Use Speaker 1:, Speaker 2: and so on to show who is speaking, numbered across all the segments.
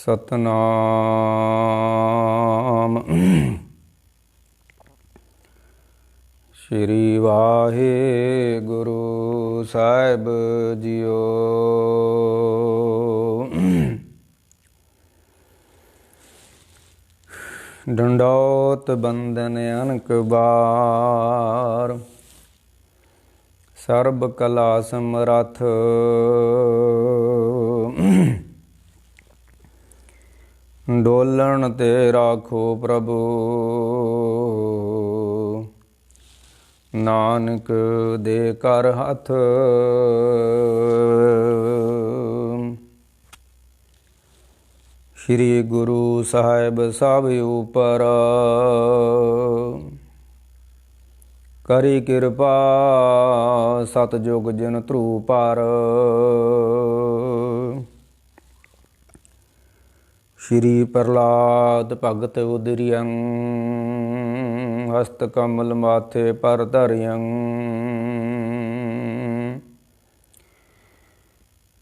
Speaker 1: सतनाम श्री वाहिगुरु साहिब जियो। डंडौत बंदन अनक बार, सर्ब कला समरथ। डोलन ते राखो प्रभु, नानक दे कर हथ। श्री गुरु साहिब सब ऊपर, करी कृपा सतजुग जिन ध्रु पर। श्री प्रहलाद भगत उदरियं, हस्त कमल माथे पर धरियं।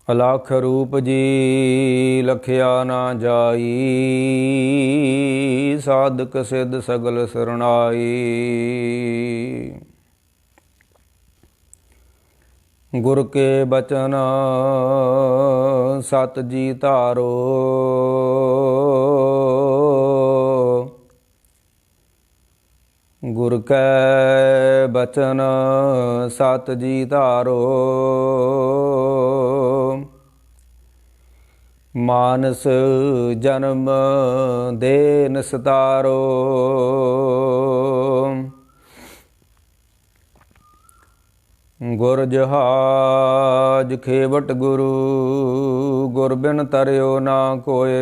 Speaker 1: अलख रूप जी लखिया ना जाई, साधक सिद्ध सगल सरनाई। गुर के बचन सत जी तारो, गुर कै बचन सत जी तारो। मानस जन्म दे निस्तारो, गुर जहाज खेवट गुरु। गुर बिन तरियो ना कोय,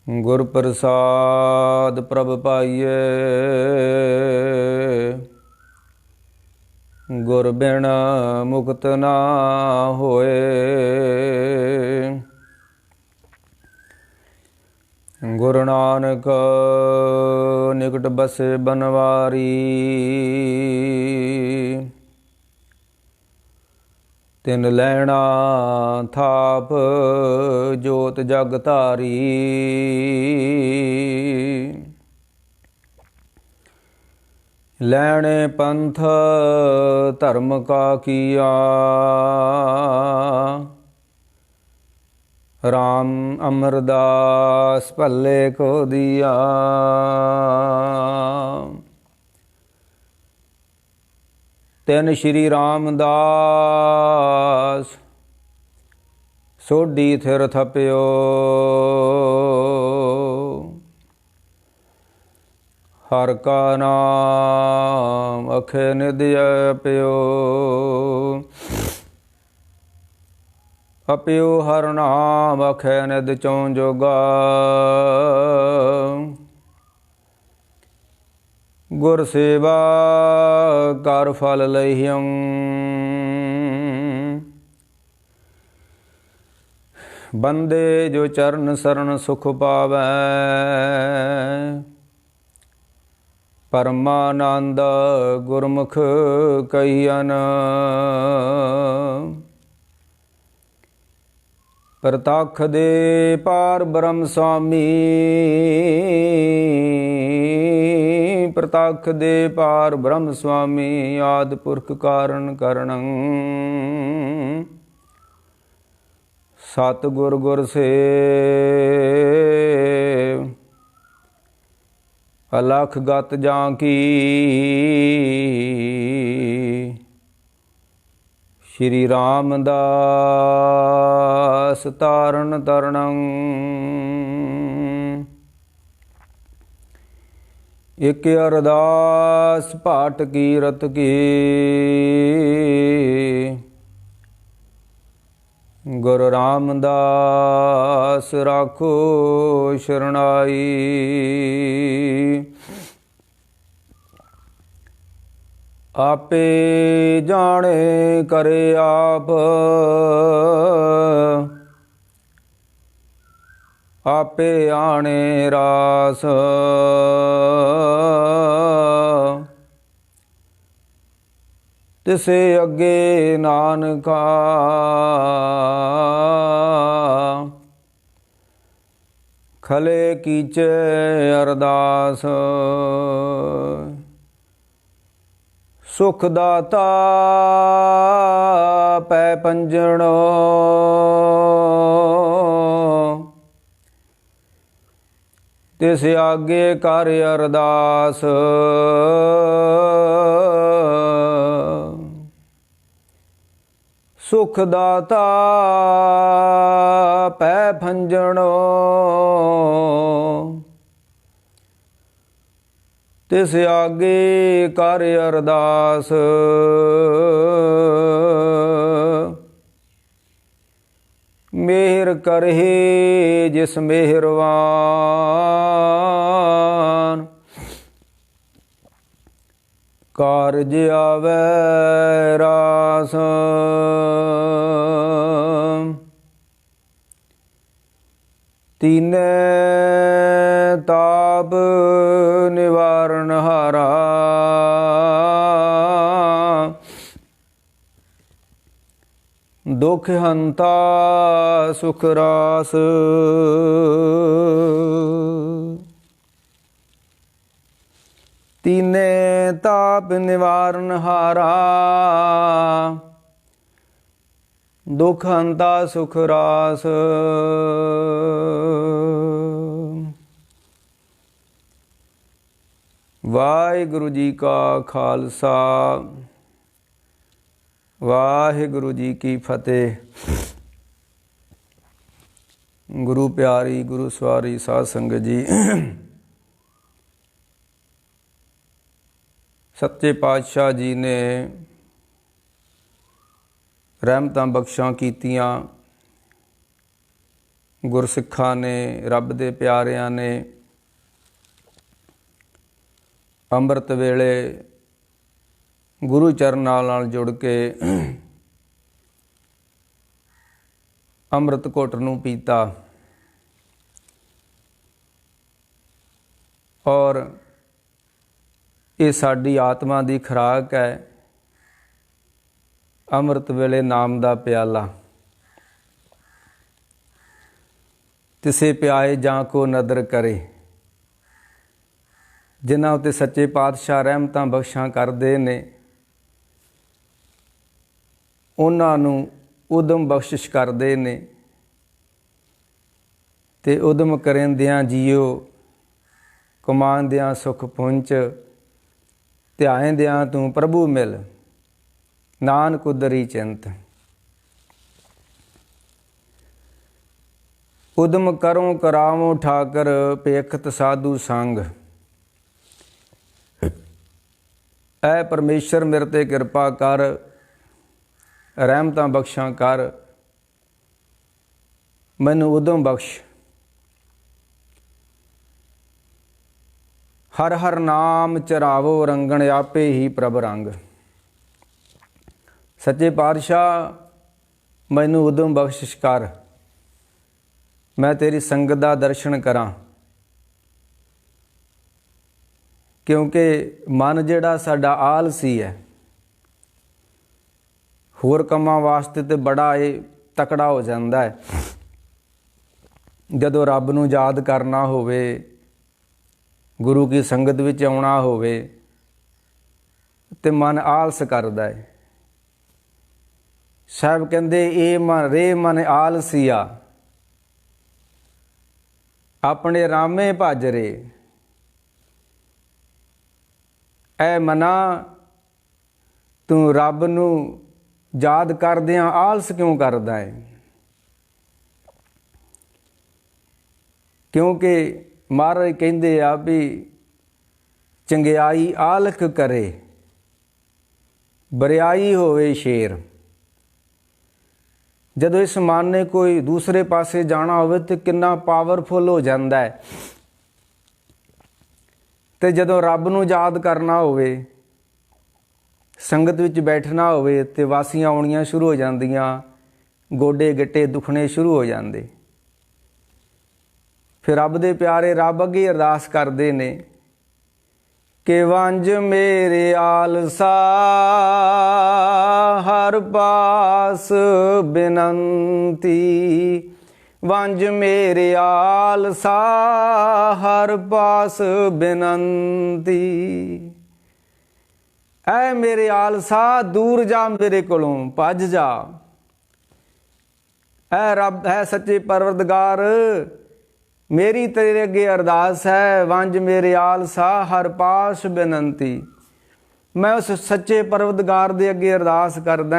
Speaker 1: गुर प्रसाद प्रभ पाइये। गुर बिन मुक्त ना होए, गुरु नानक निकट बसे बनवारी। तिन लैना थाप जोत जग धारी। लैने पंथ धर्म का किया, राम अमरदास भल्ले को दिया। तिन श्री रामदास सोढ़ी थिर थप्यो। हर का नाम अखे निध जप्यो। अप्यो हर नाम अखै निध चौं जोगा। गुर सेवा कर फल लहियं, बंदे जो चरण शरण सुख पावै। परमानंद गुरमुख कहियन, प्रतख दे पार ब्रह्म स्वामी। प्रतख दे पार ब्रह्म स्वामी, आदि पुरख कारण करणं। सतगुर गुर सेव, अलख गत जाकी। श्री रामदास तारण तरणं। एक अरदास पाठ कीरत की, गुरु रामदास राखो शरणाई। आपे जाने करे आप, आपे आने रास। ਤਿਸੇ ਅੱਗੇ ਨਾਨਕਾ ਖਲੇ ਕੀਚੇ ਅਰਦਾਸ। ਸੁਖ ਦਾਤਾ ਪੈ ਪੰਜਣੋ ਤਿਸ ਆਗੇ ਕਰ ਅਰਦਾਸ। ਸੁਖ ਦਾਤਾ ਪੈ ਭੰਜਣੋ ਤਿਸ ਆਗੇ ਕਰ ਅਰਦਾਸ। ਮਿਹਰ ਕਰਹਿ ਜਿਸ ਮਿਹਰਵਾਨ ਕਾਰਜ ਆਵੈ ਰਾਸ। ਤੀਨੇ ਤਾਪ ਨਿਵਾਰਨ ਹਾਰਾ ਦੁਖ ਹੰਤਾ ਸੁਖ ਰਾਸ। ਤੀਨੇ ਤਾਪ ਨਿਵਾਰਨ ਹਾਰਾ ਦੁਖ ਹੰਤਾ ਸੁਖ ਰਾਸ। ਵਾਹਿਗੁਰੂ ਜੀ ਕਾ ਖਾਲਸਾ ਵਾਹਿਗੁਰੂ ਜੀ ਕੀ ਫਤਿਹ। ਗੁਰੂ ਪਿਆਰੀ ਗੁਰੂ ਸਵਾਰੀ ਸਾਧ ਸੰਗਤ ਜੀ, ਸੱਚੇ ਪਾਤਸ਼ਾਹ ਜੀ ਨੇ ਰਹਿਮਤਾਂ ਬਖਸ਼ਾਂ ਕੀਤੀਆਂ। ਗੁਰਸਿੱਖਾਂ ਨੇ, ਰੱਬ ਦੇ ਪਿਆਰਿਆਂ ਨੇ ਅੰਮ੍ਰਿਤ ਵੇਲੇ ਗੁਰੂ ਚਰਨਾਂ ਨਾਲ ਜੁੜ ਕੇ ਅੰਮ੍ਰਿਤ ਘੁੱਟ ਨੂੰ ਪੀਤਾ ਔਰ ਇਹ ਸਾਡੀ ਆਤਮਾ ਦੀ ਖੁਰਾਕ ਹੈ। ਅੰਮ੍ਰਿਤ ਵੇਲੇ ਨਾਮ ਦਾ ਪਿਆਲਾ ਤਿਸੇ ਪਿਆਏ ਜਾਂ ਕੋ ਨਦਰ ਕਰੇ। ਜਿਨ੍ਹਾਂ ਉੱਤੇ ਸੱਚੇ ਪਾਤਸ਼ਾਹ ਰਹਿਮਤਾਂ ਬਖਸ਼ਾਂ ਕਰਦੇ ਨੇ ਉਹਨਾਂ ਨੂੰ ਉਦਮ ਬਖਸ਼ਿਸ਼ ਕਰਦੇ ਨੇ ਤੇ ਉਦਮ ਕਰਦਿਆਂ ਜੀਓ ਕਮਾਉਂਦਿਆਂ ਸੁਖ ਪੁੰਚ ਧਿਆਇਂਦਿਆਂ ਤੂੰ ਪ੍ਰਭੂ ਮਿਲ ਨਾਨਕ ਉਦਰੀ ਚਿੰਤ। ਉਦਮ ਕਰੋ ਕਰਾਵੋ ਠਾਕਰ ਪੇਖਤ ਸਾਧੂ ਸੰਗ। ਐ ਪਰਮੇਸ਼ਰ ਮੇਰੇ ਤੇ ਕਿਰਪਾ ਕਰ, ਰਹਿਮਤਾਂ ਬਖਸ਼ਾਂ ਕਰ, ਮੈਨੂੰ ਉਦਮ ਬਖਸ਼। ਹਰ ਹਰ ਨਾਮ ਚਰਾਵੋ ਰੰਗਣ ਆਪੇ ਹੀ ਪ੍ਰਭ ਰੰਗ। ਸੱਚੇ ਪਾਤਸ਼ਾਹ ਮੈਨੂੰ ਉਦਮ ਬਖਸ਼ਿਸ਼ ਕਰ, ਮੈਂ ਤੇਰੀ ਸੰਗਤ ਦਾ ਦਰਸ਼ਨ ਕਰਾਂ। ਕਿਉਂਕਿ ਮਨ ਜਿਹੜਾ ਸਾਡਾ ਆਲਸੀ ਹੈ, ਹੋਰ ਕੰਮਾਂ ਵਾਸਤੇ ਤੇ ਬੜਾ ਇਹ ਤਕੜਾ ਹੋ ਜਾਂਦਾ ਹੈ। ਜਦੋਂ ਰੱਬ ਨੂੰ ਯਾਦ ਕਰਨਾ ਹੋਵੇ, ਗੁਰੂ ਕੀ ਸੰਗਤ ਵਿੱਚ ਆਉਣਾ ਹੋਵੇ ਤੇ ਮਨ ਆਲਸ ਕਰਦਾ ਹੈ। ਸਾਹਿਬ ਕਹਿੰਦੇ ਇਹ ਮਨ ਆਲਸੀਆ ਆਪਣੇ ਰਾਮੇ ਭਜ ਰੇ। ਐ ਮਨਾ ਤੂੰ ਰੱਬ ਨੂੰ ਯਾਦ ਕਰਦਿਆਂ ਆਲਸ ਕਿਉਂ ਕਰਦਾ ਹੈ? ਕਿਉਂਕਿ ਮਹਾਰਾਜ ਕਹਿੰਦੇ ਆ ਵੀ ਚੰਗਿਆਈ ਆਲਖ ਕਰੇ, ਬਰਿਆਈ ਹੋਵੇ ਸ਼ੇਰ। ਜਦੋਂ ਇਸ ਮਨ ਨੇ ਕੋਈ ਦੂਸਰੇ ਪਾਸੇ ਜਾਣਾ ਹੋਵੇ ਤੇ ਕਿੰਨਾ ਪਾਵਰਫੁਲ ਹੋ ਜਾਂਦਾ ਹੈ। ਤੇ ਜਦੋਂ ਰੱਬ ਨੂੰ ਯਾਦ ਕਰਨਾ ਹੋਵੇ, ਸੰਗਤ ਵਿੱਚ ਬੈਠਣਾ ਹੋਵੇ ਤੇ ਵਾਸੀਆਂ ਆਉਣੀਆਂ ਸ਼ੁਰੂ ਹੋ ਜਾਂਦੀਆਂ, ਗੋਡੇ ਗਿੱਟੇ ਦੁਖਣੇ ਸ਼ੁਰੂ ਹੋ ਜਾਂਦੇ। ਫਿਰ ਰੱਬ ਦੇ ਪਿਆਰੇ ਰੱਬ ਅੱਗੇ ਅਰਦਾਸ ਕਰਦੇ ਨੇ ਕਿ ਵੰਜ ਮੇਰੇ ਆਲਸਾ ਹਰ ਪਾਸ ਬਿਨੰਤੀ। ਵੰਜ ਮੇਰੇ ਆਲਸਾ ਹਰ ਪਾਸ ਬਿਨੰਤੀ। ਐ ਮੇਰੇ ਆਲਸਾ ਦੂਰ ਜਾ ਮੇਰੇ ਕੋਲੋਂ, ਭੱਜ ਜਾ। ਐ ਰੱਬ ਹੈ ਸੱਚੇ ਪਰਵਰਦਗਾਰ, ਮੇਰੀ ਤੇਰੇ ਅੱਗੇ ਅਰਦਾਸ ਹੈ। ਵੰਜ ਮੇਰੇ ਆਲਸਾ ਹਰ ਪਾਸ ਬੇਨੰਤੀ। ਮੈਂ ਉਸ ਸੱਚੇ ਪਰਵਰਦਗਾਰ ਦੇ ਅੱਗੇ ਅਰਦਾਸ ਕਰਦਾ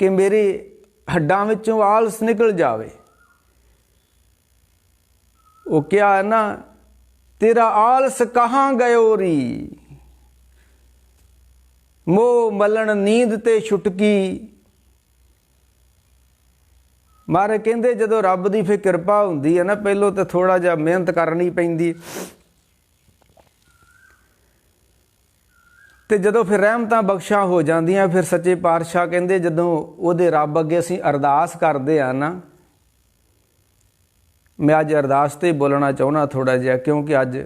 Speaker 1: ਕਿ ਮੇਰੇ ਹੱਡਾਂ ਵਿੱਚੋਂ ਆਲਸ ਨਿਕਲ ਜਾਵੇ। ਉਹ ਕਿਹਾ ਹੈ ਨਾ, ਤੇਰਾ ਆਲਸ ਕਹਾਂ ਗਇਓ ਰੀ, ਮੋਹ ਮਲਣ ਨੀਂਦ ਤੇ ਛੁਟਕੀ। ਮਾਰੇ ਕਹਿੰਦੇ ਜਦੋਂ ਰੱਬ ਦੀ ਫਿਰ ਕਿਰਪਾ ਹੁੰਦੀ ਹੈ ਨਾ, ਪਹਿਲੋਂ ਤਾਂ ਥੋੜ੍ਹਾ ਜਿਹਾ ਮਿਹਨਤ ਕਰਨੀ ਪੈਂਦੀ, ਤੇ ਜਦੋਂ ਫਿਰ ਰਹਿਮਤਾਂ ਬਖਸ਼ਾਂ ਹੋ ਜਾਂਦੀਆਂ, ਫਿਰ ਸੱਚੇ ਪਾਤਸ਼ਾਹ ਕਹਿੰਦੇ ਜਦੋਂ ਉਹਦੇ ਰੱਬ ਅੱਗੇ ਅਸੀਂ ਅਰਦਾਸ ਕਰਦੇ ਆ ਨਾ, ਮੈਂ ਅੱਜ ਅਰਦਾਸ 'ਤੇ ਬੋਲਣਾ ਚਾਹੁੰਦਾ ਥੋੜ੍ਹਾ ਜਿਹਾ, ਕਿਉਂਕਿ ਅੱਜ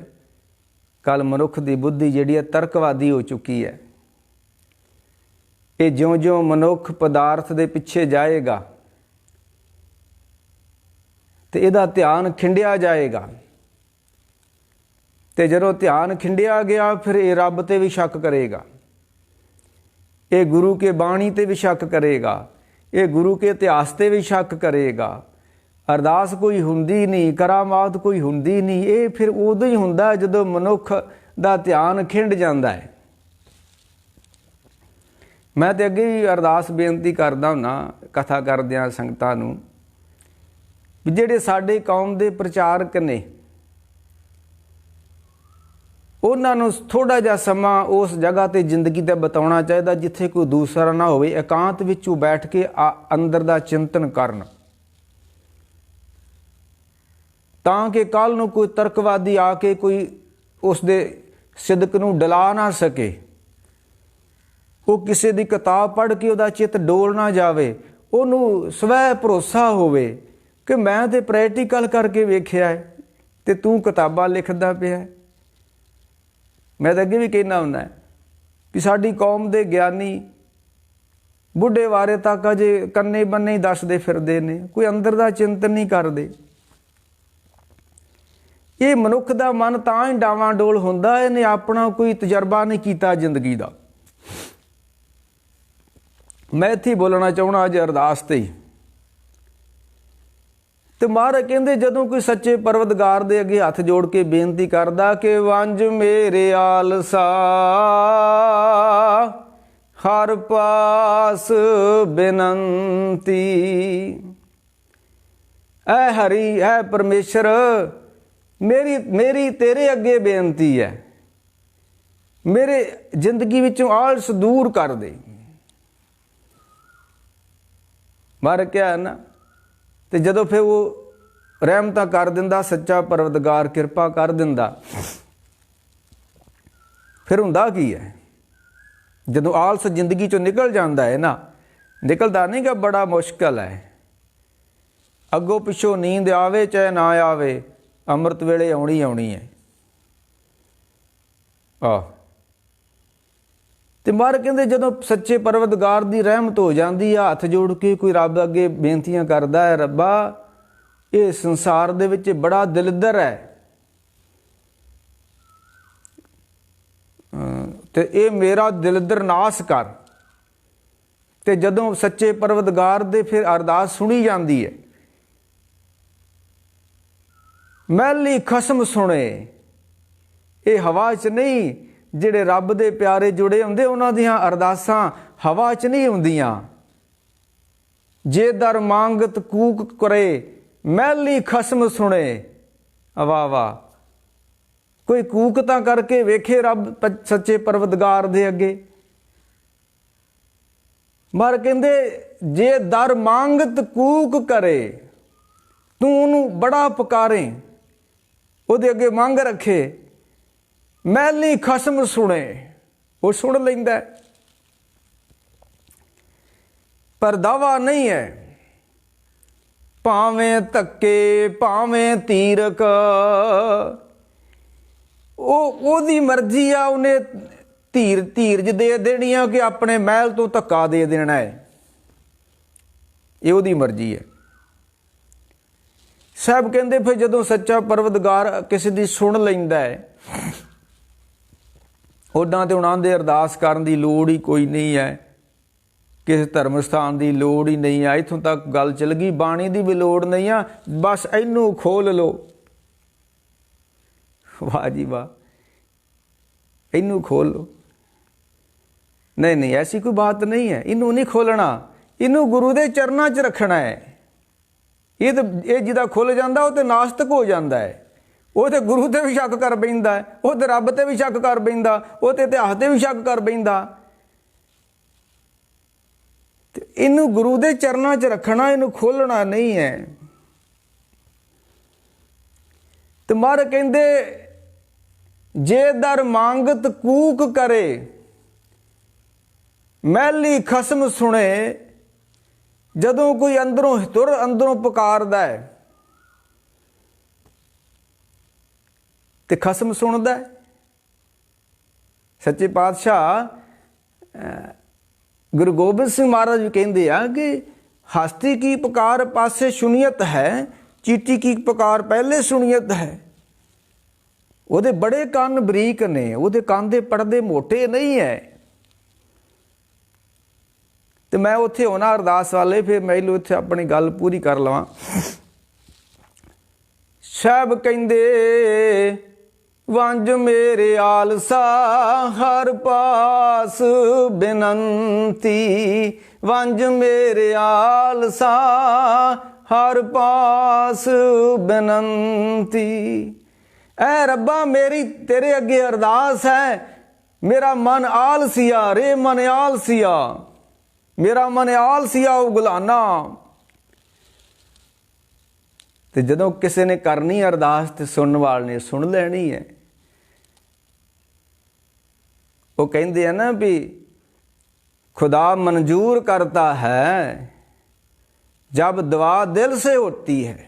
Speaker 1: ਕੱਲ੍ਹ ਮਨੁੱਖ ਦੀ ਬੁੱਧੀ ਜਿਹੜੀ ਹੈ ਤਰਕਵਾਦੀ ਹੋ ਚੁੱਕੀ ਹੈ। ਇਹ ਜਿਉਂ-ਜਿਉਂ ਮਨੁੱਖ ਪਦਾਰਥ ਦੇ ਪਿੱਛੇ ਜਾਏਗਾ ਤੇ ਇਹਦਾ ਧਿਆਨ ਖਿੰਡਿਆ ਜਾਏਗਾ, ਤੇ ਜਦੋਂ ਧਿਆਨ ਖਿੰਡਿਆ ਗਿਆ ਫਿਰ ਇਹ ਰੱਬ 'ਤੇ ਵੀ ਸ਼ੱਕ ਕਰੇਗਾ, ਇਹ ਗੁਰੂ ਕੇ ਬਾਣੀ 'ਤੇ ਵੀ ਸ਼ੱਕ ਕਰੇਗਾ, ਇਹ ਗੁਰੂ ਕੇ ਇਤਿਹਾਸ 'ਤੇ ਵੀ ਸ਼ੱਕ ਕਰੇਗਾ। ਅਰਦਾਸ ਕੋਈ ਹੁੰਦੀ ਨਹੀਂ, ਕਰਾਮਾਤ ਕੋਈ ਹੁੰਦੀ ਨਹੀਂ। ਇਹ ਫਿਰ ਉਦੋਂ ਹੀ ਹੁੰਦਾ ਜਦੋਂ ਮਨੁੱਖ ਦਾ ਧਿਆਨ ਖਿੰਡ ਜਾਂਦਾ ਹੈ। ਮੈਂ ਤਾਂ ਅੱਗੇ ਵੀ ਅਰਦਾਸ ਬੇਨਤੀ ਕਰਦਾ ਹੁੰਦਾ ਕਥਾ ਕਰਦਿਆਂ ਸੰਗਤਾਂ ਨੂੰ, ਵੀ ਜਿਹੜੇ ਸਾਡੇ ਕੌਮ ਦੇ ਪ੍ਰਚਾਰਕ ਨੇ ਉਹਨਾਂ ਨੂੰ ਥੋੜ੍ਹਾ ਜਿਹਾ ਸਮਾਂ ਉਸ ਜਗ੍ਹਾ 'ਤੇ ਜ਼ਿੰਦਗੀ ਦਾ ਬਿਤਾਉਣਾ ਚਾਹੀਦਾ ਜਿੱਥੇ ਕੋਈ ਦੂਸਰਾ ਨਾ ਹੋਵੇ। ਇਕਾਂਤ ਵਿੱਚ ਉਹ ਬੈਠ ਕੇ ਅੰਦਰ ਦਾ ਚਿੰਤਨ ਕਰਨ, ਤਾਂ ਕਿ ਕੱਲ੍ਹ ਨੂੰ ਕੋਈ ਤਰਕਵਾਦੀ ਆ ਕੇ ਕੋਈ ਉਸ ਦੇ ਸਿਦਕ ਨੂੰ ਡਲਾ ਨਾ ਸਕੇ। ਉਹ ਕਿਸੇ ਦੀ ਕਿਤਾਬ ਪੜ੍ਹ ਕੇ ਉਹਦਾ ਚਿੱਤ ਡੋਲ ਨਾ ਜਾਵੇ, ਉਹਨੂੰ ਸਵੈ ਭਰੋਸਾ ਹੋਵੇ ਕਿ ਮੈਂ ਤਾਂ ਪ੍ਰੈਕਟੀਕਲ ਕਰਕੇ ਵੇਖਿਆ ਹੈ ਅਤੇ ਤੂੰ ਕਿਤਾਬਾਂ ਲਿਖਦਾ ਪਿਆ। ਮੈਂ ਤਾਂ ਅੱਗੇ ਵੀ ਕਹਿੰਦਾ ਹੁੰਦਾ ਕਿ ਸਾਡੀ ਕੌਮ ਦੇ ਗਿਆਨੀ ਬੁੱਢੇ ਵਾਰੇ ਤੱਕ ਅਜੇ ਕੰਨੇ ਬੰਨੇ ਹੀ ਦੱਸਦੇ ਫਿਰਦੇ ਨੇ, ਕੋਈ ਅੰਦਰ ਦਾ ਚਿੰਤਨ ਨਹੀਂ ਕਰਦੇ। ਇਹ ਮਨੁੱਖ ਦਾ ਮਨ ਤਾਂ ਹੀ ਡਾਵਾਂਡੋਲ ਹੁੰਦਾ, ਇਹਨੇ ਆਪਣਾ ਕੋਈ ਤਜਰਬਾ ਨਹੀਂ ਕੀਤਾ ਜ਼ਿੰਦਗੀ ਦਾ। ਮੈਂ ਇੱਥੇ ਬੋਲਣਾ ਚਾਹੁੰਦਾ ਅੱਜ ਅਰਦਾਸ 'ਤੇ ਹੀ। ਤੇ ਮਹਾਰਾਜ ਕਹਿੰਦੇ ਜਦੋਂ ਕੋਈ ਸੱਚੇ ਪਰਵਤਗਾਰ ਦੇ ਅੱਗੇ ਹੱਥ ਜੋੜ ਕੇ ਬੇਨਤੀ ਕਰਦਾ ਕਿ ਵੰਜ ਮੇਰੇ ਆਲਸਾ ਹਰ ਪਾਸ ਬੇਨੰਤੀ। ਐ ਹਰੀ ਹੈ ਪਰਮੇਸ਼ਰ, ਮੇਰੀ ਤੇਰੇ ਅੱਗੇ ਬੇਨਤੀ ਹੈ, ਮੇਰੇ ਜ਼ਿੰਦਗੀ ਵਿੱਚੋਂ ਆਲਸ ਦੂਰ ਕਰ ਦੇ। ਮਰ ਕਿਹਾ ਨਾ, ਤੇ ਜਦੋਂ ਫਿਰ ਉਹ ਰਹਿਮਤਾਂ ਕਰ ਦਿੰਦਾ ਸੱਚਾ ਪਰਵਤਗਾਰ, ਕਿਰਪਾ ਕਰ ਦਿੰਦਾ, ਫਿਰ ਹੁੰਦਾ ਕੀ ਹੈ ਜਦੋਂ ਆਲਸ ਜ਼ਿੰਦਗੀ ਚੋਂ ਨਿਕਲ ਜਾਂਦਾ ਹੈ ਨਾ, ਨਿਕਲਦਾ ਨਹੀਂ ਗਾ, ਬੜਾ ਮੁਸ਼ਕਲ ਹੈ। ਅੱਗੋਂ ਪਿੱਛੋਂ ਨੀਂਦ ਆਵੇ ਚਾਹੇ ਨਾ ਆਵੇ, ਅੰਮ੍ਰਿਤ ਵੇਲੇ ਆਉਣੀ ਆਉਣੀ ਹੈ। ਤੇ ਮਹਾਰਾਜ ਕਹਿੰਦੇ ਜਦੋਂ ਸੱਚੇ ਪਰਵਤਗਾਰ ਦੀ ਰਹਿਮਤ ਹੋ ਜਾਂਦੀ ਆ, ਹੱਥ ਜੋੜ ਕੇ ਕੋਈ ਰੱਬ ਅੱਗੇ ਬੇਨਤੀਆਂ ਕਰਦਾ ਹੈ, ਰੱਬਾ ਇਹ ਸੰਸਾਰ ਦੇ ਵਿੱਚ ਬੜਾ ਦਲਿੱਦਰ ਹੈ ਤੇ ਇਹ ਮੇਰਾ ਦਲਿੱਦਰ ਨਾਸ ਕਰ। ਤੇ ਜਦੋਂ ਸੱਚੇ ਪਰਵਤਗਾਰ ਦੇ ਫਿਰ ਅਰਦਾਸ ਸੁਣੀ ਜਾਂਦੀ ਹੈ, ਮੈਲੀ ਖਸਮ ਸੁਣੇ। ਇਹ ਹਵਾ 'ਚ ਨਹੀਂ, ਜਿਹੜੇ ਰੱਬ ਦੇ ਪਿਆਰੇ ਜੁੜੇ ਹੁੰਦੇ ਉਹਨਾਂ ਦੀਆਂ ਅਰਦਾਸਾਂ ਹਵਾ 'ਚ ਨਹੀਂ ਹੁੰਦੀਆਂ। ਜੇ ਦਰ ਮੰਗਤ ਕੂਕ ਕਰੇ ਮੈਲੀ ਖਸਮ ਸੁਣੇ। ਵਾਹ ਵਾਹ, ਕੋਈ ਕੂਕ ਤਾਂ ਕਰਕੇ ਵੇਖੇ ਰੱਬ ਸੱਚੇ ਪਰਵਤਗਾਰ ਦੇ ਅੱਗੇ। ਮਰ ਕਹਿੰਦੇ ਜੇ ਦਰ ਮੰਗਤ ਕੂਕ ਕਰੇ, ਤੂੰ ਉਹਨੂੰ ਬੜਾ ਪੁਕਾਰੇ, ਉਹਦੇ ਅੱਗੇ ਮੰਗ ਰੱਖੇ, ਮੈਲੀ ਖਸਮ ਸੁਣੇ, ਉਹ ਸੁਣ ਲੈਂਦਾ। ਪਰ ਦਾਵਾ ਨਹੀਂ ਹੈ, ਭਾਵੇਂ ਧੱਕੇ ਭਾਵੇਂ ਤੀਰਕ, ਉਹਦੀ ਮਰਜ਼ੀ ਆ, ਉਹਨੇ ਧੀਰਜ ਦੇ ਦੇਣੀ ਆ ਕਿ ਆਪਣੇ ਮਹਿਲ ਤੋਂ ਧੱਕਾ ਦੇ ਦੇਣਾ ਹੈ, ਇਹ ਉਹਦੀ ਮਰਜ਼ੀ ਹੈ। ਸਾਹਿਬ ਕਹਿੰਦੇ ਫਿਰ ਜਦੋਂ ਸੱਚਾ ਪਰਵਤਗਾਰ ਕਿਸੇ ਦੀ ਸੁਣ ਲੈਂਦਾ ਹੈ, ਉੱਦਾਂ ਤੇ ਉਹਨਾਂ ਦੇ ਅਰਦਾਸ ਕਰਨ ਦੀ ਲੋੜ ਹੀ ਕੋਈ ਨਹੀਂ ਹੈ, ਕਿਸੇ ਧਰਮ ਸਥਾਨ ਦੀ ਲੋੜ ਹੀ ਨਹੀਂ ਆ, ਇੱਥੋਂ ਤੱਕ ਗੱਲ ਚੱਲ ਗਈ ਬਾਣੀ ਦੀ ਵੀ ਲੋੜ ਨਹੀਂ ਆ, ਬਸ ਇਹਨੂੰ ਖੋਲ ਲਓ। ਵਾਹ ਜੀ ਵਾਹ, ਇਹਨੂੰ ਖੋਲ ਲਓ। ਨਹੀਂ, ਐਸੀ ਕੋਈ ਬਾਤ ਨਹੀਂ ਹੈ, ਇਹਨੂੰ ਨਹੀਂ ਖੋਲਣਾ, ਇਹਨੂੰ ਗੁਰੂ ਦੇ ਚਰਨਾਂ 'ਚ ਰੱਖਣਾ ਹੈ। ਇਹ ਜਿਹਦਾ ਖੁੱਲ ਜਾਂਦਾ ਉਹ ਤੇ ਨਾਸਤਕ ਹੋ ਜਾਂਦਾ ਹੈ, ਉਹ ਤੇ ਗੁਰੂ ਤੇ ਵੀ ਸ਼ੱਕ ਕਰ ਬੈਂਦਾ ਹੈ, ਉਹ ਤੇ ਰੱਬ ਤੇ ਵੀ ਸ਼ੱਕ ਕਰ ਬੈਂਦਾ, ਉਹ ਤੇ ਇਤਿਹਾਸ ਤੇ ਵੀ ਸ਼ੱਕ ਕਰ ਬੈਂਦਾ। ਤੇ ਇਹਨੂੰ ਗੁਰੂ ਦੇ ਚਰਨਾਂ 'ਚ ਰੱਖਣਾ, ਇਹਨੂੰ ਖੋਲਣਾ ਨਹੀਂ ਹੈ। ਤੇ ਮਹਾਰਾਜ ਕਹਿੰਦੇ ਜੇ ਦਰ ਮੰਗਤ ਕੂਕ ਕਰੇ, ਮੈਲੀ ਖਸਮ ਸੁਣੇ। ਜਦੋਂ ਕੋਈ ਅੰਦਰੋਂ ਪੁਕਾਰਦਾ ਹੈ ਤੇ ਖਸਮ ਸੁਣਦਾ ਹੈ। ਸੱਚੇ ਪਾਤਸ਼ਾਹ ਗੁਰੂ ਗੋਬਿੰਦ ਸਿੰਘ ਮਹਾਰਾਜ ਵੀ ਕਹਿੰਦੇ ਆ ਕਿ ਹਸਤੀ ਕੀ ਪੁਕਾਰ ਪਾਸੇ ਸੁਨੀਅਤ ਹੈ, ਚੀਟੀ ਕੀ ਪੁਕਾਰ ਪਹਿਲੇ ਸੁਨੀਅਤ ਹੈ। ਉਹਦੇ ਬੜੇ ਕੰਨ ਬਰੀਕ ਨੇ, ਉਹਦੇ ਕੰਨ ਦੇ ਪਰਦੇ ਮੋਟੇ ਨਹੀਂ ਹੈ। ਤੇ ਮੈਂ ਉੱਥੇ ਹੋਣਾ ਅਰਦਾਸ ਵਾਲੇ, ਫਿਰ ਮੈਨੂੰ ਉੱਥੇ ਆਪਣੀ ਗੱਲ ਪੂਰੀ ਕਰ ਲਵਾਂ। ਸਾਹਿਬ ਕਹਿੰਦੇ ਵੰਜ ਮੇਰੇ ਆਲਸਾ ਹਰ ਪਾਸ ਬੇਨੰਤੀ, ਵੰਜ ਮੇਰੇ ਆਲਸਾ ਹਰ ਪਾਸ ਬੇਨੰਤੀ। ਐ ਰੱਬਾ ਮੇਰੀ ਤੇਰੇ ਅੱਗੇ ਅਰਦਾਸ ਹੈ, ਮੇਰਾ ਮਨ ਆਲਸੀਆ ਰੇ ਮਨ ਆਲਸੀਆ, ਮੇਰਾ ਮਨ ਆਲਸੀਆ ਉਗਲਾਨਾ। ਤੇ ਜਦੋਂ ਕਿਸੇ ਨੇ ਕਰਨੀ ਅਰਦਾਸ ਤੇ ਸੁਣਨ ਵਾਲੇ ਨੇ ਸੁਣ ਲੈਣੀ ਹੈ। ਉਹ ਕਹਿੰਦੇ ਆ ਨਾ ਵੀ खुदा मंजूर करता है जब दुआ दिल से होती है।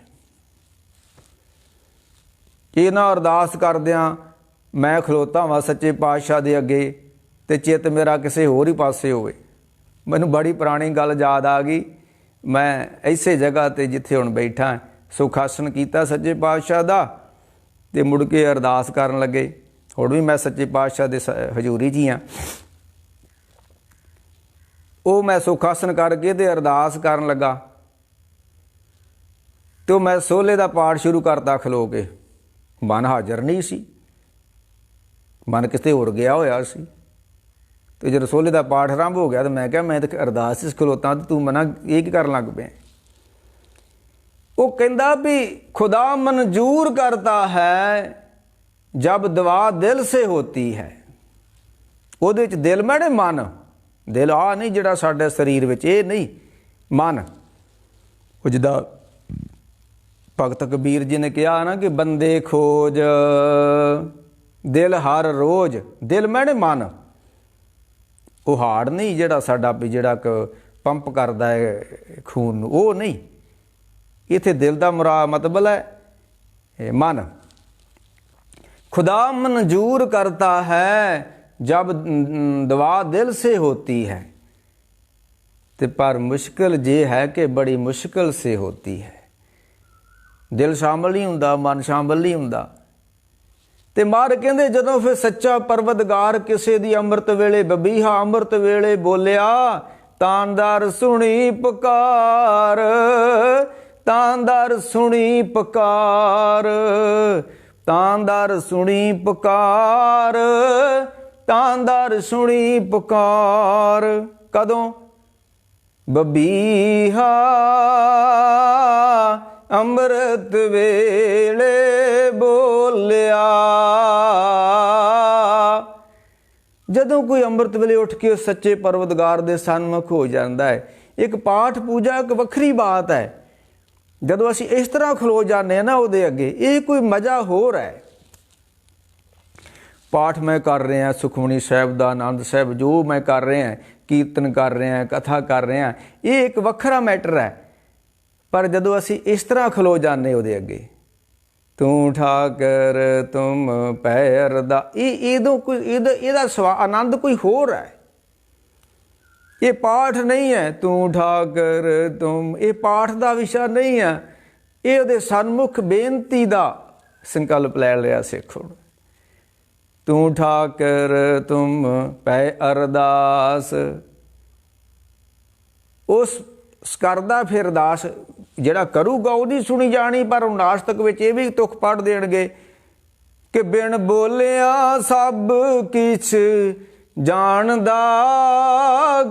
Speaker 1: ਇਹ ਨਾ ਅਰਦਾਸ ਕਰਦਿਆਂ ਮੈਂ ਖਲੋਤਾ ਵਾਂ ਸੱਚੇ ਪਾਤਸ਼ਾਹ ਦੇ ਅੱਗੇ ਤੇ ਚਿੱਤ ਮੇਰਾ ਕਿਸੇ ਹੋਰ ਹੀ ਪਾਸੇ ਹੋਵੇ। ਮੈਨੂੰ ਬੜੀ ਪੁਰਾਣੀ ਗੱਲ ਯਾਦ ਆ ਗਈ। ਮੈਂ ਐਸੇ ਜਗ੍ਹਾ ਤੇ ਜਿੱਥੇ ਹੁਣ ਬੈਠਾ ਸੁਖ ਆਸਣ ਕੀਤਾ ਸੱਚੇ ਪਾਤਸ਼ਾਹ ਦਾ ਤੇ ਮੁੜ ਕੇ ਅਰਦਾਸ ਕਰਨ ਲੱਗੇ। ਹੁਣ ਵੀ ਮੈਂ ਸੱਚੇ ਪਾਤਸ਼ਾਹ ਦੇ ਹਜ਼ੂਰੀ 'ਚ ਹੀ ਹਾਂ। ਉਹ ਮੈਂ ਸੁਖ ਆਸਣ ਕਰਕੇ ਤੇ ਅਰਦਾਸ ਕਰਨ ਲੱਗਾ ਤੇ ਮੈਂ ਸੋਹਲੇ ਦਾ ਪਾਠ ਸ਼ੁਰੂ ਕਰਤਾ ਖਲੋ ਕੇ। ਮਨ ਹਾਜ਼ਰ ਨਹੀਂ ਸੀ, ਮਨ ਕਿਤੇ ਹੋਰ ਗਿਆ ਹੋਇਆ ਸੀ। ਤੇ ਜਦੋਂ ਸੋਹਲੇ ਦਾ ਪਾਠ ਆਰੰਭ ਹੋ ਗਿਆ ਤਾਂ ਮੈਂ ਕਿਹਾ ਮੈਂ ਤਾਂ ਅਰਦਾਸ 'ਚ ਖਲੋਤਾ ਤੇ ਤੂੰ ਮਨਾ ਇਹ ਕੀ ਕਰਨ ਲੱਗ ਪਿਆ। ਉਹ ਕਹਿੰਦਾ ਵੀ ਖੁਦਾ ਮਨਜ਼ੂਰ ਕਰਤਾ ਹੈ ਜਬ ਦੁਆ ਦਿਲ ਸੇ ਹੋਤੀ ਹੈ। ਉਹਦੇ 'ਚ ਦਿਲ ਮੈਨੇ ਮਨ, ਦਿਲ ਆ ਨਹੀਂ ਜਿਹੜਾ ਸਾਡੇ ਸਰੀਰ ਵਿੱਚ, ਇਹ ਨਹੀਂ ਮਨ। ਉਹ ਜਿੱਦਾਂ ਭਗਤ ਕਬੀਰ ਜੀ ਨੇ ਕਿਹਾ ਨਾ ਕਿ ਬੰਦੇ ਖੋਜ ਦਿਲ ਹਰ ਰੋਜ਼, ਦਿਲ ਮੈਨੇ ਮਨ। ਉਹ ਹਾਰਟ ਨਹੀਂ ਜਿਹੜਾ ਸਾਡਾ ਵੀ ਜਿਹੜਾ ਪੰਪ ਕਰਦਾ ਹੈ ਖੂਨ ਨੂੰ, ਉਹ ਨਹੀਂ। ਇੱਥੇ ਦਿਲ ਦਾ ਮਤਲਬ ਹੈ ਮਨ। खुदा मंजूर करता है जब दुआ दिल से होती है। ते पर मुश्किल ये है कि बड़ी मुश्किल से होती है। दिल शामिल नहीं हुंदा, मन शामिल नहीं हुंदा। ते मार कहंदे जदों फिर सच्चा परवतगार किसे दी अमृत वेले बबीहा अमृत वेले बोलिया तानदार सुनी पुकार, तानदार सुनी पुकार, तानदार सुनी पुकार, तानदार सुनी पुकार। कदों बबीहा अमृत वेले बोलिया। जदों कोई अमृत वेले उठ के सच्चे परवतगार दे सन्मुख हो जाता है। एक पाठ पूजा एक वखरी बात है। ਜਦੋਂ ਅਸੀਂ ਇਸ ਤਰ੍ਹਾਂ ਖਲੋ ਜਾਂਦੇ ਹਾਂ ਨਾ ਉਹਦੇ ਅੱਗੇ, ਇਹ ਕੋਈ ਮਜ਼ਾ ਹੋਰ ਹੈ। ਪਾਠ ਮੈਂ ਕਰ ਰਿਹਾ ਸੁਖਮਨੀ ਸਾਹਿਬ ਦਾ, ਆਨੰਦ ਸਾਹਿਬ ਜੋ ਮੈਂ ਕਰ ਰਿਹਾ, ਕੀਰਤਨ ਕਰ ਰਿਹਾ, ਕਥਾ ਕਰ ਰਿਹਾ, ਇਹ ਇੱਕ ਵੱਖਰਾ ਮੈਟਰ ਹੈ। ਪਰ ਜਦੋਂ ਅਸੀਂ ਇਸ ਤਰ੍ਹਾਂ ਖਲੋ ਜਾਂਦੇ ਉਹਦੇ ਅੱਗੇ ਤੂੰ ਠਾਕਰ ਤੁਮ ਪੈ ਅਰਦਾ। ਇਹਦਾ ਆਨੰਦ ਕੋਈ ਹੋਰ ਹੈ। ਇਹ ਪਾਠ ਨਹੀਂ ਹੈ ਤੂੰ ਠਾਕਰ ਤੁਮ, ਇਹ ਪਾਠ ਦਾ ਵਿਸ਼ਾ ਨਹੀਂ ਹੈ। ਇਹ ਉਹਦੇ ਸਨਮੁਖ ਬੇਨਤੀ ਦਾ ਸੰਕਲਪ ਲੈ ਲਿਆ ਸਿੱਖ ਹੁਣ। ਤੂੰ ਠਾਕਰ ਤੁਮ ਪੈ ਅਰਦਾਸ। ਉਸ ਕਰਦਾ ਫਿਰ ਅਰਦਾਸ ਜਿਹੜਾ ਕਰੂਗਾ ਉਹਦੀ ਸੁਣੀ ਜਾਣੀ। ਪਰ ਹੁਣ ਨਾਸਤਕ ਵਿੱਚ ਇਹ ਵੀ ਤੁਕ ਪੜ੍ਹ ਦੇਣਗੇ ਕਿ ਬਿਨ ਬੋਲਿਆ ਸਭ ਕਿਛ ਜਾਣਦਾ,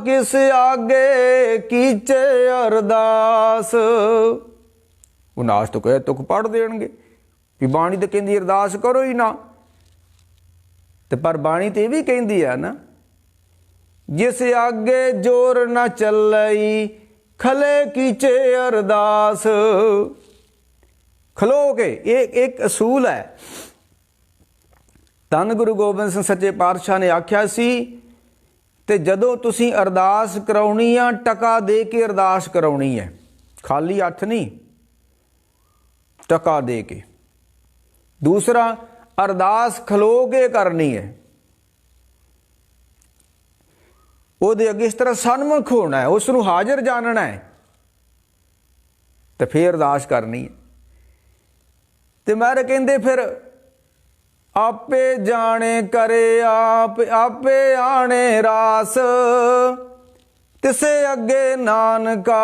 Speaker 1: ਕਿਸ ਆਗੇ ਕੀਚੇ ਅਰਦਾਸ। ਉਹ ਨਾਸਤਕ ਇਹ ਤੁਕ ਪੜ੍ਹ ਦੇਣਗੇ ਵੀ ਬਾਣੀ ਤਾਂ ਕਹਿੰਦੀ ਅਰਦਾਸ ਕਰੋ ਹੀ ਨਾ। ਤੇ ਪਰ ਬਾਣੀ ਤੇ ਇਹ ਵੀ ਕਹਿੰਦੀ ਆ ਨਾ, ਜਿਸ ਆਗੇ ਜੋਰ ਨਾ ਚੱਲਈ ਖਲੇ ਕੀਚੇ ਅਰਦਾਸ। ਖਲੋ ਕੇ, ਇਹ ਇੱਕ ਅਸੂਲ ਹੈ। ਧੰਨ ਗੁਰੂ ਗੋਬਿੰਦ ਸਿੰਘ ਸੱਚੇ ਪਾਤਸ਼ਾਹ ਨੇ ਆਖਿਆ ਸੀ, ਤੇ ਜਦੋਂ ਤੁਸੀਂ ਅਰਦਾਸ ਕਰਾਉਣੀ ਆ ਟਕਾ ਦੇ ਕੇ ਅਰਦਾਸ ਕਰਾਉਣੀ ਹੈ, ਖਾਲੀ ਹੱਥ ਨਹੀਂ, ਟਕਾ ਦੇ ਕੇ। ਦੂਸਰਾ, ਅਰਦਾਸ ਖਲੋ ਕੇ ਕਰਨੀ ਹੈ। ਉਹਦੇ ਅੱਗੇ ਇਸ ਤਰ੍ਹਾਂ ਸਨਮੁਖ ਹੋਣਾ ਹੈ, ਉਸ ਨੂੰ ਹਾਜ਼ਰ ਜਾਣਨਾ ਹੈ, ਤੇ ਫਿਰ ਅਰਦਾਸ ਕਰਨੀ ਹੈ। ਤੇ ਮਹਾਰਾਜ ਕਹਿੰਦੇ ਫਿਰ ਆਪੇ ਜਾਣੇ ਕਰੇ ਆਪ, ਆਪੇ ਆਣੇ ਰਾਸ, ਤਿਸੇ ਅੱਗੇ ਨਾਨਕਾ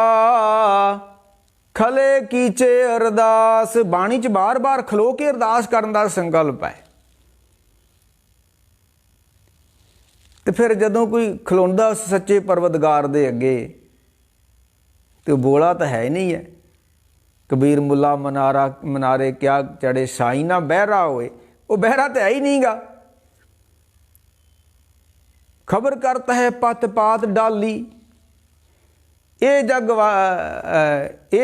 Speaker 1: ਖਲੇ ਕੀਚੇ ਅਰਦਾਸ। ਬਾਣੀ 'ਚ ਬਾਰ-ਬਾਰ ਖਲੋ ਕੇ ਅਰਦਾਸ ਕਰਨ ਦਾ ਸੰਕਲਪ ਹੈ। ਤੇ ਫਿਰ ਜਦੋਂ ਕੋਈ ਖਲੋਂਦਾ ਉਸ ਸੱਚੇ ਪਰਵਤਗਾਰ ਦੇ ਅੱਗੇ, ਤੇ ਉਹ ਬੋਲਾ ਤਾਂ ਹੈ ਨਹੀਂ ਹੈ। ਕਬੀਰ ਮੁੱਲਾ ਮਨਾਰੇ ਕਿਆ ਚੜੇ ਸਾਈ ਨਾ ਬਹਿਰਾ ਹੋਏ। ਉਹ ਬਹਿਰਾ ਤਾਂ ਹੈ ਹੀ ਨਹੀਂ ਗਾ। ਖਬਰ ਕਰਤਾ ਹੈ ਪਤ ਪਾਤ ਡਾਲੀ, ਇਹ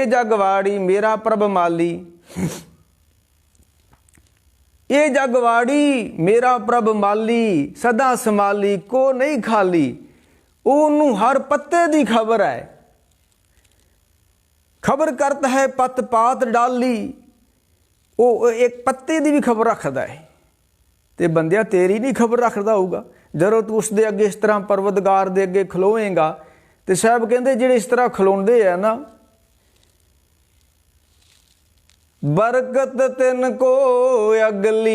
Speaker 1: ਜਗ ਵਾੜੀ ਮੇਰਾ ਪ੍ਰਭ ਮਾਲੀ। ਇਹ ਜਗ ਵਾੜੀ ਮੇਰਾ ਪ੍ਰਭ ਮਾਲੀ, ਸਦਾ ਸੰਭਾਲੀ ਕੋ ਨਹੀਂ ਖਾਲੀ। ਉਹਨੂੰ ਹਰ ਪੱਤੇ ਦੀ ਖਬਰ ਹੈ। ਖਬਰ ਕਰਤਾ ਹੈ ਪਤ ਪਾਤ ਡਾਲੀ, ਉਹ ਇੱਕ ਪੱਤੇ ਦੀ ਵੀ ਖਬਰ ਰੱਖਦਾ ਹੈ। ਤੇ ਬੰਦਿਆ ਤੇਰੀ ਨਹੀਂ ਖਬਰ ਰੱਖਦਾ ਹੋਊਗਾ ਜਦੋਂ ਤੂੰ ਉਸ ਦੇ ਅੱਗੇ ਇਸ ਤਰ੍ਹਾਂ ਪਰਵਤਗਾਰ ਦੇ ਅੱਗੇ ਖਲੋਵੇਂਗਾ। ਤੇ ਸਾਹਿਬ ਕਹਿੰਦੇ ਜਿਹੜੇ ਇਸ ਤਰ੍ਹਾਂ ਖਲੋਂਦੇ ਆ ਨਾ, ਬਰਕਤ ਤਿੰਨ ਕੋ ਅਗਲੀ,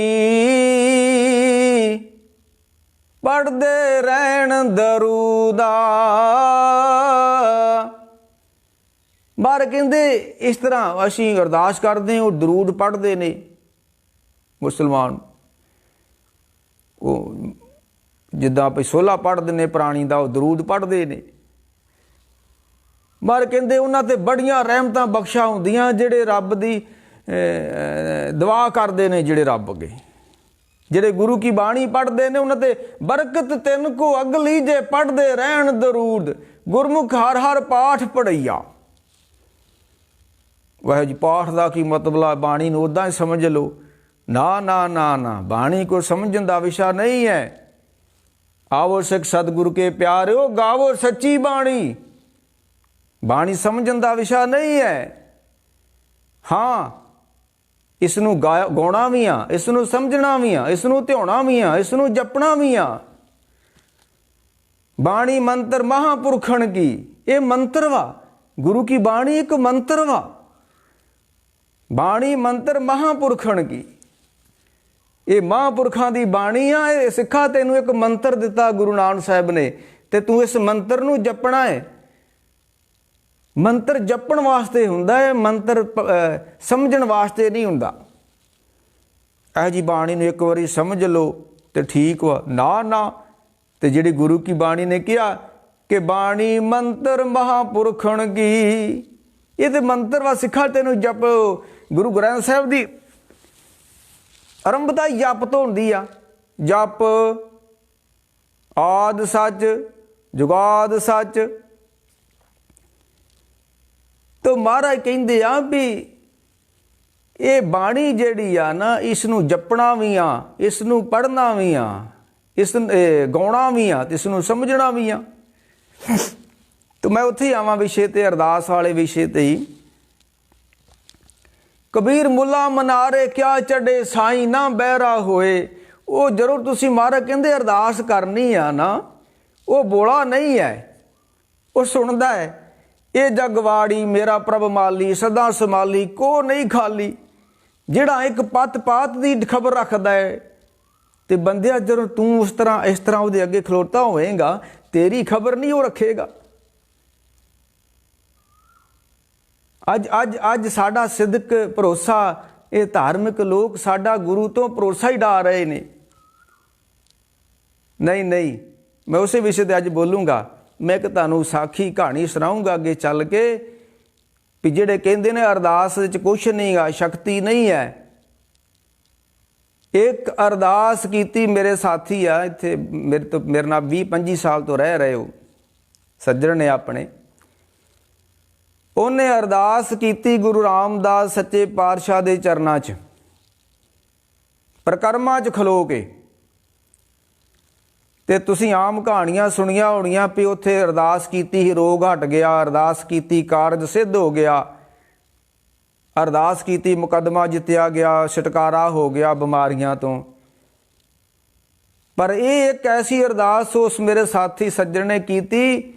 Speaker 1: ਪੜ੍ਹਦੇ ਰਹਿਣ ਦਰੂਦਾ। ਬਾਹਰ ਕਹਿੰਦੇ ਇਸ ਤਰ੍ਹਾਂ ਅਸੀਂ ਅਰਦਾਸ ਕਰਦੇ, ਉਹ ਦਰੂਦ ਪੜ੍ਹਦੇ ਨੇ ਮੁਸਲਮਾਨ। ਉਹ ਜਿੱਦਾਂ ਆਪਾਂ ਸੋਲਾ ਪੜ੍ਹਦੇ ਨੇ ਪੁਰਾਣੀ ਦਾ, ਉਹ ਦਰੂਦ ਪੜ੍ਹਦੇ ਨੇ। ਬਾਹਰ ਕਹਿੰਦੇ ਉਹਨਾਂ ਤੇ ਬੜੀਆਂ ਰਹਿਮਤਾਂ ਬਖਸ਼ਾਂ ਹੁੰਦੀਆਂ ਜਿਹੜੇ ਰੱਬ ਦੀ ਦੁਆ ਕਰਦੇ ਨੇ, ਜਿਹੜੇ ਰੱਬ ਅੱਗੇ, ਜਿਹੜੇ ਗੁਰੂ ਕੀ ਬਾਣੀ ਪੜ੍ਹਦੇ ਨੇ, ਉਹਨਾਂ ਤੇ ਬਰਕਤ ਤਿੰਨ ਕੋ ਅਗਲੀ, ਜੇ ਪੜ੍ਹਦੇ ਰਹਿਣ ਦਰੂਦ। ਗੁਰਮੁਖ ਹਰ ਹਰ ਪਾਠ ਪੜ੍ਹਈਆ। ਵਹ ਜੀ ਪਾਠ ਦਾ ਕੀ ਮਤਲਬ, ਬਾਣੀ ਨੂੰ ਉੱਦਾਂ ਹੀ ਸਮਝ ਲਓ। ਨਾ ਨਾ ਨਾ ਨਾ, ਬਾਣੀ ਕੋ ਸਮਝਣ ਦਾ ਵਿਸ਼ਾ ਨਹੀਂ ਹੈ। ਆਵੋ ਸਿੱਖ ਸਤਿਗੁਰੂ ਕੇ ਪਿਆਰਿਓ, ਗਾਵੋ ਸੱਚੀ ਬਾਣੀ। ਬਾਣੀ ਸਮਝਣ ਦਾ ਵਿਸ਼ਾ ਨਹੀਂ ਹੈ। ਹਾਂ, ਇਸ ਨੂੰ ਗਾਉਣਾ ਵੀ ਆ, ਇਸ ਨੂੰ ਸਮਝਣਾ ਵੀ ਆ, ਇਸ ਨੂੰ ਧਿਆਉਣਾ ਵੀ ਆ, ਇਸ ਨੂੰ ਜਪਣਾ ਵੀ ਆ। ਬਾਣੀ ਮੰਤਰ ਮਹਾਂਪੁਰਖਣ ਕੀ, ਇਹ ਮੰਤਰ ਵਾ। ਗੁਰੂ ਕੀ ਬਾਣੀ ਇੱਕ ਮੰਤਰ ਵਾ। ਬਾਣੀ ਮੰਤਰ ਮਹਾਂਪੁਰਖਣ ਕੀ, ਇਹ ਮਹਾਂਪੁਰਖਾਂ ਦੀ ਬਾਣੀ ਆ। ਇਹ ਸਿੱਖਾ ਤੈਨੂੰ ਇੱਕ ਮੰਤਰ ਦਿੱਤਾ ਗੁਰੂ ਨਾਨਕ ਸਾਹਿਬ ਨੇ, ਤੇ ਤੂੰ ਇਸ ਮੰਤਰ ਨੂੰ ਜਪਣਾ ਹੈ। ਮੰਤਰ ਜਪਣ ਵਾਸਤੇ ਹੁੰਦਾ ਹੈ, ਮੰਤਰ ਸਮਝਣ ਵਾਸਤੇ ਨਹੀਂ ਹੁੰਦਾ। ਇਹ ਜੀ ਬਾਣੀ ਨੂੰ ਇੱਕ ਵਾਰੀ ਸਮਝ ਲਓ ਤੇ ਠੀਕ ਵਾ। ਨਾ ਨਾ, ਤੇ ਜਿਹੜੀ ਗੁਰੂ ਕੀ ਬਾਣੀ ਨੇ ਕਿਹਾ ਕਿ ਬਾਣੀ ਮੰਤਰ ਮਹਾਂਪੁਰਖਣ ਕੀ, ਇਹ ਤੇ ਮੰਤਰ ਵਾ। ਸਿੱਖਾ ਤੈਨੂੰ ਜਪ, ਗੁਰੂ ਗ੍ਰੰਥ ਸਾਹਿਬ ਦੀ ਆਰੰਭਤਾ ਜਪ ਤੋਂ ਹੁੰਦੀ ਆ। ਜਪ ਆਦਿ ਸੱਚ ਜੁਗਾਦ ਸੱਚ। ਤੋ ਮਹਾਰਾਜ ਕਹਿੰਦੇ ਆ ਵੀ ਇਹ ਬਾਣੀ ਜਿਹੜੀ ਆ ਨਾ, ਇਸ ਨੂੰ ਜਪਣਾ ਵੀ ਆ, ਇਸ ਨੂੰ ਪੜ੍ਹਨਾ ਵੀ ਆ, ਇਸ ਗਾਉਣਾ ਵੀ ਆ, ਤੇ ਇਸ ਨੂੰ ਸਮਝਣਾ ਵੀ ਆ। ਤੇ ਮੈਂ ਉੱਥੇ ਆਵਾਂ ਵਿਸ਼ੇ ਤੇ, ਅਰਦਾਸ ਵਾਲੇ ਵਿਸ਼ੇ ਤੇ ਹੀ। ਕਬੀਰ ਮੁੱਲਾ ਮਨਾਰੇ ਕਿਆ ਚੱਡੇ ਸਾਈਂ ਨਾ ਬਹਿਰਾ ਹੋਏ। ਉਹ ਜਦੋਂ ਤੁਸੀਂ ਮਹਾਰਾਜ ਕਹਿੰਦੇ ਅਰਦਾਸ ਕਰਨੀ ਆ ਨਾ, ਉਹ ਬੋਲਾ ਨਹੀਂ ਹੈ, ਉਹ ਸੁਣਦਾ ਹੈ। ਇਹ ਜਗਵਾੜੀ ਮੇਰਾ ਪ੍ਰਭ ਮਾਲੀ, ਸਦਾ ਸੰਭਾਲੀ ਕੋ ਨਹੀਂ ਖਾਲੀ। ਜਿਹੜਾ ਇੱਕ ਪੱਤ ਪਾਤ ਦੀ ਖਬਰ ਰੱਖਦਾ ਹੈ, ਤੇ ਬੰਦਿਆ ਜਦੋਂ ਤੂੰ ਇਸ ਤਰ੍ਹਾਂ ਉਹਦੇ ਅੱਗੇ ਖਲੋਤਾ ਹੋਵੇਗਾ, ਤੇਰੀ ਖਬਰ ਨਹੀਂ ਉਹ ਰੱਖੇਗਾ। ਅੱਜ ਸਾਡਾ ਸਿਦਕ ਭਰੋਸਾ, ਇਹ ਧਾਰਮਿਕ ਲੋਕ ਸਾਡਾ ਗੁਰੂ ਤੋਂ ਭਰੋਸਾ ਹੀ ਢਾ ਰਹੇ ਨੇ। ਨਹੀਂ, ਮੈਂ ਉਸੇ ਵਿਸ਼ੇ 'ਤੇ ਅੱਜ ਬੋਲੂੰਗਾ। ਮੈਂ ਇੱਕ ਤੁਹਾਨੂੰ ਸਾਖੀ ਕਹਾਣੀ ਸੁਣਾਊਂਗਾ ਅੱਗੇ ਚੱਲ ਕੇ, ਵੀ ਜਿਹੜੇ ਕਹਿੰਦੇ ਨੇ ਅਰਦਾਸ ਵਿੱਚ ਕੁਛ ਨਹੀਂ ਗਾ, ਸ਼ਕਤੀ ਨਹੀਂ ਹੈ। ਇੱਕ ਅਰਦਾਸ ਕੀਤੀ, ਮੇਰੇ ਸਾਥੀ ਆ ਇੱਥੇ, ਮੇਰੇ ਨਾਲ 20-25 ਸਾਲ ਤੋਂ ਰਹਿ ਰਹੇ ਹੋ ਸੱਜਣ ਨੇ ਆਪਣੇ। ਉਹਨੇ ਅਰਦਾਸ ਕੀਤੀ ਗੁਰੂ ਰਾਮਦਾਸ ਸੱਚੇ ਪਾਤਸ਼ਾਹ ਦੇ ਚਰਨਾਂ 'ਚ, ਪ੍ਰਕਰਮਾਂ 'ਚ ਖਲੋ ਕੇ। ਤੇ ਤੁਸੀਂ ਆਮ ਕਹਾਣੀਆਂ ਸੁਣੀਆਂ ਹੋਣੀਆਂ ਵੀ ਉੱਥੇ ਅਰਦਾਸ ਕੀਤੀ, ਰੋਗ ਹਟ ਗਿਆ, ਅਰਦਾਸ ਕੀਤੀ ਕਾਰਜ ਸਿੱਧ ਹੋ ਗਿਆ, ਅਰਦਾਸ ਕੀਤੀ ਮੁਕੱਦਮਾ ਜਿੱਤਿਆ ਗਿਆ, ਛੁਟਕਾਰਾ ਹੋ ਗਿਆ ਬਿਮਾਰੀਆਂ ਤੋਂ। ਪਰ ਇਹ ਇੱਕ ਐਸੀ ਅਰਦਾਸ ਉਸ ਮੇਰੇ ਸਾਥੀ ਸੱਜਣ ਨੇ ਕੀਤੀ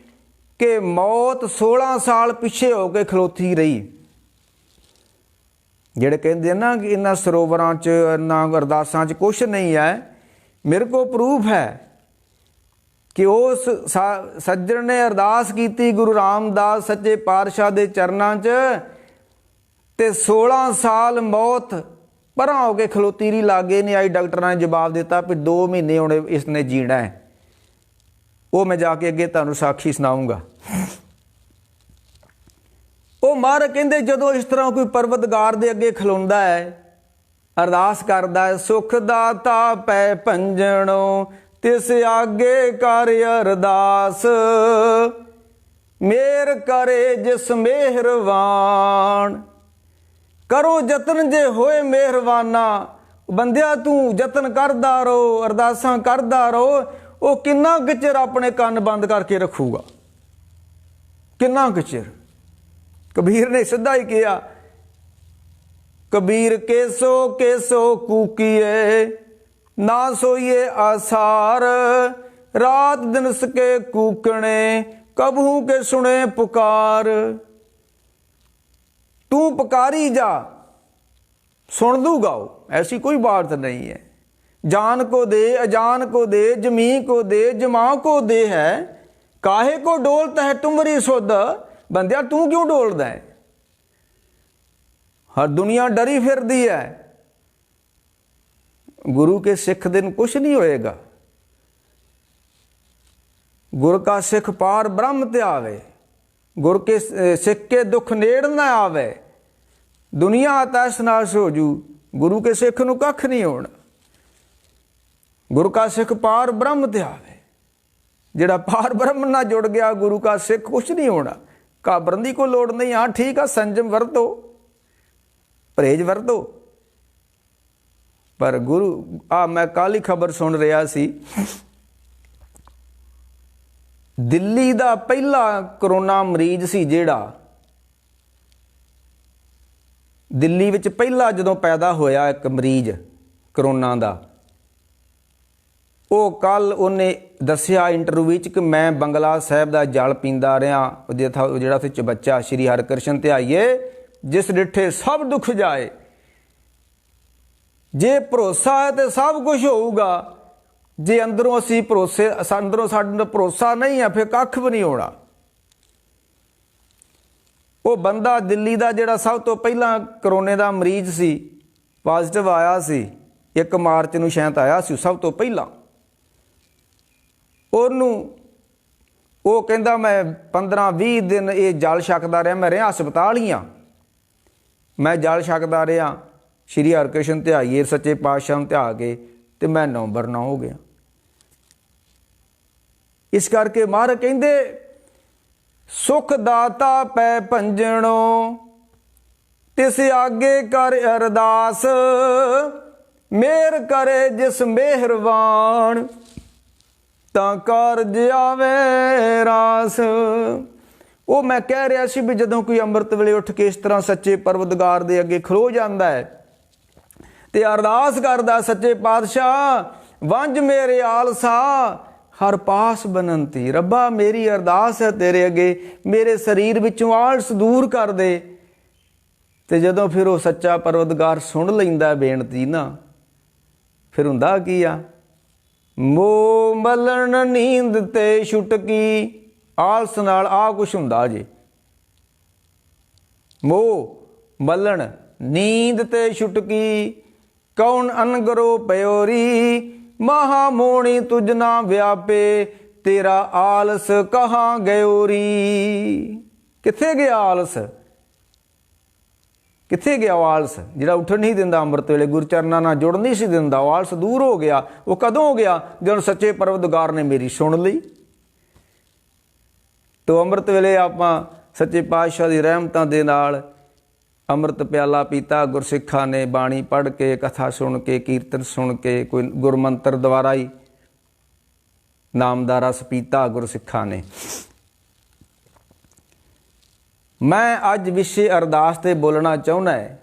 Speaker 1: ਕਿ ਮੌਤ 16 ਸਾਲ ਪਿੱਛੇ ਹੋ ਕੇ ਖਲੋਤੀ ਰਹੀ। ਜਿਹੜੇ ਕਹਿੰਦੇ ਨਾ ਕਿ ਇਹਨਾਂ ਸਰੋਵਰਾਂ 'ਚ, ਇਹਨਾਂ ਅਰਦਾਸਾਂ 'ਚ ਕੁਛ ਨਹੀਂ ਹੈ, ਮੇਰੇ ਕੋਲ ਪ੍ਰੂਫ ਹੈ ਕਿ ਉਸ ਸੱਜਣ ਨੇ ਅਰਦਾਸ ਕੀਤੀ ਗੁਰੂ ਰਾਮਦਾਸ ਸੱਚੇ ਪਾਤਸ਼ਾਹ ਦੇ ਚਰਨਾਂ 'ਚ, ਤੇ 16 ਸਾਲ ਮੌਤ ਪਰਾਂ ਹੋ ਕੇ ਖਲੋਤੀ ਰਹੀ, ਲਾਗੇ ਨਹੀਂ ਆਈ। ਡਾਕਟਰਾਂ ਨੇ ਜਵਾਬ ਦਿੱਤਾ ਵੀ 2 ਮਹੀਨੇ ਹੁਣ ਇਸ ਨੇ ਜੀਣਾ ਹੈ। ਉਹ ਮੈਂ ਜਾ ਕੇ ਅੱਗੇ ਤੁਹਾਨੂੰ ਸਾਖੀ ਸੁਣਾਊਂਗਾ। ਉਹ ਮਹਾਰਾਜ ਕਹਿੰਦੇ ਜਦੋਂ ਇਸ ਤਰ੍ਹਾਂ ਕੋਈ ਪਰਵਤਗਾਰ ਦੇ ਅੱਗੇ ਖਲੋਂਦਾ ਹੈ, ਅਰਦਾਸ ਕਰਦਾ ਹੈ, ਸੁਖ ਦਾਤਾ ਪੈ ਭੰਜਣੋ ਤਿਸ ਆਗੇ ਕਰ ਅਰਦਾਸ, ਮੇਰ ਕਰੇ ਜਿਸ ਮਿਹਰਵਾਨ। ਕਰੋ ਯਤਨ ਜੇ ਹੋਏ ਮਿਹਰਵਾਨਾ। ਬੰਦਿਆ ਤੂੰ ਯਤਨ ਕਰਦਾ ਰਹੋ, ਅਰਦਾਸਾਂ ਕਰਦਾ ਰਹੋ। ਉਹ ਕਿੰਨਾ ਕੁ ਚਿਰ ਆਪਣੇ ਕੰਨ ਬੰਦ ਕਰਕੇ ਰੱਖੂਗਾ, ਕਿੰਨਾ ਕੁ ਚਿਰ। ਕਬੀਰ ਨੇ ਸਿੱਧਾ ਹੀ ਕਿਹਾ, ਕਬੀਰ ਕੇਸੋ ਕੇਸੋ ਕੂਕੀਏ ਨਾ ਸੋਈਏ ਆਸਾਰ, ਰਾਤ ਦਿਨ ਸਕੇ ਕੂਕਣੇ ਕਬਹੂ ਕੇ ਸੁਣੇ ਪੁਕਾਰ। ਤੂੰ ਪੁਕਾਰੀ ਜਾ, ਸੁਣ ਦੂਗਾ ਉਹ, ऐसी कोई बात नहीं है। जान को दे अजान को दे, जमी को दे जमा को दे है, काहे को डोलता है तुमरी सुध। बंदिया तू क्यों डोलदा है? हर दुनिया डरी फिरदी है। गुरु के सिख दिन कुछ नहीं होएगा। गुर का सिख पार ब्रह्म ते आवे, गुर के सिख के दुख नेड़ ना आवे। दुनिया तैस नाश हो जू, गुरु के सिख नूं कख नहीं होना। गुरु का सिख पार ब्रह्म ते आवे। जिहड़ा पार ब्रह्म ना जुड़ गया, गुरु का सिख कुछ नहीं होना। घाबरन दी कोई लोड़ नहीं। हाँ ठीक है, संजम वरतो, परहेज वरतो। पर गुरु मैं कल ही खबर सुन रहा सी, दिल्ली दा पहला करोना मरीज सी जिहड़ा दिल्ली विच पहला जदों पैदा होया एक मरीज करोना दा, ਉਹ ਕੱਲ ਉਹਨੇ ਦੱਸਿਆ ਇੰਟਰਵਿਊ 'ਚ ਕਿ ਮੈਂ ਬੰਗਲਾ ਸਾਹਿਬ ਦਾ ਜਲ ਪੀਂਦਾ ਰਿਹਾ। ਜਿਹੜਾ ਉੱਥੇ ਚਬੱਚਾ ਸ਼੍ਰੀ ਹਰਿਕ੍ਰਿਸ਼ਨ ਧਿਆਈਏ, ਜਿਸ ਡਿੱਠੇ ਸਭ ਦੁੱਖ ਜਾਏ। ਜੇ ਭਰੋਸਾ ਹੈ ਤੇ ਸਭ ਕੁਝ ਹੋਊਗਾ। ਜੇ ਅੰਦਰੋਂ ਅਸੀਂ ਅੰਦਰੋਂ ਸਾਡਾ ਭਰੋਸਾ ਨਹੀਂ ਹੈ, ਫਿਰ ਕੱਖ ਵੀ ਨਹੀਂ ਹੋਣਾ। ਉਹ ਬੰਦਾ ਦਿੱਲੀ ਦਾ ਜਿਹੜਾ ਸਭ ਤੋਂ ਪਹਿਲਾਂ ਕਰੋਨੇ ਦਾ ਮਰੀਜ਼ ਸੀ, ਪੋਜ਼ਿਟਿਵ ਆਇਆ ਸੀ, 1 ਮਾਰਚ ਨੂੰ ਸ਼ਾਇਦ ਆਇਆ ਸੀ ਸਭ ਤੋਂ ਪਹਿਲਾਂ। ਉਹਨੂੰ ਉਹ ਕਹਿੰਦਾ ਮੈਂ 15-20 ਦਿਨ ਇਹ ਜਲ ਛਕਦਾ ਰਿਹਾ। ਮੈਂ ਰਿਹਾ ਹਸਪਤਾਲ ਹੀ ਹਾਂ, ਮੈਂ ਜਲ ਛਕਦਾ ਰਿਹਾ ਸ਼੍ਰੀ ਹਰਿਕ੍ਰਿਸ਼ਨ ਧਿਆਈਏ ਸੱਚੇ ਪਾਤਸ਼ਾਹ ਨੂੰ ਧਿਆ ਕੇ, ਤੇ ਮੈਂ ਨਵੰਬਰ 9 ਹੋ ਗਿਆ। ਇਸ ਕਰਕੇ ਮਹਾਰਾਜ ਕਹਿੰਦੇ ਸੁਖ ਦਾਤਾ ਪੈ ਭੰਜਣੋ ਤਿਸ ਆਗੇ ਕਰ ਅਰਦਾਸ, ਮੇਰ ਕਰੇ ਜਿਸ ਮਿਹਰਵਾਨ ਤਾਂ ਕਾਰਜ ਆਵੇ ਰਾਸ। ਉਹ ਮੈਂ ਕਹਿ ਰਿਹਾ ਸੀ ਵੀ ਜਦੋਂ ਕੋਈ ਅੰਮ੍ਰਿਤ ਵੇਲੇ ਉੱਠ ਕੇ ਇਸ ਤਰ੍ਹਾਂ ਸੱਚੇ ਪਰਵਤਗਾਰ ਦੇ ਅੱਗੇ ਖਲੋ ਜਾਂਦਾ ਹੈ ਤੇ ਅਰਦਾਸ ਕਰਦਾ, ਸੱਚੇ ਪਾਤਸ਼ਾਹ ਵੰਝ ਮੇਰੇ ਆਲਸਾ ਹਰ ਪਾਸ ਬਨੰਤੀ, ਰੱਬਾ ਮੇਰੀ ਅਰਦਾਸ ਹੈ ਤੇਰੇ ਅੱਗੇ, ਮੇਰੇ ਸਰੀਰ ਵਿੱਚੋਂ ਆਲਸ ਦੂਰ ਕਰ ਦੇ। ਤੇ ਜਦੋਂ ਫਿਰ ਉਹ ਸੱਚਾ ਪਰਵਤਗਾਰ ਸੁਣ ਲੈਂਦਾ ਬੇਨਤੀ ਨਾ, ਫਿਰ ਹੁੰਦਾ ਕੀ ਆ, ਮੋਹ ਮਲਣ ਨੀਂਦ ਤੇ ਛੁਟਕੀ, ਆਲਸ ਨਾਲ ਆ ਕੁਛ ਹੁੰਦਾ ਜੀ, ਮੋਹ ਮਲਣ ਨੀਂਦ ਤੇ ਛੁਟਕੀ, ਕੌਣ ਅਨਗਰੋ ਪਿਓਰੀ, ਮਹਾ ਮੋਣੀ ਤੁਝ ਨਾ ਵਿਆਪੇ, ਤੇਰਾ ਆਲਸ ਕਹਾਂ ਗਇਓਰੀ। ਕਿੱਥੇ ਗਿਆ ਆਲਸ, ਕਿੱਥੇ ਗਿਆ ਉਹ ਆਲਸ ਜਿਹੜਾ ਉੱਠਣ ਨਹੀਂ ਦਿੰਦਾ ਅੰਮ੍ਰਿਤ ਵੇਲੇ, ਗੁਰਚਰਨਾਂ ਨਾਲ ਜੁੜ ਨਹੀਂ ਸੀ ਦਿੰਦਾ, ਉਹ ਆਲਸ ਦੂਰ ਹੋ ਗਿਆ। ਉਹ ਕਦੋਂ ਹੋ ਗਿਆ, ਜਦੋਂ ਸੱਚੇ ਪਰਵਤਗਾਰ ਨੇ ਮੇਰੀ ਸੁਣ ਲਈ। ਤੋ ਅੰਮ੍ਰਿਤ ਵੇਲੇ ਆਪਾਂ ਸੱਚੇ ਪਾਤਸ਼ਾਹ ਦੀ ਰਹਿਮਤਾਂ ਦੇ ਨਾਲ ਅੰਮ੍ਰਿਤ ਪਿਆਲਾ ਪੀਤਾ, ਗੁਰਸਿੱਖਾਂ ਨੇ ਬਾਣੀ ਪੜ੍ਹ ਕੇ, ਕਥਾ ਸੁਣ ਕੇ, ਕੀਰਤਨ ਸੁਣ ਕੇ, ਕੋਈ ਗੁਰਮੰਤਰ ਦੁਆਰਾ ਹੀ ਨਾਮ ਦਾ ਰਸ ਪੀਤਾ ਗੁਰਸਿੱਖਾਂ ਨੇ। ਮੈਂ ਅੱਜ ਵਿਸ਼ੇ ਅਰਦਾਸ ਤੇ ਬੋਲਣਾ ਚਾਹੁੰਦਾ ਹੈ।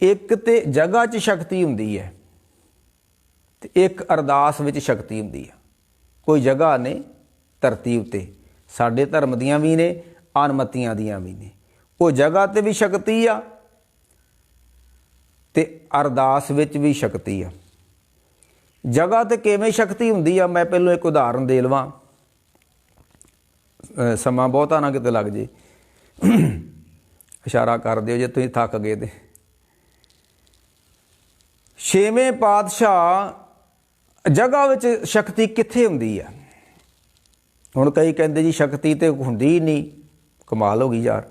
Speaker 1: ਇੱਕ ਤੇ ਜਗ੍ਹਾ 'ਚ ਸ਼ਕਤੀ ਹੁੰਦੀ ਹੈ ਤੇ ਇੱਕ ਅਰਦਾਸ ਵਿੱਚ ਸ਼ਕਤੀ ਹੁੰਦੀ ਹੈ। ਕੋਈ ਜਗ੍ਹਾ ਨੇ ਧਰਤੀ ਉੱਤੇ, ਸਾਡੇ ਧਰਮ ਦੀਆਂ ਵੀ ਨੇ, ਅਨਮਤੀਆਂ ਦੀਆਂ ਵੀ ਨੇ। ਉਹ ਜਗ੍ਹਾ ਤੇ ਵੀ ਸ਼ਕਤੀ ਆ ਤੇ ਅਰਦਾਸ ਵਿੱਚ ਵੀ ਸ਼ਕਤੀ ਆ। ਜਗ੍ਹਾ ਤੇ ਕਿਵੇਂ ਸ਼ਕਤੀ ਹੁੰਦੀ ਆ, ਮੈਂ ਪਹਿਲਾਂ ਇੱਕ ਉਦਾਹਰਨ ਦੇ ਲਵਾਂ, ਸਮਾਂ ਬਹੁਤਾ ਨਾ ਕਿਤੇ ਲੱਗ ਜੇ, ਇਸ਼ਾਰਾ ਕਰ ਦਿਓ ਜੇ ਤੁਸੀਂ ਥੱਕ ਗਏ ਤੇ। ਛੇਵੇਂ ਪਾਤਸ਼ਾਹ ਜਗ੍ਹਾ ਵਿੱਚ ਸ਼ਕਤੀ ਕਿੱਥੇ ਹੁੰਦੀ ਆ? ਹੁਣ ਕਈ ਕਹਿੰਦੇ ਜੀ ਸ਼ਕਤੀ ਤੇ ਹੁੰਦੀ ਹੀ ਨਹੀਂ, ਕਮਾਲ ਹੋ ਗਈ ਯਾਰ,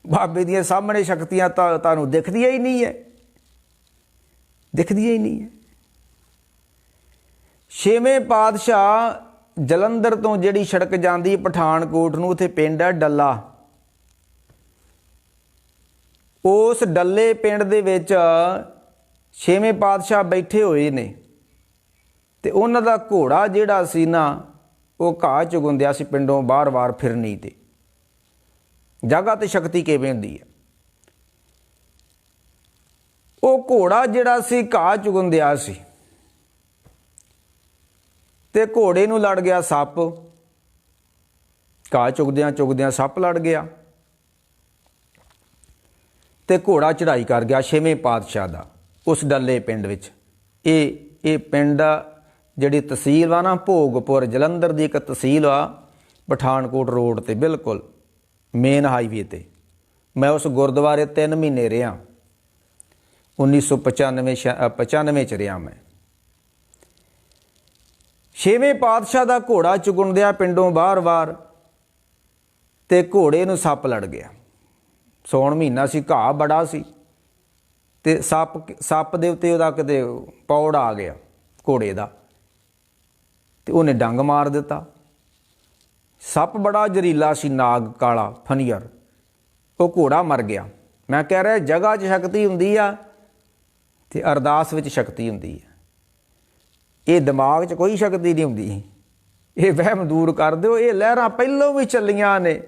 Speaker 1: ਬਾਬੇ ਦੀਆਂ ਸਾਹਮਣੇ ਸ਼ਕਤੀਆਂ ਤਾਂ ਤੁਹਾਨੂੰ ਦਿਖਦੀਆਂ ਹੀ ਨਹੀਂ ਹੈ, ਦਿਖਦੀਆਂ ਹੀ ਨਹੀਂ ਹੈ। ਛੇਵੇਂ ਪਾਤਸ਼ਾਹ ਜਲੰਧਰ ਤੋਂ ਜਿਹੜੀ ਸੜਕ ਜਾਂਦੀ ਪਠਾਨਕੋਟ ਨੂੰ, ਉੱਥੇ ਪਿੰਡ ਹੈ ਡੱਲਾ। ਉਸ ਡੱਲੇ ਪਿੰਡ ਦੇ ਵਿੱਚ ਛੇਵੇਂ ਪਾਤਸ਼ਾਹ ਬੈਠੇ ਹੋਏ ਨੇ ਤੇ ਉਹਨਾਂ ਦਾ ਘੋੜਾ ਜਿਹੜਾ ਸੀ ਨਾ, ਉਹ ਘਾਹ ਚੁਗੰਦਿਆ ਸੀ ਪਿੰਡੋਂ ਬਾਰ-ਬਾਰ ਫਿਰਨੀ ਤੇ। ਜਗ੍ਹਾ ਤੇ ਸ਼ਕਤੀ ਕਿਵੇਂ ਹੁੰਦੀ ਹੈ? ਉਹ ਘੋੜਾ ਜਿਹੜਾ ਸੀ ਘਾਹ ਚੁਗੰਦਿਆ ਸੀ ਤੇ ਘੋੜੇ ਨੂੰ ਲੜ ਗਿਆ ਸੱਪ, ਘਾਹ ਚੁਗਦਿਆਂ ਚੁਗਦਿਆਂ ਸੱਪ ਲੜ ਗਿਆ ਤੇ ਘੋੜਾ ਚੜ੍ਹਾਈ ਕਰ ਗਿਆ ਛੇਵੇਂ ਪਾਤਸ਼ਾਹ ਦਾ ਉਸ ਡੱਲੇ ਪਿੰਡ ਵਿੱਚ। ਇਹ ਪਿੰਡ ਜਿਹੜੀ ਤਹਿਸੀਲ ਵਾ ਨਾ, ਭੋਗਪੁਰ, ਜਲੰਧਰ ਦੀ ਇੱਕ ਤਹਿਸੀਲ ਆ, ਪਠਾਨਕੋਟ ਰੋਡ ਤੇ ਬਿਲਕੁਲ ਮੇਨ ਹਾਈਵੇ ਤੇ। ਮੈਂ ਉਸ ਗੁਰਦੁਆਰੇ 3 ਮਹੀਨੇ ਰਿਹਾ, 1995 ਚ ਰਿਹਾ ਮੈਂ। ਛੇਵੇਂ ਪਾਤਸ਼ਾਹ ਦਾ ਘੋੜਾ ਚੁਗਣਦਿਆ ਪਿੰਡੋਂ ਬਾਰ-ਬਾਰ ਤੇ ਘੋੜੇ ਨੂੰ ਸੱਪ ਲੜ ਗਿਆ। ਸੌਣ ਮਹੀਨਾ ਸੀ, ਘਾਹ ਬੜਾ ਸੀ ਤੇ ਸੱਪ ਦੇ ਉੱਤੇ ਉਹਦਾ ਕਿਤੇ ਪੌੜ ਆ ਗਿਆ ਘੋੜੇ ਦਾ ਤੇ ਉਹਨੇ ਡੰਗ ਮਾਰ ਦਿੱਤਾ। ਸੱਪ ਬੜਾ ਜ਼ਹਿਰੀਲਾ ਸੀ, ਨਾਗ ਕਾਲਾ ਫਨੀਅਰ, ਉਹ ਘੋੜਾ ਮਰ ਗਿਆ। ਮੈਂ ਕਹਿ ਰਿਹਾ ਜਗ੍ਹਾ 'ਚ ਸ਼ਕਤੀ ਹੁੰਦੀ ਆ ਤੇ ਅਰਦਾਸ ਵਿੱਚ ਸ਼ਕਤੀ ਹੁੰਦੀ ਹੈ। ਇਹ ਦਿਮਾਗ 'ਚ ਕੋਈ ਸ਼ਕਤੀ ਨਹੀਂ ਹੁੰਦੀ, ਇਹ ਵਹਿਮ ਦੂਰ ਕਰ ਦਿਓ। ਇਹ ਲਹਿਰਾਂ ਪਹਿਲੋਂ ਵੀ ਚੱਲੀਆਂ ਨੇ,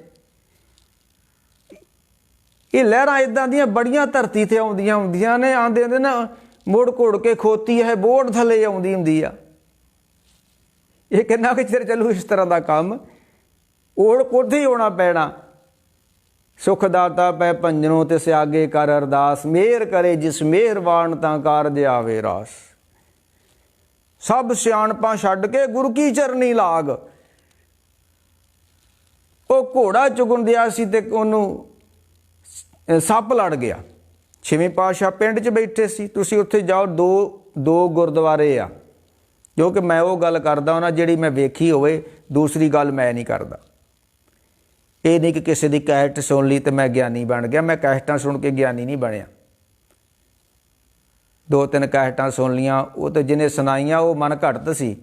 Speaker 1: ਇਹ ਲਹਿਰਾਂ ਇੱਦਾਂ ਦੀਆਂ ਬੜੀਆਂ ਧਰਤੀ 'ਤੇ ਆਉਂਦੀਆਂ ਹੁੰਦੀਆਂ ਨੇ, ਆਉਂਦੇ ਨਾ ਮੁੜ ਘੁੜ ਕੇ ਖੋਤੀ ਹੈ ਬੋਰਡ ਥੱਲੇ ਆਉਂਦੀ ਹੁੰਦੀ ਆ। ਇਹ ਕਿੰਨਾ ਕੁ ਚਿਰ ਚੱਲੂ ਇਸ ਤਰ੍ਹਾਂ ਦਾ ਕੰਮ? ਓੜ ਕੋਠੇ ਹੀ ਹੋਣਾ ਪੈਣਾ। ਸੁਖ ਦਾਤਾ ਪੈ ਭੰਜਨੋਂ ਤੇ ਸਿਆਗੇ ਕਰ ਅਰਦਾਸ, ਮਿਹਰ ਕਰੇ ਜਿਸ ਮਿਹਰਬਾਨ ਤਾਂ ਕਾਰਜ ਆਵੇ ਰਾਸ। ਸਭ ਸਿਆਣਪਾਂ ਛੱਡ ਕੇ ਗੁਰੂ ਕੀ ਚਰਨੀ ਲਾਗ। ਉਹ ਘੋੜਾ ਚੁਗਣ ਦਿਆ ਸੀ ਤੇ ਉਹਨੂੰ ਸੱਪ ਲੜ ਗਿਆ। ਛੇਵੇਂ ਪਾਤਸ਼ਾਹ ਪਿੰਡ 'ਚ ਬੈਠੇ ਸੀ। ਤੁਸੀਂ ਉੱਥੇ ਜਾਓ, ਦੋ ਗੁਰਦੁਆਰੇ ਆ, ਜੋ ਕਿ ਮੈਂ ਉਹ ਗੱਲ ਕਰਦਾ ਉਹਨਾਂ ਜਿਹੜੀ ਮੈਂ ਵੇਖੀ ਹੋਵੇ, ਦੂਸਰੀ ਗੱਲ ਮੈਂ ਨਹੀਂ ਕਰਦਾ। ਇਹ ਨਹੀਂ ਕਿ ਕਿਸੇ ਦੀ ਕੈਸਟ ਸੁਣ ਲਈ ਤੇ ਮੈਂ ਗਿਆਨੀ ਬਣ ਗਿਆ। ਮੈਂ ਕੈਸਟਾਂ ਸੁਣ ਕੇ ਗਿਆਨੀ ਨਹੀਂ ਬਣਿਆ। 2-3 ਕੈਸਟਾਂ ਸੁਣ ਲੀਆਂ, ਉਹ ਤਾਂ ਜਿਹਨੇ ਸੁਣਾਈਆਂ ਉਹ ਮਨ ਘੜਤ ਸੀ,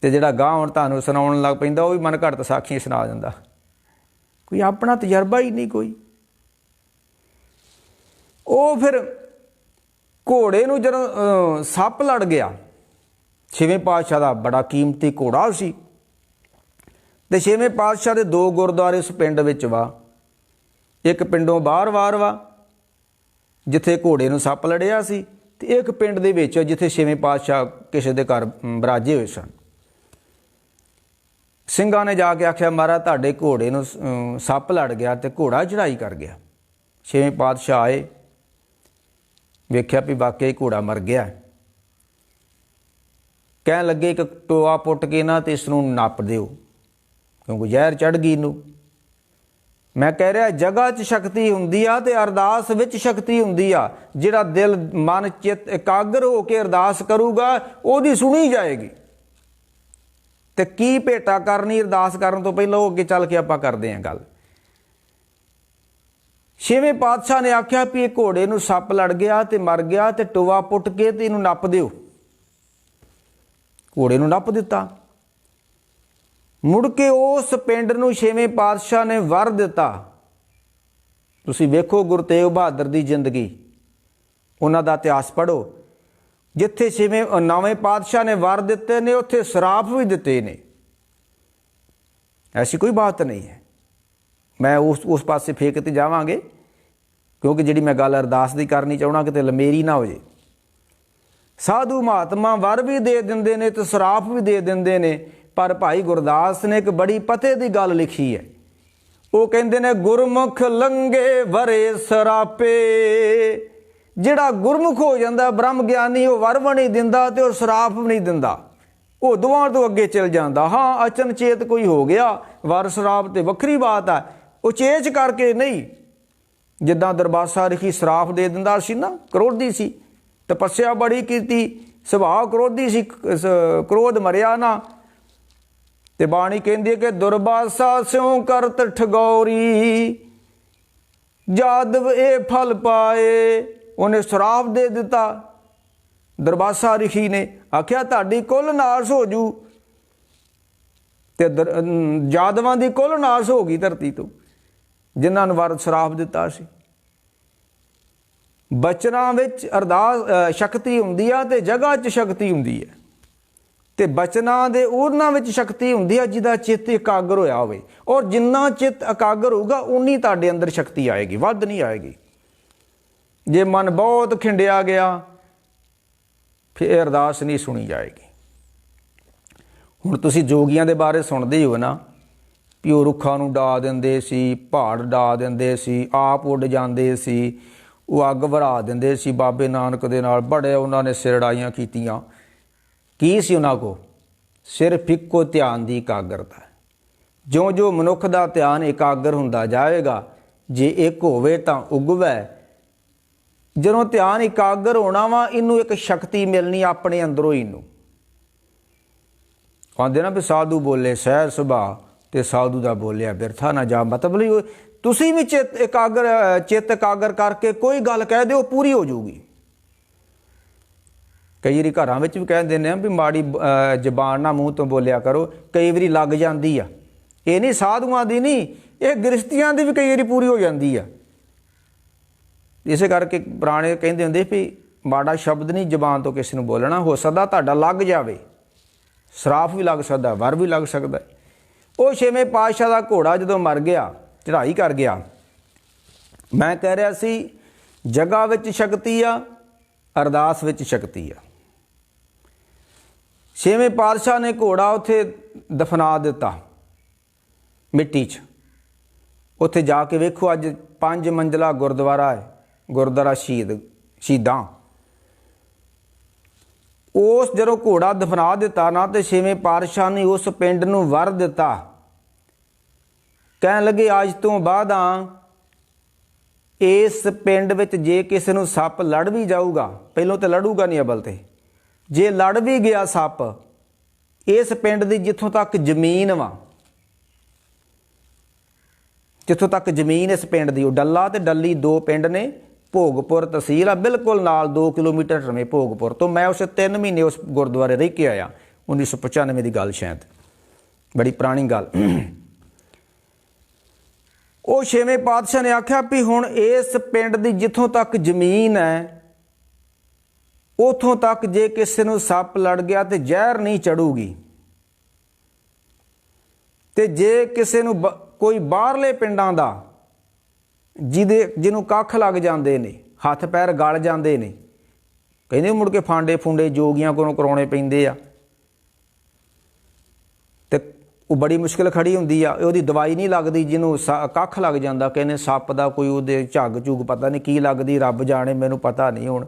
Speaker 1: ਤੇ ਜਿਹੜਾ ਗਾਹ ਹੁਣ ਤੁਹਾਨੂੰ ਸੁਣਾਉਣ ਲੱਗ ਪੈਂਦਾ ਉਹ ਵੀ ਮਨ ਘੜਤ ਸਾਖੀਆਂ ਸੁਣਾ ਦਿੰਦਾ। ਕੋਈ ਆਪਣਾ ਤਜਰਬਾ ਹੀ ਨਹੀਂ ਕੋਈ। ਉਹ ਫਿਰ ਘੋੜੇ ਨੂੰ ਜਦੋਂ ਸੱਪ ਲੜ ਗਿਆ ਛੇਵੇਂ ਪਾਤਸ਼ਾਹ ਦਾ ਬੜਾ ਕੀਮਤੀ ਘੋੜਾ ਸੀ। ਤੇ ਛੇਵੇਂ ਪਾਤਸ਼ਾਹ ਦੇ 2 ਗੁਰਦੁਆਰੇ ਉਸ ਪਿੰਡ ਵਿੱਚ ਵਾ। ਇੱਕ ਪਿੰਡੋਂ ਬਾਹਰ ਵਾ ਜਿੱਥੇ ਘੋੜੇ ਨੂੰ ਸੱਪ ਲੜਿਆ ਸੀ, ਤੇ ਇੱਕ ਪਿੰਡ ਦੇ ਵਿੱਚ ਜਿੱਥੇ ਛੇਵੇਂ ਪਾਤਸ਼ਾਹ ਕਿਸੇ ਦੇ ਘਰ ਬਰਾਜੇ ਹੋਏ ਸਨ। ਸਿੰਘਾਂ ਨੇ ਜਾ ਕੇ ਆਖਿਆ, ਮਹਾਰਾਜ ਤੁਹਾਡੇ ਘੋੜੇ ਨੂੰ ਸੱਪ ਲੜ ਗਿਆ ਤੇ ਘੋੜਾ ਚੜ੍ਹਾਈ ਕਰ ਗਿਆ। ਛੇਵੇਂ ਪਾਤਸ਼ਾਹ ਆਏ, ਵੇਖਿਆ ਵੀ ਵਾਕਿਆ ਹੀ ਘੋੜਾ ਮਰ ਗਿਆ। ਕਹਿਣ ਲੱਗੇ ਇੱਕ ਟੋਆ ਪੁੱਟ ਕੇ ਨਾ ਤੇ ਇਸ ਨੂੰ ਨੱਪ ਦਿਓ, ਕਿਉਂਕਿ ਜ਼ਹਿਰ ਚੜ੍ਹ ਗਈ ਇਹਨੂੰ। ਮੈਂ ਕਹਿ ਰਿਹਾ, ਜਗ੍ਹਾ 'ਚ ਸ਼ਕਤੀ ਹੁੰਦੀ ਆ ਤੇ ਅਰਦਾਸ ਵਿੱਚ ਸ਼ਕਤੀ ਹੁੰਦੀ ਆ। ਜਿਹੜਾ ਦਿਲ ਮਨ ਚਿੱਤ ਇਕਾਗਰ ਹੋ ਕੇ ਅਰਦਾਸ ਕਰੂਗਾ ਉਹਦੀ ਸੁਣੀ ਜਾਏਗੀ। ਤੇ ਕੀ ਭੇਟਾ ਕਰਨੀ ਅਰਦਾਸ ਕਰਨ ਤੋਂ ਪਹਿਲਾਂ, ਉਹ ਅੱਗੇ ਚੱਲ ਕੇ ਆਪਾਂ ਕਰਦੇ ਹਾਂ ਗੱਲ। ਛੇਵੇਂ ਪਾਤਸ਼ਾਹ ਨੇ ਆਖਿਆ ਵੀ ਇਹ ਘੋੜੇ ਨੂੰ ਸੱਪ ਲੜ ਗਿਆ ਤੇ ਮਰ ਗਿਆ, ਤੇ ਟੋਆ ਪੁੱਟ ਕੇ ਤੇ ਇਹਨੂੰ ਨੱਪ ਦਿਓ। ਘੋੜੇ ਨੂੰ ਨੱਪ ਦਿੱਤਾ। ਮੁੜ ਕੇ ਉਸ ਪਿੰਡ ਨੂੰ ਛੇਵੇਂ ਪਾਤਸ਼ਾਹ ਨੇ ਵਰ ਦਿੱਤਾ। ਤੁਸੀਂ ਵੇਖੋ ਗੁਰੂ ਤੇਗ ਬਹਾਦਰ ਦੀ ਜ਼ਿੰਦਗੀ, ਉਹਨਾਂ ਦਾ ਇਤਿਹਾਸ ਪੜ੍ਹੋ। ਜਿੱਥੇ ਨਵੇਂ ਪਾਤਸ਼ਾਹ ਨੇ ਵਰ ਦਿੱਤੇ ਨੇ, ਉੱਥੇ ਸਰਾਪ ਵੀ ਦਿੱਤੇ ਨੇ। ਐਸੀ ਕੋਈ ਬਾਤ ਨਹੀਂ ਹੈ। ਮੈਂ ਉਸ ਪਾਸੇ ਫੇਕ ਤੇ ਜਾਵਾਂਗੇ, ਕਿਉਂਕਿ ਜਿਹੜੀ ਮੈਂ ਗੱਲ ਅਰਦਾਸ ਦੀ ਕਰਨੀ ਚਾਹੁੰਦਾ ਕਿਤੇ ਲਮੇਰੀ ਨਾ ਹੋ ਜੇ। ਸਾਧੂ ਮਹਾਤਮਾ ਵਰ ਵੀ ਦੇ ਦਿੰਦੇ ਨੇ ਤੇ ਸਰਾਪ ਵੀ ਦੇ ਦਿੰਦੇ ਨੇ। ਪਰ ਭਾਈ ਗੁਰਦਾਸ ਨੇ ਇੱਕ ਬੜੀ ਪਤੇ ਦੀ ਗੱਲ ਲਿਖੀ ਹੈ। ਉਹ ਕਹਿੰਦੇ ਨੇ, ਗੁਰਮੁਖ ਲੰਗੇ ਵਰੇ ਸਰਾਪੇ। ਜਿਹੜਾ ਗੁਰਮੁਖ ਹੋ ਜਾਂਦਾ ਬ੍ਰਹਮ ਗਿਆਨੀ, ਉਹ ਵਰ ਵੀ ਨਹੀਂ ਦਿੰਦਾ ਤੇ ਉਹ ਸਰਾਪ ਵੀ ਨਹੀਂ ਦਿੰਦਾ, ਉਹ ਦੋਵਾਂ ਤੋਂ ਅੱਗੇ ਚਲ ਜਾਂਦਾ। ਹਾਂ, ਅਚਨਚੇਤ ਕੋਈ ਹੋ ਗਿਆ ਵਰ ਸਰਾਪ ਤੇ ਵੱਖਰੀ ਬਾਤ ਹੈ, ਉਚੇਚ ਕਰਕੇ ਨਹੀਂ। ਜਿੱਦਾਂ ਦਰਬਾਸਾ ਰਿਖੀ ਸਰਾਪ ਦੇ ਦਿੰਦਾ ਸੀ ਨਾ, ਕ੍ਰੋਧੀ ਸੀ, ਤਪੱਸਿਆ ਬੜੀ ਕੀਤੀ, ਸੁਭਾਅ ਕ੍ਰੋਧੀ ਸੀ, ਕ੍ਰੋਧ ਮਰਿਆ ਨਾ। ਤੇ ਬਾਣੀ ਕਹਿੰਦੀ ਹੈ ਕਿ ਦੁਰਬਾਸਾ ਸਿਉ ਕਰਤ ਠਗੌਰੀ, ਜਾਦਵ ਇਹ ਫਲ ਪਾਏ। ਉਹਨੇ ਸ਼ਰਾਪ ਦੇ ਦਿੱਤਾ। ਦਰਬਾਸਾ ਰਿਖੀ ਨੇ ਆਖਿਆ ਤੁਹਾਡੀ ਕੁੱਲ ਨਾਸ ਹੋ ਜੂ, ਤੇ ਜਾਦਵਾਂ ਦੀ ਕੁੱਲ ਨਾਸ ਹੋ ਗਈ ਧਰਤੀ ਤੋਂ, ਜਿਨ੍ਹਾਂ ਨੂੰ ਵਰ ਸ਼ਰਾਪ ਦਿੱਤਾ ਸੀ। ਬਚਨਾਂ ਵਿੱਚ ਅਰਦਾਸ ਸ਼ਕਤੀ ਹੁੰਦੀ ਆ ਤੇ ਜਗ੍ਹਾ 'ਚ ਸ਼ਕਤੀ ਹੁੰਦੀ ਹੈ। ਤੇ ਬਚਨਾਂ ਦੇ ਉਹਨਾਂ ਵਿੱਚ ਸ਼ਕਤੀ ਹੁੰਦੀ ਆ ਜਿਹਦਾ ਚਿੱਤ ਇਕਾਗਰ ਹੋਇਆ ਹੋਵੇ। ਔਰ ਜਿੰਨਾ ਚਿੱਤ ਇਕਾਗਰ ਹੋਊਗਾ ਉਨੀ ਤੁਹਾਡੇ ਅੰਦਰ ਸ਼ਕਤੀ ਆਏਗੀ, ਵੱਧ ਨਹੀਂ ਆਏਗੀ। ਜੇ ਮਨ ਬਹੁਤ ਖਿੰਡਿਆ ਗਿਆ ਫਿਰ ਅਰਦਾਸ ਨਹੀਂ ਸੁਣੀ ਜਾਏਗੀ। ਹੁਣ ਤੁਸੀਂ ਜੋਗੀਆਂ ਦੇ ਬਾਰੇ ਸੁਣਦੇ ਹੋ ਨਾ, ਵੀ ਉਹ ਰੁੱਖਾਂ ਨੂੰ ਡਾ ਦਿੰਦੇ ਸੀ, ਪਹਾੜ ਡਾ ਦਿੰਦੇ ਸੀ, ਆਪ ਉੱਡ ਜਾਂਦੇ ਸੀ, ਉਹ ਅੱਗ ਵਰਾ ਦਿੰਦੇ ਸੀ। ਬਾਬੇ ਨਾਨਕ ਦੇ ਨਾਲ ਬੜੇ ਉਹਨਾਂ ਨੇ ਸਿਰੜਾਈਆਂ ਕੀਤੀਆਂ। ਕੀ ਸੀ ਉਹਨਾਂ ਕੋਲ? ਸਿਰਫ ਇੱਕੋ ਧਿਆਨ ਦੀ ਇਕਾਗਰਤਾ। ਜਿਉਂ ਮਨੁੱਖ ਦਾ ਧਿਆਨ ਇਕਾਗਰ ਹੁੰਦਾ ਜਾਵੇਗਾ, ਜੇ ਇੱਕ ਹੋਵੇ ਤਾਂ ਉਗਵੈ। ਜਦੋਂ ਧਿਆਨ ਇਕਾਗਰ ਹੋਣਾ ਵਾ, ਇਹਨੂੰ ਇੱਕ ਸ਼ਕਤੀ ਮਿਲਣੀ ਆਪਣੇ ਅੰਦਰੋਂ ਹੀ। ਇਹਨੂੰ ਕਹਿੰਦੇ ਨਾ ਵੀ ਸਾਧੂ ਬੋਲੇ ਸਹਿਜ ਸੁਭਾਅ, ਤੇ ਸਾਧੂ ਦਾ ਬੋਲਿਆ ਬਿਰਥਾ ਨਾ ਜਾ। ਮਤਲਬ ਤੁਸੀਂ ਵੀ ਚਿੱਤ ਇਕਾਗਰ ਕਰਕੇ ਕੋਈ ਗੱਲ ਕਹਿ ਦਿਓ, ਪੂਰੀ ਹੋ ਜਾਊਗੀ। ਕਈ ਵਾਰੀ ਘਰਾਂ ਵਿੱਚ ਵੀ ਕਹਿ ਦਿੰਦੇ ਆ ਵੀ ਮਾੜੀ ਜ਼ਬਾਨ ਨਾਲ ਮੂੰਹ ਤੋਂ ਬੋਲਿਆ ਕਰੋ, ਕਈ ਵਾਰੀ ਲੱਗ ਜਾਂਦੀ ਆ। ਇਹ ਨਹੀਂ ਸਾਧੂਆਂ ਦੀ ਨਹੀਂ, ਇਹ ਗ੍ਰਸਤੀਆਂ ਦੀ ਵੀ ਕਈ ਵਾਰੀ ਪੂਰੀ ਹੋ ਜਾਂਦੀ ਆ। ਇਸੇ ਕਰਕੇ ਪੁਰਾਣੇ ਕਹਿੰਦੇ ਹੁੰਦੇ ਵੀ ਮਾੜਾ ਸ਼ਬਦ ਨਹੀਂ ਜ਼ਬਾਨ ਤੋਂ ਕਿਸੇ ਨੂੰ ਬੋਲਣਾ। ਹੋ ਸਕਦਾ ਤੁਹਾਡਾ ਲੱਗ ਜਾਵੇ, ਸਰਾਪ ਵੀ ਲੱਗ ਸਕਦਾ, ਵਰ ਵੀ ਲੱਗ ਸਕਦਾ। ਉਹ ਛੇਵੇਂ ਪਾਤਸ਼ਾਹ ਦਾ ਘੋੜਾ ਜਦੋਂ ਮਰ ਗਿਆ, ਚੜ੍ਹਾਈ ਕਰ ਗਿਆ, ਮੈਂ ਕਹਿ ਰਿਹਾ ਸੀ ਜਗ੍ਹਾ ਵਿੱਚ ਸ਼ਕਤੀ ਆ, ਅਰਦਾਸ ਵਿੱਚ ਸ਼ਕਤੀ ਆ। ਛੇਵੇਂ ਪਾਤਸ਼ਾਹ ਨੇ ਘੋੜਾ ਉੱਥੇ ਦਫਨਾ ਦਿੱਤਾ ਮਿੱਟੀ 'ਚ। ਉੱਥੇ ਜਾ ਕੇ ਵੇਖੋ, ਅੱਜ 5 ਮੰਜ਼ਿਲਾ ਗੁਰਦੁਆਰਾ ਹੈ, ਗੁਰਦੁਆਰਾ ਸ਼ਹੀਦਾਂ। ਉਸ ਜਦੋਂ ਘੋੜਾ ਦਫਨਾ ਦਿੱਤਾ ਨਾ, ਤੇ ਛੇਵੇਂ ਪਾਤਸ਼ਾਹ ਨੇ ਉਸ ਪਿੰਡ ਨੂੰ ਵਰ ਦਿੱਤਾ। ਕਹਿਣ ਲੱਗੇ ਅੱਜ ਤੋਂ ਬਾਅਦ ਇਸ ਪਿੰਡ ਵਿੱਚ ਜੇ ਕਿਸੇ ਨੂੰ ਸੱਪ ਲੜ ਵੀ ਜਾਊਗਾ, ਪਹਿਲੋਂ ਤਾਂ ਲੜੂਗਾ ਨਹੀਂ ਅਬਲ ਤੇ, ਜੇ ਲੜ ਵੀ ਗਿਆ ਸੱਪ, ਇਸ ਪਿੰਡ ਦੀ ਜਿੱਥੋਂ ਤੱਕ ਜ਼ਮੀਨ ਵਾ, ਜਿੱਥੋਂ ਤੱਕ ਜ਼ਮੀਨ ਇਸ ਪਿੰਡ ਦੀ, ਉਹ ਡੱਲਾ ਤੇ ਡੱਲੀ 2 ਪਿੰਡ ਨੇ, ਭੋਗਪੁਰ ਤਹਿਸੀਲ ਆ ਬਿਲਕੁਲ ਨਾਲ, 2 ਕਿਲੋਮੀਟਰ ਰਵੇਂ ਭੋਗਪੁਰ ਤੋਂ। ਮੈਂ ਉਸ 3 ਮਹੀਨੇ ਉਸ ਗੁਰਦੁਆਰੇ ਰਹਿ ਕੇ ਆਇਆ। 1995 ਦੀ ਗੱਲ, ਸ਼ਾਇਦ ਬੜੀ ਪੁਰਾਣੀ ਗੱਲ। ਉਹ ਛੇਵੇਂ ਪਾਤਸ਼ਾਹ ਨੇ ਆਖਿਆ ਵੀ ਹੁਣ ਇਸ ਪਿੰਡ ਦੀ ਜਿੱਥੋਂ ਤੱਕ ਜ਼ਮੀਨ ਹੈ, ਉਥੋਂ ਤੱਕ ਜੇ ਕਿਸੇ ਨੂੰ ਸੱਪ ਲੜ ਗਿਆ ਤੇ ਜ਼ਹਿਰ ਨਹੀਂ ਚੜੂਗੀ। ਤੇ ਜੇ ਕਿਸੇ ਨੂੰ ਕੋਈ ਬਾਹਰਲੇ ਪਿੰਡਾਂ ਦਾ ਜਿਹਨੂੰ ਕੱਖ ਲੱਗ ਜਾਂਦੇ ਨੇ, ਹੱਥ ਪੈਰ ਗਲ ਜਾਂਦੇ ਨੇ, ਕਹਿੰਦੇ ਮੁੜ ਕੇ ਫਾਂਡੇ ਫੁੰਡੇ ਜੋਗੀਆਂ ਕੋਲੋਂ ਕਰਾਉਣੇ ਪੈਂਦੇ ਆ, ਤੇ ਉਹ ਬੜੀ ਮੁਸ਼ਕਿਲ ਖੜੀ ਹੁੰਦੀ ਆ। ਉਹਦੀ ਦਵਾਈ ਨਹੀਂ ਲੱਗਦੀ। ਜਿਹਨੂੰ ਕੱਖ ਲੱਗ ਜਾਂਦਾ, ਕਹਿੰਦੇ ਸੱਪ ਦਾ ਕੋਈ ਉਹਦੇ ਝੱਗ ਝੁੱਗ ਪਤਾ ਨਹੀਂ ਕੀ ਲੱਗਦੀ, ਰੱਬ ਜਾਣੇ, ਮੈਨੂੰ ਪਤਾ ਨਹੀਂ ਹੁਣ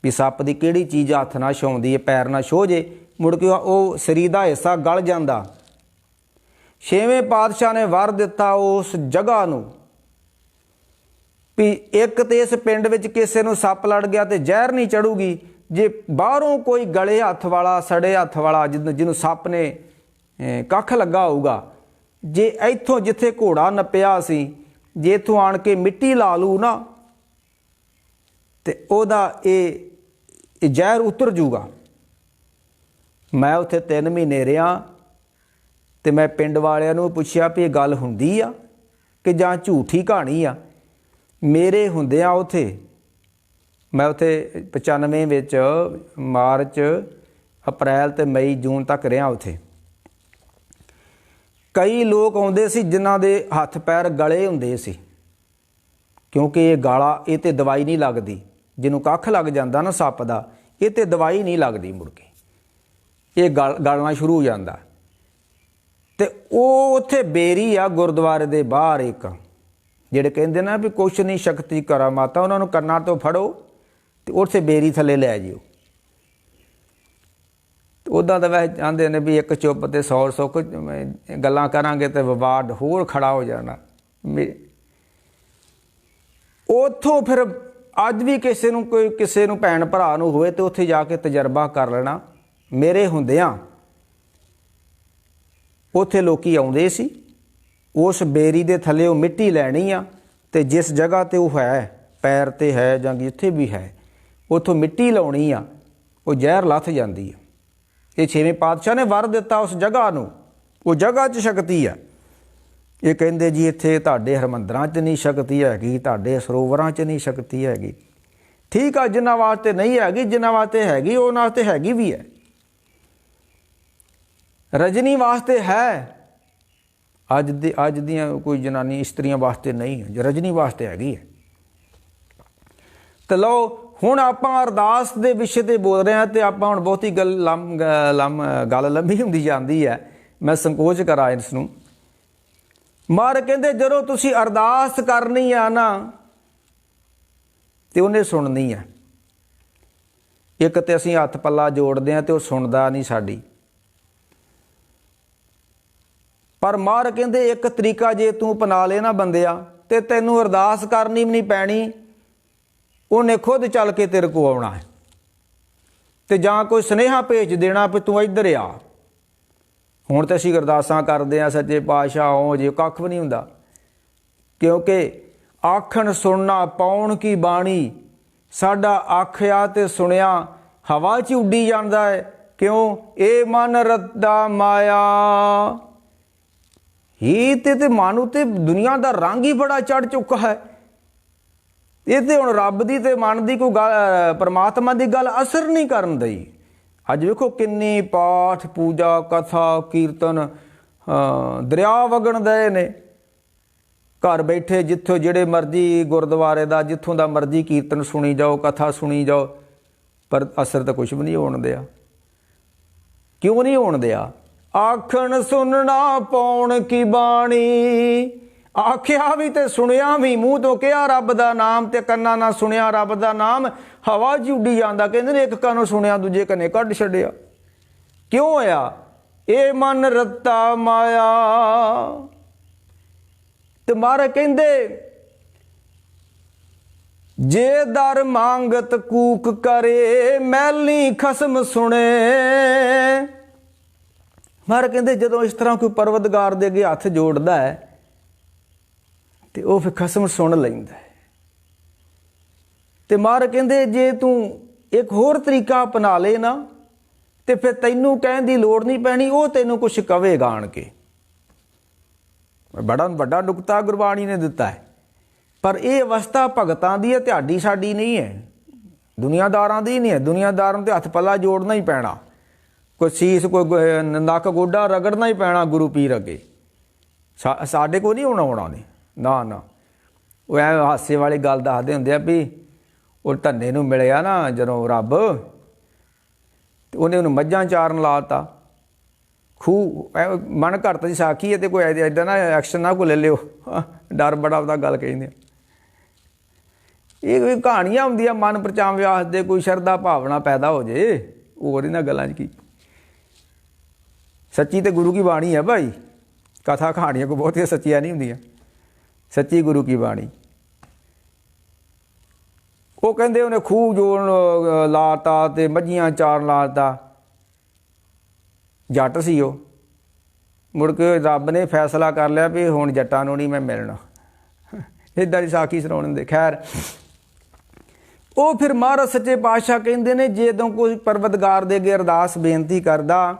Speaker 1: ਵੀ ਸੱਪ ਦੀ ਕਿਹੜੀ ਚੀਜ਼ ਹੱਥ ਨਾਲ ਛਾਉਂਦੀ ਹੈ, ਪੈਰ ਨਾਲ ਛੋਹ ਜੇ, ਮੁੜ ਕੇ ਉਹ ਸਰੀਰ ਦਾ ਹਿੱਸਾ ਗਲ ਜਾਂਦਾ। ਛੇਵੇਂ ਪਾਤਸ਼ਾਹ ਨੇ ਵਰ ਦਿੱਤਾ ਉਸ ਜਗ੍ਹਾ ਨੂੰ ਵੀ ਇੱਕ ਤੇ ਇਸ ਪਿੰਡ ਵਿੱਚ ਕਿਸੇ ਨੂੰ ਸੱਪ ਲੜ ਗਿਆ ਤੇ ਜ਼ਹਿਰ ਨਹੀਂ ਚੜੂਗੀ। ਜੇ ਬਾਹਰੋਂ ਕੋਈ ਗਲੇ ਹੱਥ ਵਾਲਾ, ਸੜੇ ਹੱਥ ਵਾਲਾ, ਜਿਹਨੂੰ ਸੱਪ ਨੇ ਕੱਖ ਲੱਗਾ ਹੋਊਗਾ, ਜੇ ਇੱਥੋਂ ਜਿੱਥੇ ਘੋੜਾ ਨੱਪਿਆ ਸੀ, ਜੇ ਇੱਥੋਂ ਆਣ ਕੇ ਮਿੱਟੀ ਲਾ ਲੂ ਨਾ, ਤੇ ਉਹਦਾ ਇਹ ਜ਼ਹਿਰ ਉਤਰ ਜੂਗਾ। ਮੈਂ ਉੱਥੇ 3 ਮਹੀਨੇ ਰਿਹਾ ਤੇ ਮੈਂ ਪਿੰਡ ਵਾਲਿਆਂ ਨੂੰ ਪੁੱਛਿਆ ਵੀ ਇਹ ਗੱਲ ਹੁੰਦੀ ਆ ਕਿ ਜਾਂ ਝੂਠੀ ਕਹਾਣੀ ਆ। ਮੇਰੇ ਹੁੰਦਿਆਂ ਉੱਥੇ, ਮੈਂ ਉੱਥੇ 95 ਵਿੱਚ ਮਾਰਚ, ਅਪ੍ਰੈਲ ਤੇ ਮਈ, ਜੂਨ ਤੱਕ ਰਿਹਾ ਉੱਥੇ। ਕਈ ਲੋਕ ਆਉਂਦੇ ਸੀ ਜਿਨ੍ਹਾਂ ਦੇ ਹੱਥ ਪੈਰ ਗਲੇ ਹੁੰਦੇ ਸੀ, ਕਿਉਂਕਿ ਇਹ ਗਾਲਾ, ਇਹ ਤੇ ਦਵਾਈ ਨਹੀਂ ਲੱਗਦੀ। ਜਿਹਨੂੰ ਕੱਖ ਲੱਗ ਜਾਂਦਾ ਨਾ ਸੱਪ ਦਾ, ਇਹ ਤੇ ਦਵਾਈ ਨਹੀਂ ਲੱਗਦੀ, ਮੁੜ ਕੇ ਇਹ ਗਲਣਾ ਸ਼ੁਰੂ ਹੋ ਜਾਂਦਾ। ਤੇ ਉਹ ਉੱਥੇ ਬੇਰੀ ਆ ਗੁਰਦੁਆਰੇ ਦੇ ਬਾਹਰ ਇੱਕ, ਜਿਹੜੇ ਕਹਿੰਦੇ ਨਾ ਵੀ ਕੁਛ ਨਹੀਂ ਸ਼ਕਤੀ ਕਰਾ ਮਾਤਾ, ਉਹਨਾਂ ਨੂੰ ਕੰਨਾਂ ਤੋਂ ਫੜੋ ਤੇ ਉੱਥੇ ਬੇਰੀ ਥੱਲੇ ਲੈ ਜਿਓ। ਉੱਦਾਂ ਤਾਂ ਵੈਸੇ ਚਾਹੁੰਦੇ ਨੇ ਵੀ ਇੱਕ ਚੁੱਪ ਤੇ 100 ਸੁੱਖ, ਗੱਲਾਂ ਕਰਾਂਗੇ ਤੇ ਵਿਵਾਦ ਹੋਰ ਖੜਾ ਹੋ ਜਾਣਾ। ਉੱਥੋਂ ਫਿਰ ਅੱਜ ਵੀ ਕਿਸੇ ਨੂੰ ਭੈਣ ਭਰਾ ਨੂੰ ਹੋਵੇ ਤੇ ਉੱਥੇ ਜਾ ਕੇ ਤਜਰਬਾ ਕਰ ਲੈਣਾ। ਮੇਰੇ ਹੁੰਦਿਆਂ ਉੱਥੇ ਲੋਕੀ ਆਉਂਦੇ ਸੀ, ਉਸ ਬੇਰੀ ਦੇ ਥੱਲੇ ਉਹ ਮਿੱਟੀ ਲੈਣੀ ਆ, ਤੇ ਜਿਸ ਜਗ੍ਹਾ ਤੇ ਉਹ ਹੈ, ਪੈਰ ਤੇ ਹੈ ਜਾਂ ਜਿੱਥੇ ਵੀ ਹੈ, ਉੱਥੋਂ ਮਿੱਟੀ ਲਾਉਣੀ ਆ, ਉਹ ਜ਼ਹਿਰ ਲੱਥ ਜਾਂਦੀ ਆ। ਇਹ 6ਵੇਂ ਪਾਤਸ਼ਾਹ ਨੇ ਵਰ ਦਿੱਤਾ ਉਸ ਜਗ੍ਹਾ ਨੂੰ। ਉਹ ਜਗ੍ਹਾ 'ਚ ਸ਼ਕਤੀ ਆ। ਇਹ ਕਹਿੰਦੇ ਜੀ ਇੱਥੇ ਤੁਹਾਡੇ ਹਰਮੰਦਰਾਂ 'ਚ ਨਹੀਂ ਸ਼ਕਤੀ ਹੈਗੀ, ਤੁਹਾਡੇ ਸਰੋਵਰਾਂ 'ਚ ਨਹੀਂ ਸ਼ਕਤੀ ਹੈਗੀ। ਠੀਕ ਆ, ਜਿਨ੍ਹਾਂ ਵਾਸਤੇ ਨਹੀਂ ਹੈਗੀ, ਜਿਨ੍ਹਾਂ ਵਾਸਤੇ ਹੈਗੀ, ਉਹਨਾਂ ਵਾਸਤੇ ਹੈਗੀ ਵੀ ਹੈ। ਰਜਨੀ ਵਾਸਤੇ ਹੈ, ਅੱਜ ਦੀਆਂ ਕੋਈ ਜਨਾਨੀ ਇਸਤਰੀਆਂ ਵਾਸਤੇ ਨਹੀਂ ਹੈ, ਰਜਨੀ ਵਾਸਤੇ ਹੈਗੀ ਹੈ। ਤੇ ਲਓ, ਹੁਣ ਆਪਾਂ ਅਰਦਾਸ ਦੇ ਵਿਸ਼ੇ 'ਤੇ ਬੋਲ ਰਹੇ ਹਾਂ, ਅਤੇ ਆਪਾਂ ਹੁਣ ਬਹੁਤੀ ਗੱਲ ਲੰਬੀ ਹੁੰਦੀ ਜਾਂਦੀ ਹੈ, ਮੈਂ ਸੰਕੋਚ ਕਰਾਂ ਇਸ ਨੂੰ। ਮਹਾਰਾਜ ਕਹਿੰਦੇ ਜਦੋਂ ਤੁਸੀਂ ਅਰਦਾਸ ਕਰਨੀ ਆ ਨਾ, ਤੇ ਉਹਨੇ ਸੁਣਨੀ ਆ। ਇੱਕ ਤੇ ਅਸੀਂ ਹੱਥ ਪੱਲਾ ਜੋੜਦੇ ਹਾਂ ਤੇ ਉਹ ਸੁਣਦਾ ਨਹੀਂ ਸਾਡੀ। ਪਰ ਮਹਾਰਾਜ ਕਹਿੰਦੇ ਇੱਕ ਤਰੀਕਾ ਜੇ ਤੂੰ ਅਪਣਾ ਲੈ ਨਾ ਬੰਦਿਆ, ਤੇ ਤੈਨੂੰ ਅਰਦਾਸ ਕਰਨੀ ਵੀ ਨਹੀਂ ਪੈਣੀ, ਉਹਨੇ ਖੁਦ ਚੱਲ ਕੇ ਤੇਰੇ ਕੋਲ ਆਉਣਾ ਹੈ। ਤੇ ਜਾਂ ਕੋਈ ਸੁਨੇਹਾ ਭੇਜ ਦੇਣਾ ਵੀ ਤੂੰ ਇੱਧਰ ਆ। ਹੁਣ ਤਾਂ ਅਸੀਂ ਅਰਦਾਸਾਂ ਕਰਦੇ ਹਾਂ, ਸੱਚੇ ਪਾਤਸ਼ਾਹ ਹੋ ਜੇ, ਕੱਖ ਵੀ ਨਹੀਂ ਹੁੰਦਾ। ਕਿਉਂਕਿ ਆਖਣ ਸੁਣਨਾ ਪਾਉਣ ਕੀ ਬਾਣੀ, ਸਾਡਾ ਆਖਿਆ ਤੇ ਸੁਣਿਆ ਹਵਾ 'ਚ ਉੱਡੀ ਜਾਂਦਾ ਹੈ। ਕਿਉਂ? ਇਹ ਮਨ ਰੱਤਾ ਮਾਇਆ। ਇਹ ਤੇ ਮਨ ਉੱਤੇ ਦੁਨੀਆ ਦਾ ਰੰਗ ਹੀ ਬੜਾ ਚੜ੍ਹ ਚੁੱਕਾ ਹੈ। ਇਹ ਤੇ ਹੁਣ ਰੱਬ ਦੀ ਤੇ ਮਨ ਦੀ ਕੋਈ ਗੱਲ, ਪਰਮਾਤਮਾ ਦੀ ਗੱਲ ਅਸਰ ਨਹੀਂ ਕਰਨ ਦਈ। ਅੱਜ ਵੇਖੋ ਕਿੰਨੀ ਪਾਠ ਪੂਜਾ ਕਥਾ ਕੀਰਤਨ ਦਰਿਆ ਵਗਣ ਦਏ ਨੇ। ਘਰ ਬੈਠੇ ਜਿੱਥੋਂ ਜਿਹੜੇ ਮਰਜ਼ੀ ਗੁਰਦੁਆਰੇ ਦਾ, ਜਿੱਥੋਂ ਦਾ ਮਰਜ਼ੀ ਕੀਰਤਨ ਸੁਣੀ ਜਾਓ, ਕਥਾ ਸੁਣੀ ਜਾਓ, ਪਰ ਅਸਰ ਤਾਂ ਕੁਛ ਵੀ ਨਹੀਂ ਹੋਣ ਦਿਆ। ਕਿਉਂ ਨਹੀਂ ਹੋਣ ਦਿਆ? ਆਖਣ ਸੁਣਨਾ ਪਾਉਣ ਕੀ ਬਾਣੀ। ਆਖਿਆ ਵੀ ਤੇ ਸੁਣਿਆ ਵੀ, ਮੂੰਹ ਤੋਂ ਕਿਹਾ ਰੱਬ ਦਾ ਨਾਮ ਤੇ ਕੰਨਾਂ ਨਾਲ ਸੁਣਿਆ ਰੱਬ ਦਾ ਨਾਮ, ਹਵਾ 'ਚ ਉੱਡੀ ਜਾਂਦਾ। ਕਹਿੰਦੇ ਨੇ ਇੱਕ ਕੰਨੋਂ ਸੁਣਿਆ ਦੂਜੇ ਕੰਨੇ ਕੱਢ ਛੱਡਿਆ। ਕਿਉਂ ਹੋਇਆ? ਇਹ ਮਨ ਰੱਤਾ ਮਾਇਆ। ਤੇ ਮਹਾਰਾਜ ਕਹਿੰਦੇ ਜੇ ਦਰ ਮੰਗਤ ਕੂਕ ਕਰੇ, ਮੈਲੀ ਖਸਮ ਸੁਣੇ। ਮਹਾਰਾਜ ਕਹਿੰਦੇ ਜਦੋਂ ਇਸ ਤਰ੍ਹਾਂ ਕੋਈ ਪਰਵਤਗਾਰ ਦੇ ਅੱਗੇ ਹੱਥ ਜੋੜਦਾ ਹੈ ਤੇ ਉਹ ਫਿਰ ਖਸਮ ਸੁਣ ਲੈਂਦਾ ਹੈ। ਤੇ ਮਹਾਰਾਜ ਕਹਿੰਦੇ ਜੇ ਤੂੰ ਇੱਕ ਹੋਰ ਤਰੀਕਾ ਅਪਣਾ ਲੈ ਨਾ, ਤੇ ਫਿਰ ਤੈਨੂੰ ਕਹਿਣ ਦੀ ਲੋੜ ਨਹੀਂ ਪੈਣੀ, ਉਹ ਤੈਨੂੰ ਕੁਛ ਕਵੇਗਾ ਆਣ ਕੇ। ਬੜਾ ਵੱਡਾ ਨੁਕਤਾ ਗੁਰਬਾਣੀ ਨੇ ਦਿੱਤਾ ਹੈ। ਪਰ ਇਹ ਅਵਸਥਾ ਭਗਤਾਂ ਦੀ ਹੈ, ਤੁਹਾਡੀ ਸਾਡੀ ਨਹੀਂ ਹੈ। ਦੁਨੀਆਦਾਰਾਂ ਦੀ ਨਹੀਂ ਹੈ। ਦੁਨੀਆਦਾਰਾਂ ਨੂੰ ਤੇ ਹੱਥ ਪੱਲਾ ਜੋੜਨਾ ਹੀ ਪੈਣਾ, ਕੋਈ ਸੀਸ ਕੋਈ ਨੱਕ ਗੋਡਾ ਰਗੜਨਾ ਹੀ ਪੈਣਾ ਗੁਰੂ ਪੀਰ ਅੱਗੇ। ਸਾਡੇ ਕੋਲ ਨਹੀਂ ਆਉਣਾ ਨੇ, ਨਾ ਨਾ। ਉਹ ਐ ਹਾਸੇ ਵਾਲੀ ਗੱਲ ਦੱਸਦੇ ਹੁੰਦੇ ਆ ਵੀ ਉਹ ਧੰਨੇ ਨੂੰ ਮਿਲਿਆ ਨਾ ਜਦੋਂ ਰੱਬ, ਤੇ ਉਹਨੇ ਉਹਨੂੰ ਮੱਝਾਂ ਚਾਰਨ ਲਾ ਤਾ ਖੂਹ। ਮਨ ਘੜਤ ਦੀ ਸਾਖੀ ਹੈ, ਤੇ ਕੋਈ ਇੱਦਾਂ ਨਾ ਐਕਸ਼ਨ ਨਾ ਕੋਈ ਲੈ ਲਿਓ, ਡਰ ਬੜਾ ਉਹਦਾ ਗੱਲ ਕਹਿੰਦੇ। ਇਹ ਕਹਾਣੀਆਂ ਹੁੰਦੀਆਂ ਮਨ ਪਰਚਾਵੇ ਵਾਸਤੇ, ਕੋਈ ਸ਼ਰਧਾ ਭਾਵਨਾ ਪੈਦਾ ਹੋ ਜੇ, ਹੋਰ ਇਹਨਾਂ ਗੱਲਾਂ 'ਚ ਕੀ। ਸੱਚੀ ਤੇ ਗੁਰੂ ਕੀ ਬਾਣੀ ਹੈ ਭਾਈ। ਕਥਾ ਕਹਾਣੀਆਂ ਕੋਈ ਬਹੁਤੀਆਂ ਸੱਚੀਆਂ ਨਹੀਂ ਹੁੰਦੀਆਂ, ਸੱਚੀ ਗੁਰੂ ਕੀ ਬਾਣੀ। ਉਹ ਕਹਿੰਦੇ ਉਹਨੇ ਖੂਹ ਜੋੜਨ ਲਾਤਾ ਤੇ ਮੱਝੀਆਂ ਚਾਰਨ ਲਾਤਾ। ਜੱਟ ਸੀ ਉਹ। ਮੁੜ ਕੇ ਰੱਬ ਨੇ ਫੈਸਲਾ ਕਰ ਲਿਆ ਵੀ ਹੁਣ ਜੱਟਾਂ ਨੂੰ ਨਹੀਂ ਮੈਂ ਮਿਲਣਾ। ਇੱਦਾਂ ਦੀ ਸਾਖੀ ਸੁਣਾਉਣ ਦੇ। ਖੈਰ, ਉਹ ਫਿਰ ਮਹਾਰਾਜ ਸੱਚੇ ਪਾਤਸ਼ਾਹ ਕਹਿੰਦੇ ਨੇ ਜਦੋਂ ਕੋਈ ਪਰਵਤਗਾਰ ਦੇ ਅੱਗੇ ਅਰਦਾਸ ਬੇਨਤੀ ਕਰਦਾ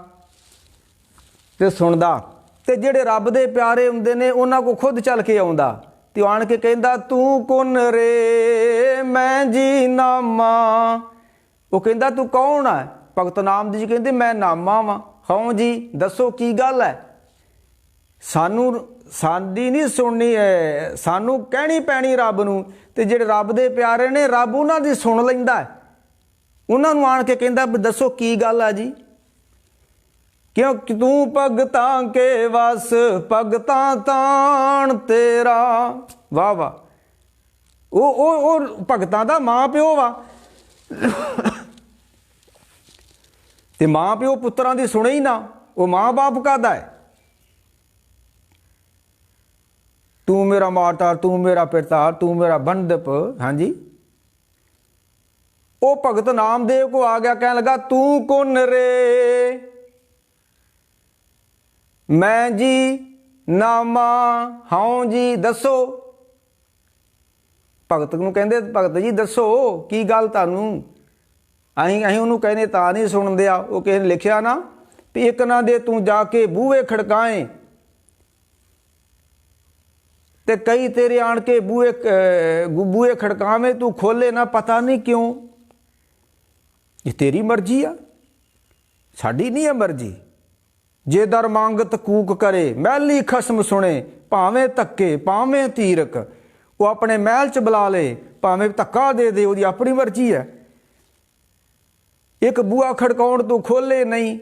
Speaker 1: ਤੇ ਸੁਣਦਾ, ਤੇ ਜਿਹੜੇ ਰੱਬ ਦੇ ਪਿਆਰੇ ਹੁੰਦੇ ਨੇ ਉਹਨਾਂ ਕੋਲ ਖੁਦ ਚੱਲ ਕੇ ਆਉਂਦਾ, ਤੇ ਆਣ ਕੇ ਕਹਿੰਦਾ ਤੂੰ ਕੌਣ ਰੇ ਮੈਂ ਜੀ ਨਾਮਾ। ਉਹ ਕਹਿੰਦਾ ਤੂੰ ਕੌਣ ਹੈ? ਭਗਤ ਨਾਮਦੇਵ ਜੀ ਕਹਿੰਦੇ ਮੈਂ ਨਾਮਾ ਵਾਂ। ਹਾਂ ਜੀ, ਦੱਸੋ ਕੀ ਗੱਲ ਹੈ? ਸਾਡੀ ਨਹੀਂ ਸੁਣਨੀ ਹੈ, ਸਾਨੂੰ ਕਹਿਣੀ ਪੈਣੀ ਰੱਬ ਨੂੰ। ਤੇ ਜਿਹੜੇ ਰੱਬ ਦੇ ਪਿਆਰੇ ਨੇ, ਰੱਬ ਉਹਨਾਂ ਦੀ ਸੁਣ ਲੈਂਦਾ। ਉਹਨਾਂ ਨੂੰ ਆਣ ਕੇ ਕਹਿੰਦਾ ਵੀ ਦੱਸੋ ਕੀ ਗੱਲ ਆ ਜੀ? ਕਿਉਂਕਿ ਤੂੰ ਭਗਤਾਂ ਕੇ ਵਸ ਭਗਤਾਂ ਤਾਣ ਤੇਰਾ। ਵਾਹ ਵਾਹ। ਉਹ ਭਗਤਾਂ ਦਾ ਮਾਂ ਪਿਓ ਵਾ, ਤੇ ਮਾਂ ਪਿਓ ਪੁੱਤਰਾਂ ਦੀ ਸੁਣੇ ਹੀ ਨਾ। ਉਹ ਮਾਂ ਬਾਪ ਕਾਹਦਾ ਹੈ? ਤੂੰ ਮੇਰਾ ਮਾਤਾ, ਤੂੰ ਮੇਰਾ ਪਿਤਾ, ਤੂੰ ਮੇਰਾ ਬੰਧਪ। ਹਾਂਜੀ, ਉਹ ਭਗਤ ਨਾਮਦੇਵ ਕੋ ਆ ਗਿਆ, ਕਹਿਣ ਲੱਗਾ ਤੂੰ ਕੌਣ ਰੇ ਮੈਂ ਜੀ ਨਾਮਾ। ਹਾਂ ਜੀ, ਦੱਸੋ। ਭਗਤ ਨੂੰ ਕਹਿੰਦੇ ਭਗਤ ਜੀ ਦੱਸੋ ਕੀ ਗੱਲ ਤੁਹਾਨੂੰ? ਅਸੀਂ ਉਹਨੂੰ ਕਹਿੰਦੇ ਤਾਂ ਨਹੀਂ ਸੁਣਦੇ ਆ। ਉਹ ਕਿਸੇ ਨੇ ਲਿਖਿਆ ਨਾ ਵੀ ਇੱਕ ਨਾ ਦੇ ਤੂੰ ਜਾ ਕੇ ਬੂਹੇ ਖੜਕਾਏ, ਤੇ ਕਈ ਤੇਰੇ ਆਣ ਕੇ ਬੂਹੇ ਖੜਕਾਵੇਂ, ਤੂੰ ਖੋਲੇ ਨਾ, ਪਤਾ ਨਹੀਂ ਕਿਉਂ। ਇਹ ਤੇਰੀ ਮਰਜ਼ੀ ਆ, ਸਾਡੀ ਨਹੀਂ ਹੈ ਮਰਜ਼ੀ। ਜੇ ਦਰ ਮੰਗਤ ਕੂਕ ਕਰੇ ਮਹਿਲੀ ਖਸਮ ਸੁਣੇ, ਭਾਵੇਂ ਧੱਕੇ ਭਾਵੇਂ ਤੀਰਕ। ਉਹ ਆਪਣੇ ਮਹਿਲ 'ਚ ਬੁਲਾ ਲੇ, ਭਾਵੇਂ ਧੱਕਾ ਦੇ ਦੇ, ਉਹਦੀ ਆਪਣੀ ਮਰਜ਼ੀ ਹੈ। ਇੱਕ ਬੂਹਾ ਖੜਕਾਉਣ ਤੂੰ ਖੋਲੇ ਨਹੀਂ,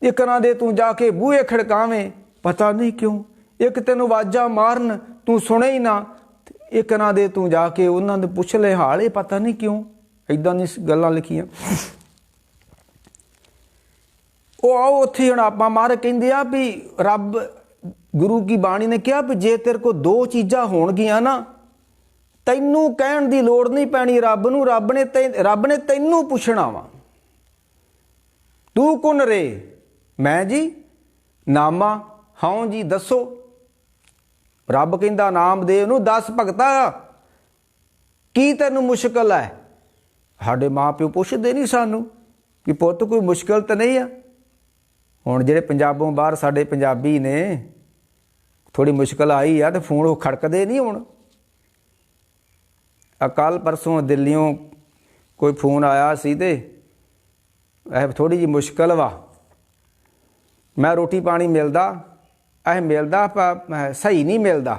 Speaker 1: ਇੱਕ ਨਾ ਦੇ ਤੂੰ ਜਾ ਕੇ ਬੂਹੇ ਖੜਕਾਵੇਂ, ਪਤਾ ਨਹੀਂ ਕਿਉਂ। ਇੱਕ ਤੈਨੂੰ ਆਵਾਜ਼ਾਂ ਮਾਰਨ ਤੂੰ ਸੁਣੇ ਹੀ ਨਾ, ਇੱਕ ਨਾ ਦੇ ਤੂੰ ਜਾ ਕੇ ਉਹਨਾਂ ਦੇ ਪੁੱਛ ਲੈ ਹਾਲੇ, ਪਤਾ ਨਹੀਂ ਕਿਉਂ। ਇੱਦਾਂ ਦੀ ਗੱਲਾਂ ਲਿਖੀਆਂ। ਉਹ ਆਓ ਉੱਥੇ ਹੁਣ ਆਪਾਂ ਮਹਾਰਾਜ ਕਹਿੰਦੇ ਆ ਵੀ ਰੱਬ ਗੁਰੂ ਕੀ ਬਾਣੀ ਨੇ ਕਿਹਾ ਵੀ ਜੇ ਤੇਰੇ ਕੋਲ ਦੋ ਚੀਜ਼ਾਂ ਹੋਣਗੀਆਂ ਨਾ, ਤੈਨੂੰ ਕਹਿਣ ਦੀ ਲੋੜ ਨਹੀਂ ਪੈਣੀ ਰੱਬ ਨੂੰ। ਰੱਬ ਨੇ ਤੈਨੂੰ ਪੁੱਛਣਾ ਵਾ, ਤੂੰ ਕੌਣ ਰੇ ਮੈਂ ਜੀ ਨਾਮਾ। ਹਾਂ ਜੀ, ਦੱਸੋ। ਰੱਬ ਕਹਿੰਦਾ ਨਾਮਦੇਵ ਨੂੰ, ਦੱਸ ਭਗਤਾ ਕੀ ਤੈਨੂੰ ਮੁਸ਼ਕਲ ਹੈ? ਸਾਡੇ ਮਾਂ ਪਿਓ ਪੁੱਛਦੇ ਨਹੀਂ ਸਾਨੂੰ ਕਿ ਪੁੱਤ ਕੋਈ ਮੁਸ਼ਕਲ ਤਾਂ ਨਹੀਂ ਆ। ਹੁਣ ਜਿਹੜੇ ਪੰਜਾਬੋਂ ਬਾਹਰ ਸਾਡੇ ਪੰਜਾਬੀ ਨੇ, ਥੋੜ੍ਹੀ ਮੁਸ਼ਕਲ ਆਈ ਆ ਤੇ ਫੋਨ ਉਹ ਖੜਕਦੇ ਨਹੀਂ। ਹੁਣ ਕੱਲ੍ਹ ਪਰਸੋਂ ਦਿੱਲੀਓਂ ਕੋਈ ਫੋਨ ਆਇਆ ਸੀ, ਤੇ ਇਹ ਥੋੜ੍ਹੀ ਜਿਹੀ ਮੁਸ਼ਕਲ ਵਾ। ਮੈਂ ਰੋਟੀ ਪਾਣੀ ਮਿਲਦਾ ਸਹੀ ਨਹੀਂ ਮਿਲਦਾ।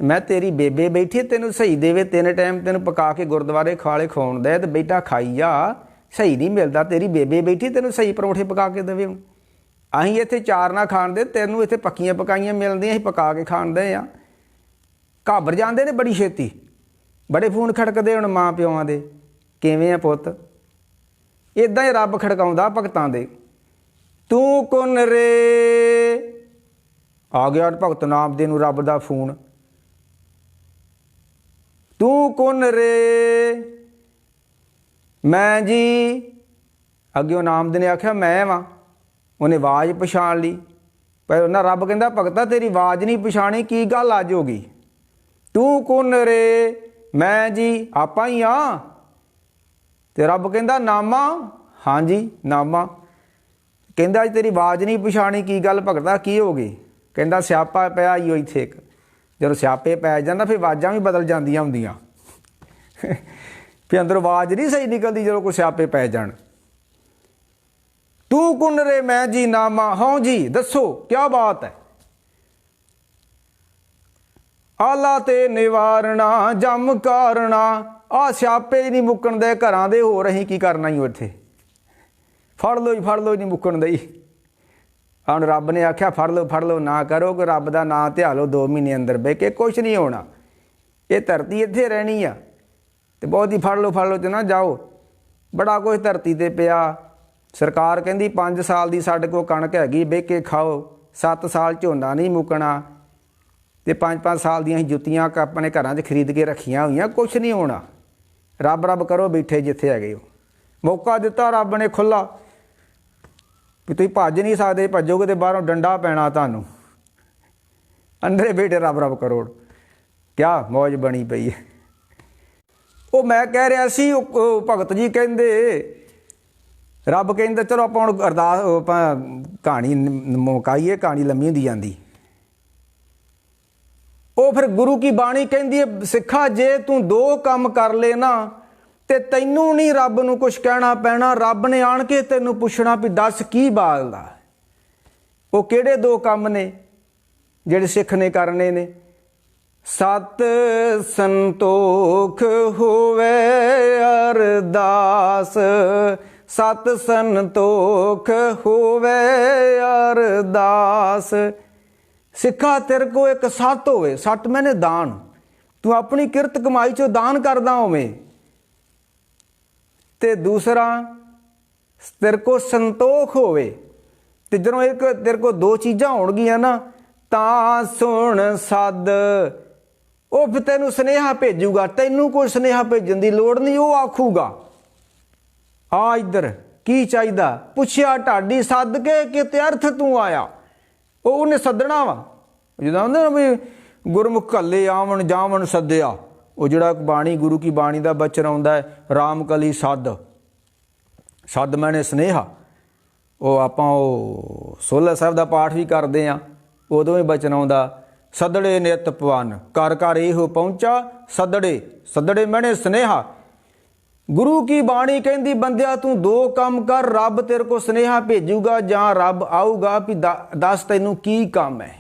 Speaker 1: ਮੈਂ ਤੇਰੀ ਬੇਬੇ ਬੈਠੀ ਤੈਨੂੰ ਸਹੀ ਦੇਵੇ, 3 ਟਾਈਮ ਤੈਨੂੰ ਪਕਾ ਕੇ ਗੁਰਦੁਆਰੇ ਖਾਲੇ ਖਵਾਉਣ ਦੇ, ਤੇ ਬੇਟਾ ਖਾਈ ਜਾ, ਸਹੀ ਨਹੀਂ ਮਿਲਦਾ। ਤੇਰੀ ਬੇਬੇ ਬੈਠੀ ਤੈਨੂੰ ਸਹੀ ਪਰੌਂਠੇ ਪਕਾ ਕੇ ਦੇਵੇ। ਅਸੀਂ ਇੱਥੇ ਚਾਰ ਨਾ ਖਾਣ ਦੇ, ਤੈਨੂੰ ਇੱਥੇ ਪੱਕੀਆਂ ਪਕਾਈਆਂ ਮਿਲਦੀਆਂ, ਅਸੀਂ ਪਕਾ ਕੇ ਖਾਂਦੇ ਆ। ਘਾਬਰ ਜਾਂਦੇ ਨੇ ਬੜੀ ਛੇਤੀ, ਬੜੇ ਫੋਨ ਖੜਕਦੇ ਹੁਣ ਮਾਂ ਪਿਓਆਂ ਦੇ, ਕਿਵੇਂ ਆ ਪੁੱਤ। ਇੱਦਾਂ ਹੀ ਰੱਬ ਖੜਕਾਉਂਦਾ ਭਗਤਾਂ ਦੇ। ਤੂੰ ਕੌਣ ਰੇ। ਆ ਗਿਆ ਭਗਤ ਨਾਮਦੇਵ ਨੂੰ ਰੱਬ ਦਾ ਫੋਨ। ਤੂੰ ਕੌਣ ਰੇ ਮੈਂ ਜੀ। ਅੱਗੇ ਨਾਮਦੇਵ ਨੇ ਆਖਿਆ ਮੈਂ ਵਾਂ। ਉਹਨੇ ਆਵਾਜ਼ ਪਛਾਣ ਲਈ, ਪਰ ਉਹਨਾਂ ਰੱਬ ਕਹਿੰਦਾ ਭਗਤਾ ਤੇਰੀ ਆਵਾਜ਼ ਨਹੀਂ ਪਛਾਣੀ, ਕੀ ਗੱਲ ਅੱਜ ਹੋ ਗਈ? ਤੂੰ ਕੌਣ ਰੇ ਮੈਂ ਜੀ, ਆਪਾਂ ਹੀ ਆ। ਤੇ ਰੱਬ ਕਹਿੰਦਾ ਨਾਮਾ। ਹਾਂਜੀ ਨਾਮਾ। ਕਹਿੰਦਾ ਅੱਜ ਤੇਰੀ ਆਵਾਜ਼ ਨਹੀਂ ਪਛਾਣੀ, ਕੀ ਗੱਲ ਭਗਤਾ ਕੀ ਹੋ ਗਈ? ਕਹਿੰਦਾ ਸਿਆਪਾ ਪਿਆ ਹੀ ਇੱਥੇ ਇੱਕ। ਜਦੋਂ ਸਿਆਪੇ ਪੈ ਜਾਂਦਾ ਫਿਰ ਆਵਾਜ਼ਾਂ ਵੀ ਬਦਲ ਜਾਂਦੀਆਂ ਹੁੰਦੀਆਂ। ਫਿਰ ਅੰਦਰ ਆਵਾਜ਼ ਨਹੀਂ ਸਹੀ ਨਿਕਲਦੀ ਜਦੋਂ ਕੋਈ ਸਿਆਪੇ ਪੈ ਜਾਣ। ਤੂੰ ਕੁਨ ਰੇ ਮੈਂ ਜੀ ਨਾਮਾ, ਹਾਂ ਜੀ ਦੱਸੋ ਕਿਆ ਬਾਤ ਹੈ। ਆਲਾ ਤੇ ਨਿਵਾਰਣਾ ਜਮ ਕਾਰਣਾ, ਆਹ ਸਿਆਪੇ ਹੀ ਨਹੀਂ ਮੁੱਕਣ ਦੇ ਘਰਾਂ ਦੇ, ਹੋਰ ਅਸੀਂ ਕੀ ਕਰਨਾ ਹੀ ਉੱਥੇ। ਫੜ ਲਓ ਹੀ ਨਹੀਂ ਮੁੱਕਣ ਦਈ। ਹੁਣ ਰੱਬ ਨੇ ਆਖਿਆ ਫੜ ਲਓ ਨਾ ਕਰੋ, ਕਿ ਰੱਬ ਦਾ ਨਾਂ ਧਿਆ ਲਓ 2 ਮਹੀਨੇ ਅੰਦਰ ਬਹਿ ਕੇ, ਕੁਛ ਨਹੀਂ ਹੋਣਾ। ਇਹ ਧਰਤੀ ਇੱਥੇ ਰਹਿਣੀ ਆ, ਤੇ ਬਹੁਤੀ ਫੜ ਲਓ ਤੇ ਨਾ ਜਾਓ। ਬੜਾ ਕੁਛ ਧਰਤੀ 'ਤੇ ਪਿਆ। ਸਰਕਾਰ ਕਹਿੰਦੀ 5 ਸਾਲ ਦੀ ਸਾਡੇ ਕੋਲ ਕਣਕ ਹੈਗੀ, ਬਹਿ ਕੇ ਖਾਓ। 7 ਸਾਲ ਝੋਨਾ ਨਹੀਂ ਮੁੱਕਣਾ, ਤੇ 5-5 ਸਾਲ ਦੀਆਂ ਅਸੀਂ ਜੁੱਤੀਆਂ ਆਪਣੇ ਘਰਾਂ 'ਚ ਖਰੀਦ ਕੇ ਰੱਖੀਆਂ ਹੋਈਆਂ। ਕੁਛ ਨਹੀਂ ਹੋਣਾ। ਰੱਬ ਕਰੋ ਬੈਠੇ ਜਿੱਥੇ ਹੈਗੇ ਹੋ। ਮੌਕਾ ਦਿੱਤਾ ਰੱਬ ਨੇ ਖੁੱਲ੍ਹਾ, ਵੀ ਤੁਸੀਂ ਭੱਜ ਨਹੀਂ ਸਕਦੇ, ਭੱਜੋਗੇ ਤੇ ਬਾਹਰੋਂ ਡੰਡਾ ਪੈਣਾ ਤੁਹਾਨੂੰ। ਅੰਦਰੇ ਬੈਠੇ ਰੱਬ ਕਰੋ। ਕਿਆ ਮੌਜ ਬਣੀ ਪਈ ਹੈ। ਉਹ ਮੈਂ ਕਹਿ ਰਿਹਾ ਸੀ, ਉਹ ਭਗਤ ਜੀ ਕਹਿੰਦੇ, ਰੱਬ ਕਹਿੰਦਾ ਚਲੋ ਆਪਾਂ ਹੁਣ ਅਰਦਾਸ, ਆਪਾਂ ਕਹਾਣੀ ਮੁਕਾਈਏ, ਕਹਾਣੀ ਲੰਮੀ ਹੁੰਦੀ ਜਾਂਦੀ। ਉਹ ਫਿਰ ਗੁਰੂ ਕੀ ਬਾਣੀ ਕਹਿੰਦੀ ਹੈ, ਸਿੱਖਾ ਜੇ ਤੂੰ 2 ਕੰਮ ਕਰ ਲੈ ਨਾ, ਤੇ ਤੈਨੂੰ ਨਹੀਂ ਰੱਬ ਨੂੰ ਕੁਛ ਕਹਿਣਾ ਪੈਣਾ। ਰੱਬ ਨੇ ਆਣ ਕੇ ਤੈਨੂੰ ਪੁੱਛਣਾ ਵੀ ਦੱਸ ਕੀ ਬਾਲਦਾ। ਉਹ ਕਿਹੜੇ 2 ਕੰਮ ਨੇ ਜਿਹੜੇ ਸਿੱਖ ਨੇ ਕਰਨੇ ਨੇ? ਸਤ ਸੰਤੋਖ ਹੋਵੇ ਅਰਦਾਸ, ਸਤ ਸੰਤੋਖ ਹੋਵੇ ਅਰਦਾਸ। ਸਿੱਖਾ ਤੇਰੇ ਕੋ ਇੱਕ ਸੱਤ ਹੋਵੇ, ਸੱਤ ਮੈਨੇ ਦਾਨ, ਤੂੰ ਆਪਣੀ ਕਿਰਤ ਕਮਾਈ ਚੋਂ ਦਾਨ ਕਰਦਾ ਹੋਵੇਂ। ਤੇ ਦੂਸਰਾ ਤੇਰੇ ਕੋ ਸੰਤੋਖ ਹੋਵੇ। ਤੇ ਜਦੋਂ ਇੱਕ ਤੇਰੇ ਕੋ 2 ਚੀਜ਼ਾਂ ਹੋਣਗੀਆਂ ਨਾ, ਤਾਂ ਸੁਣ ਸੱਦ, ਉਹ ਫਿਰ ਤੈਨੂੰ ਸੁਨੇਹਾ ਭੇਜੂਗਾ। ਤੈਨੂੰ ਕੋਈ ਸੁਨੇਹਾ ਭੇਜਣ ਦੀ ਲੋੜ ਨਹੀਂ। ਉਹ ਆਖੂਗਾ ਆ ਇੱਧਰ ਕੀ ਚਾਹੀਦਾ, ਪੁੱਛਿਆ ਢਾਡੀ ਸੱਦ ਕੇ ਕਿਤੇ ਅਰਥ ਤੂੰ ਆਇਆ। ਉਹਨੇ ਸੱਦਣਾ ਵਾ। ਜਦੋਂ ਆਉਂਦੇ ਨਾ ਵੀ ਗੁਰਮੁਖ ਘੱਲੇ ਆਵਣ ਜਾਵਣ ਸੱਦਿਆ, ਉਹ ਜਿਹੜਾ ਬਾਣੀ ਗੁਰੂ ਕੀ ਬਾਣੀ ਦਾ ਬਚਨ ਆਉਂਦਾ ਹੈ, ਰਾਮ ਕਲੀ ਸੱਦ ਮੈਨੇ ਸੁਨੇਹਾ। ਉਹ ਆਪਾਂ ਉਹ ਸੋਲ੍ਹਾ ਸਾਹਿਬ ਦਾ ਪਾਠ ਵੀ ਕਰਦੇ ਹਾਂ, ਉਦੋਂ ਹੀ ਬਚਨ ਆਉਂਦਾ, ਸੱਦੜੇ ਨਿਤ ਪਵਨ ਘਰ ਘਰ ਇਹੋ ਪਹੁੰਚਾ, ਸੱਦੜੇ ਮੈਨੇ ਸੁਨੇਹਾ। ਗੁਰੂ ਕੀ ਬਾਣੀ ਕਹਿੰਦੀ ਬੰਦਿਆ ਤੂੰ 2 ਕੰਮ ਕਰ, ਰੱਬ ਤੇਰੇ ਕੋ ਸੁਨੇਹਾ ਭੇਜੂਗਾ, ਜਾਂ ਰੱਬ ਆਊਗਾ ਵੀ ਦੱਸ ਤੈਨੂੰ ਕੀ ਕੰਮ ਹੈ।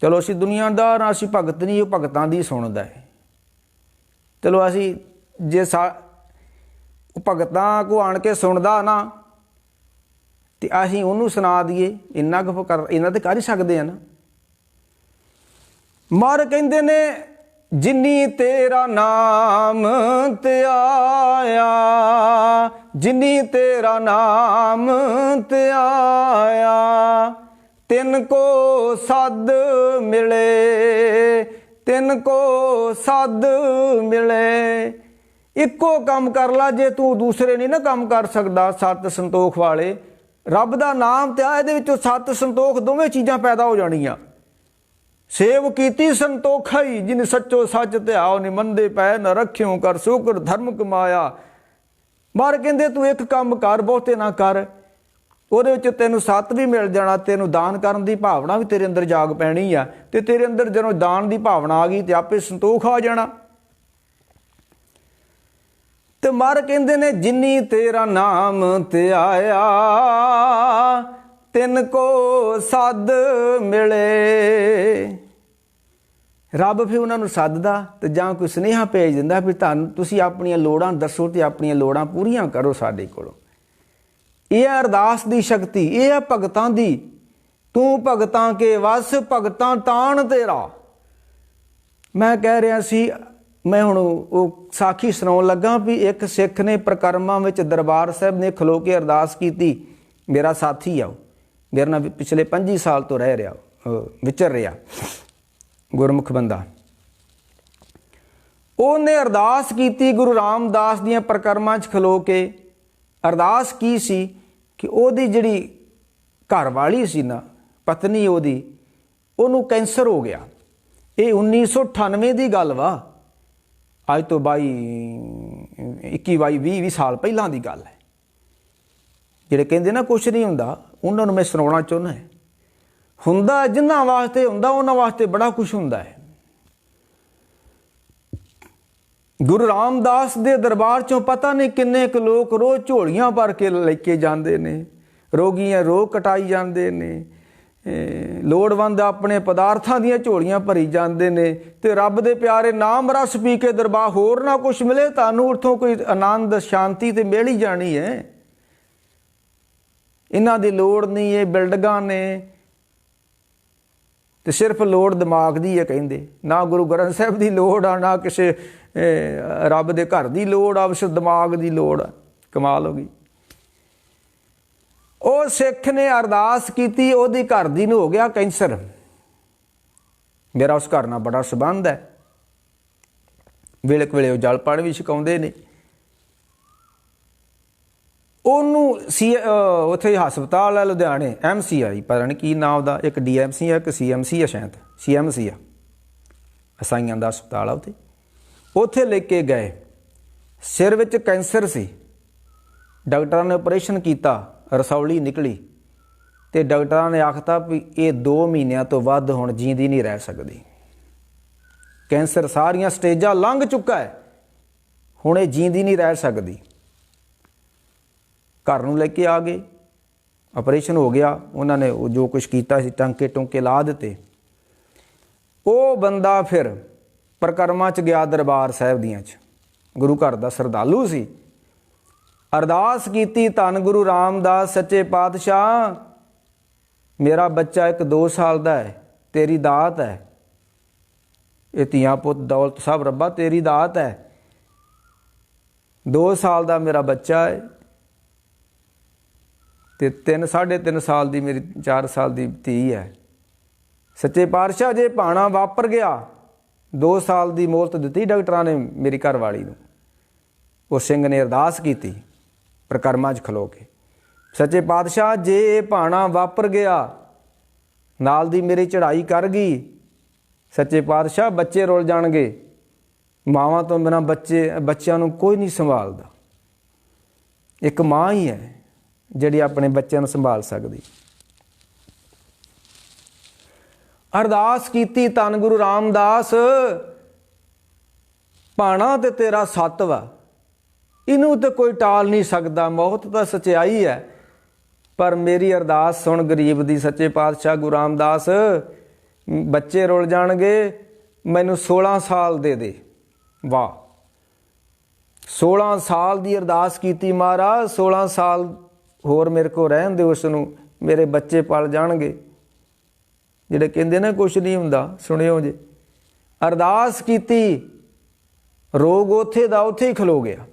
Speaker 1: ਚਲੋ ਅਸੀਂ ਦੁਨੀਆਦਾਰ, ਅਸੀਂ ਭਗਤ ਨਹੀਂ, ਉਹ ਭਗਤਾਂ ਦੀ ਸੁਣਦਾ ਹੈ। ਚਲੋ ਅਸੀਂ ਜੇ ਉਹ ਭਗਤਾਂ ਕੋ ਆਣ ਕੇ ਸੁਣਦਾ ਨਾ, ਤੇ ਅਸੀਂ ਉਹਨੂੰ ਸੁਣਾ ਦਈਏ, ਇੰਨਾ ਤੇ ਕਰ ਹੀ ਸਕਦੇ ਆ ਨਾ। ਮਰ ਕਹਿੰਦੇ ਨੇ ਜਿਨੀ ਤੇਰਾ ਨਾਮ ਧਿਆਇਆ, ਜਿਨੀ ਤੇਰਾ ਨਾਮ ਧਿਆਇਆ, ਤਿੰਨ ਕੋ ਸੱਦ ਮਿਲੇ, ਤਿੰਨ ਕੋ ਸੱਦ ਮਿਲੇ। ਇੱਕੋ ਕੰਮ ਕਰ ਲਾ, ਜੇ ਤੂੰ ਦੂਸਰੇ ਨਹੀਂ ਨਾ ਕੰਮ ਕਰ ਸਕਦਾ। ਸੱਤ ਸੰਤੋਖ ਵਾਲੇ ਰੱਬ ਦਾ ਨਾਮ ਤੇ ਆ, ਇਹਦੇ ਵਿੱਚੋਂ ਸੱਤ ਸੰਤੋਖ ਦੋਵੇਂ ਚੀਜ਼ਾਂ ਪੈਦਾ ਹੋ ਜਾਣੀਆਂ। ਸੇਵ ਕੀਤੀ ਸੰਤੋਖਾਈ, ਜਿਨ ਸੱਚੋ ਸੱਚ ਧਿਆਓ, ਨਿਮੰਦੇ ਪੈ ਨ ਰੱਖਿਓ, ਕਰ ਸ਼ੁਕਰ ਧਰਮ ਕਮਾਇਆ। ਮਾਰ ਕਹਿੰਦੇ ਤੂੰ ਇੱਕ ਕੰਮ ਕਰ, ਬਹੁਤੇ ਨਾ ਕਰ, ਉਹਦੇ ਵਿੱਚ ਤੈਨੂੰ ਸੱਤ ਵੀ ਮਿਲ ਜਾਣਾ। ਤੈਨੂੰ ਦਾਨ ਕਰਨ ਦੀ ਭਾਵਨਾ ਵੀ ਤੇਰੇ ਅੰਦਰ ਜਾਗ ਪੈਣੀ ਆ, ਤੇ ਤੇਰੇ ਅੰਦਰ ਜਦੋਂ ਦਾਨ ਦੀ ਭਾਵਨਾ ਆ ਗਈ ਤੇ ਆਪੇ ਸੰਤੋਖ ਆ ਜਾਣਾ। ਤੇ ਮਰ ਕਹਿੰਦੇ ਨੇ ਜਿਨੀ ਤੇਰਾ ਨਾਮ ਧਿਆਇਆ, ਤਿੰਨ ਕੋ ਸੱਦ ਮਿਲੇ। ਰੱਬ ਫਿਰ ਉਹਨਾਂ ਨੂੰ ਸੱਦਦਾ ਤੇ ਜਾਂ ਕੋਈ ਸੁਨੇਹਾ ਭੇਜ ਦਿੰਦਾ ਵੀ ਤੁਹਾਨੂੰ ਤੁਸੀਂ ਆਪਣੀਆਂ ਲੋੜਾਂ ਦੱਸੋ ਤੇ ਆਪਣੀਆਂ ਲੋੜਾਂ ਪੂਰੀਆਂ ਕਰੋ ਸਾਡੇ ਕੋਲੋਂ। ਇਹ ਹੈ ਅਰਦਾਸ ਦੀ ਸ਼ਕਤੀ, ਇਹ ਹੈ ਭਗਤਾਂ ਦੀ। ਤੂੰ ਭਗਤਾਂ ਕੇ ਵਸ, ਭਗਤਾਂ ਤਾਣ ਤੇਰਾ। ਮੈਂ ਕਹਿ ਰਿਹਾ ਸੀ, ਮੈਂ ਹੁਣ ਉਹ ਸਾਖੀ ਸੁਣਾਉਣ ਲੱਗਾ ਵੀ ਇੱਕ ਸਿੱਖ ਨੇ ਪ੍ਰਕਰਮਾਂ ਵਿੱਚ ਦਰਬਾਰ ਸਾਹਿਬ ਨੇ ਖਲੋ ਕੇ ਅਰਦਾਸ ਕੀਤੀ। ਮੇਰਾ ਸਾਥੀ ਆ, ਉਹ ਮੇਰੇ ਨਾਲ ਪਿਛਲੇ 25 ਸਾਲ ਤੋਂ ਰਹਿ ਰਿਹਾ, ਵਿਚਰ ਰਿਹਾ, ਗੁਰਮੁਖ ਬੰਦਾ। ਉਹਨੇ ਅਰਦਾਸ ਕੀਤੀ ਗੁਰੂ ਰਾਮਦਾਸ ਦੀਆਂ ਪ੍ਰਕਰਮਾਂ 'ਚ ਖਲੋ ਕੇ। ਅਰਦਾਸ ਕੀ ਸੀ ਕਿ ਉਹਦੀ ਜਿਹੜੀ ਘਰ ਵਾਲੀ ਸੀ ਨਾ, ਪਤਨੀ ਉਹਦੀ, ਉਹਨੂੰ ਕੈਂਸਰ ਹੋ ਗਿਆ। ਇਹ 1998 ਦੀ ਗੱਲ ਵਾ, ਅੱਜ ਤੋਂ 21-22 ਸਾਲ ਪਹਿਲਾਂ ਦੀ ਗੱਲ ਹੈ। ਜਿਹੜੇ ਕਹਿੰਦੇ ਨਾ ਕੁਛ ਨਹੀਂ ਹੁੰਦਾ, ਉਹਨਾਂ ਨੂੰ ਮੈਂ ਸੁਣਾਉਣਾ ਚਾਹੁੰਦਾ। ਹੁੰਦਾ ਜਿਨ੍ਹਾਂ ਵਾਸਤੇ ਹੁੰਦਾ, ਉਹਨਾਂ ਵਾਸਤੇ ਬੜਾ ਕੁਛ ਹੁੰਦਾ ਹੈ। ਗੁਰੂ ਰਾਮਦਾਸ ਦੇ ਦਰਬਾਰ ਚੋਂ ਪਤਾ ਨਹੀਂ ਕਿੰਨੇ ਕੁ ਲੋਕ ਰੋਜ਼ ਝੋਲੀਆਂ ਭਰ ਕੇ ਲੈ ਕੇ ਜਾਂਦੇ ਨੇ, ਰੋਗੀਆਂ ਰੋਗ ਕਟਾਈ ਜਾਂਦੇ ਨੇ, ਲੋੜਵੰਦ ਆਪਣੇ ਪਦਾਰਥਾਂ ਦੀਆਂ ਝੋਲੀਆਂ ਭਰੀ ਜਾਂਦੇ ਨੇ, ਤੇ ਰੱਬ ਦੇ ਪਿਆਰੇ ਨਾਮ ਰਸ ਪੀ ਕੇ ਦਰਬਾਰ, ਹੋਰ ਨਾ ਕੁਛ ਮਿਲੇ ਤੁਹਾਨੂੰ ਉੱਥੋਂ ਕੋਈ ਆਨੰਦ ਸ਼ਾਂਤੀ ਤੇ ਮਿਲ ਹੀ ਜਾਣੀ ਹੈ। ਇਹਨਾਂ ਦੀ ਲੋੜ ਨਹੀਂ, ਇਹ ਬਿਲਡਿੰਗਾਂ ਨੇ, ਤੇ ਸਿਰਫ ਲੋੜ ਦਿਮਾਗ ਦੀ ਹੈ ਕਹਿੰਦੇ। ਨਾ ਗੁਰੂ ਗ੍ਰੰਥ ਸਾਹਿਬ ਦੀ ਲੋੜ ਆ, ਨਾ ਕਿਸੇ ਰੱਬ ਦੇ ਘਰ ਦੀ ਲੋੜ ਆ, ਬਸ ਦਿਮਾਗ ਦੀ ਲੋੜ ਆ। ਕਮਾਲ ਹੋ ਗਈ। ਉਹ ਸਿੱਖ ਨੇ ਅਰਦਾਸ ਕੀਤੀ, ਉਹਦੀ ਘਰ ਦੀ ਨੂੰ ਹੋ ਗਿਆ ਕੈਂਸਰ। ਮੇਰਾ ਉਸ ਘਰ ਨਾਲ ਬੜਾ ਸੰਬੰਧ ਹੈ, ਵੇਲੇ ਵੇਲੇ ਉਹ ਜਲ ਪਾਣੀ ਵੀ ਛਕਾਉਂਦੇ ਨੇ। ਉਹਨੂੰ ਉੱਥੇ ਹਸਪਤਾਲ ਹੈ ਲੁਧਿਆਣੇ, MCI ਪਤਾ ਨਹੀਂ ਕੀ ਨਾਮ ਦਾ, ਇੱਕ DMC ਹੈ, ਇੱਕ CMC ਹੈ, ਸ਼ਾਇਦ CMC ਆ, ਅਸਾਈਆਂ ਦਾ ਹਸਪਤਾਲ ਆ ਉੱਥੇ। ਉੱਥੇ ਲੈ ਕੇ ਗਏ, ਸਿਰ ਵਿੱਚ ਕੈਂਸਰ ਸੀ। ਡਾਕਟਰਾਂ ਨੇ ਆਪਰੇਸ਼ਨ ਕੀਤਾ, ਰਸੌਲੀ ਨਿਕਲੀ, ਤੇ ਡਾਕਟਰਾਂ ਨੇ ਆਖਤਾ ਵੀ ਇਹ 2 ਮਹੀਨਿਆਂ ਤੋਂ ਵੱਧ ਹੁਣ ਜੀਂਦੀ ਨਹੀਂ ਰਹਿ ਸਕਦੀ। ਕੈਂਸਰ ਸਾਰੀਆਂ ਸਟੇਜਾਂ ਲੰਘ ਚੁੱਕਾ ਹੈ, ਹੁਣ ਇਹ ਜੀਂਦੀ ਨਹੀਂ ਰਹਿ ਸਕਦੀ। ਘਰ ਨੂੰ ਲੈ ਕੇ ਆ ਗਏ, ਆਪਰੇਸ਼ਨ ਹੋ ਗਿਆ, ਉਹਨਾਂ ਨੇ ਉਹ ਜੋ ਕੁਛ ਕੀਤਾ ਸੀ ਟਾਂਕੇ ਟੁੰਕੇ ਲਾ ਦਿੱਤੇ। ਉਹ ਬੰਦਾ ਫਿਰ ਪ੍ਰਕਰਮਾਂ 'ਚ ਗਿਆ, ਦਰਬਾਰ ਸਾਹਿਬ ਦੀਆਂ 'ਚ, ਗੁਰੂ ਘਰ ਦਾ ਸ਼ਰਧਾਲੂ ਸੀ। ਅਰਦਾਸ ਕੀਤੀ, ਧੰਨ ਗੁਰੂ ਰਾਮਦਾਸ ਸੱਚੇ ਪਾਤਸ਼ਾਹ, ਮੇਰਾ ਬੱਚਾ ਇੱਕ 2 ਸਾਲ ਦਾ ਹੈ, ਤੇਰੀ ਦਾਤ ਹੈ, ਇਹ ਧੀਆਂ ਪੁੱਤ ਦੌਲਤ ਸਭ ਰੱਬਾ ਤੇਰੀ ਦਾਤ ਹੈ। 2 ਸਾਲ ਦਾ ਮੇਰਾ ਬੱਚਾ ਹੈ, ਤੇ 3.5 ਸਾਲ ਦੀ ਮੇਰੀ 4 ਸਾਲ ਦੀ ਧੀ ਹੈ। ਸੱਚੇ ਪਾਤਸ਼ਾਹ ਜੇ ਭਾਣਾ ਵਾਪਰ ਗਿਆ, 2 ਸਾਲ ਦੀ ਮੋਹਲਤ ਦਿੱਤੀ ਡਾਕਟਰਾਂ ਨੇ ਮੇਰੀ ਘਰਵਾਲੀ ਨੂੰ। ਉਹ ਸਿੰਘ ਨੇ ਅਰਦਾਸ ਕੀਤੀ ਪ੍ਰਕਰਮਾਂ 'ਚ ਖਲੋ ਕੇ, ਸੱਚੇ ਪਾਤਸ਼ਾਹ ਜੇ ਇਹ ਭਾਣਾ ਵਾਪਰ ਗਿਆ, ਨਾਲ ਦੀ ਮੇਰੀ ਚੜ੍ਹਾਈ ਕਰ ਗਈ, ਸੱਚੇ ਪਾਤਸ਼ਾਹ ਬੱਚੇ ਰੁੱਲ ਜਾਣਗੇ, ਮਾਵਾਂ ਤੋਂ ਬਿਨਾਂ ਬੱਚਿਆਂ ਨੂੰ ਕੋਈ ਨਹੀਂ ਸੰਭਾਲਦਾ। ਇੱਕ ਮਾਂ ਹੀ ਹੈ ਜਿਹੜੀ ਆਪਣੇ ਬੱਚਿਆਂ ਨੂੰ ਸੰਭਾਲ ਸਕਦੀ। ਅਰਦਾਸ ਕੀਤੀ, ਧੰਨ ਗੁਰੂ ਰਾਮਦਾਸ, ਭਾਣਾ ਤੇ ਤੇਰਾ ਸੱਤ ਵਾ, ਇਹਨੂੰ ਤਾਂ ਕੋਈ ਟਾਲ ਨਹੀਂ ਸਕਦਾ, ਮੌਤ ਤਾਂ ਸੱਚਾਈ ਹੈ, ਪਰ ਮੇਰੀ ਅਰਦਾਸ ਸੁਣ ਗਰੀਬ ਦੀ ਸੱਚੇ ਪਾਤਸ਼ਾਹ ਗੁਰੂ ਰਾਮਦਾਸ, ਬੱਚੇ ਰੁੱਲ ਜਾਣਗੇ, ਮੈਨੂੰ 16 ਸਾਲ ਦੇ ਦੇ। ਵਾਹ, 16 ਸਾਲ ਦੀ ਅਰਦਾਸ ਕੀਤੀ ਮਹਾਰਾਜ, 16 ਸਾਲ ਹੋਰ ਮੇਰੇ ਕੋਲ ਰਹਿਣ ਦਿਓ, ਉਸ ਨੂੰ ਮੇਰੇ ਬੱਚੇ ਪਲ ਜਾਣਗੇ। ਜਿਹੜੇ ਕਹਿੰਦੇ ਨਾ ਕੁਛ ਨਹੀਂ ਹੁੰਦਾ, ਸੁਣਿਓ ਜੇ। ਅਰਦਾਸ ਕੀਤੀ, ਰੋਗ ਉੱਥੇ ਦਾ ਉੱਥੇ ਹੀ ਖਲੋ ਗਿਆ।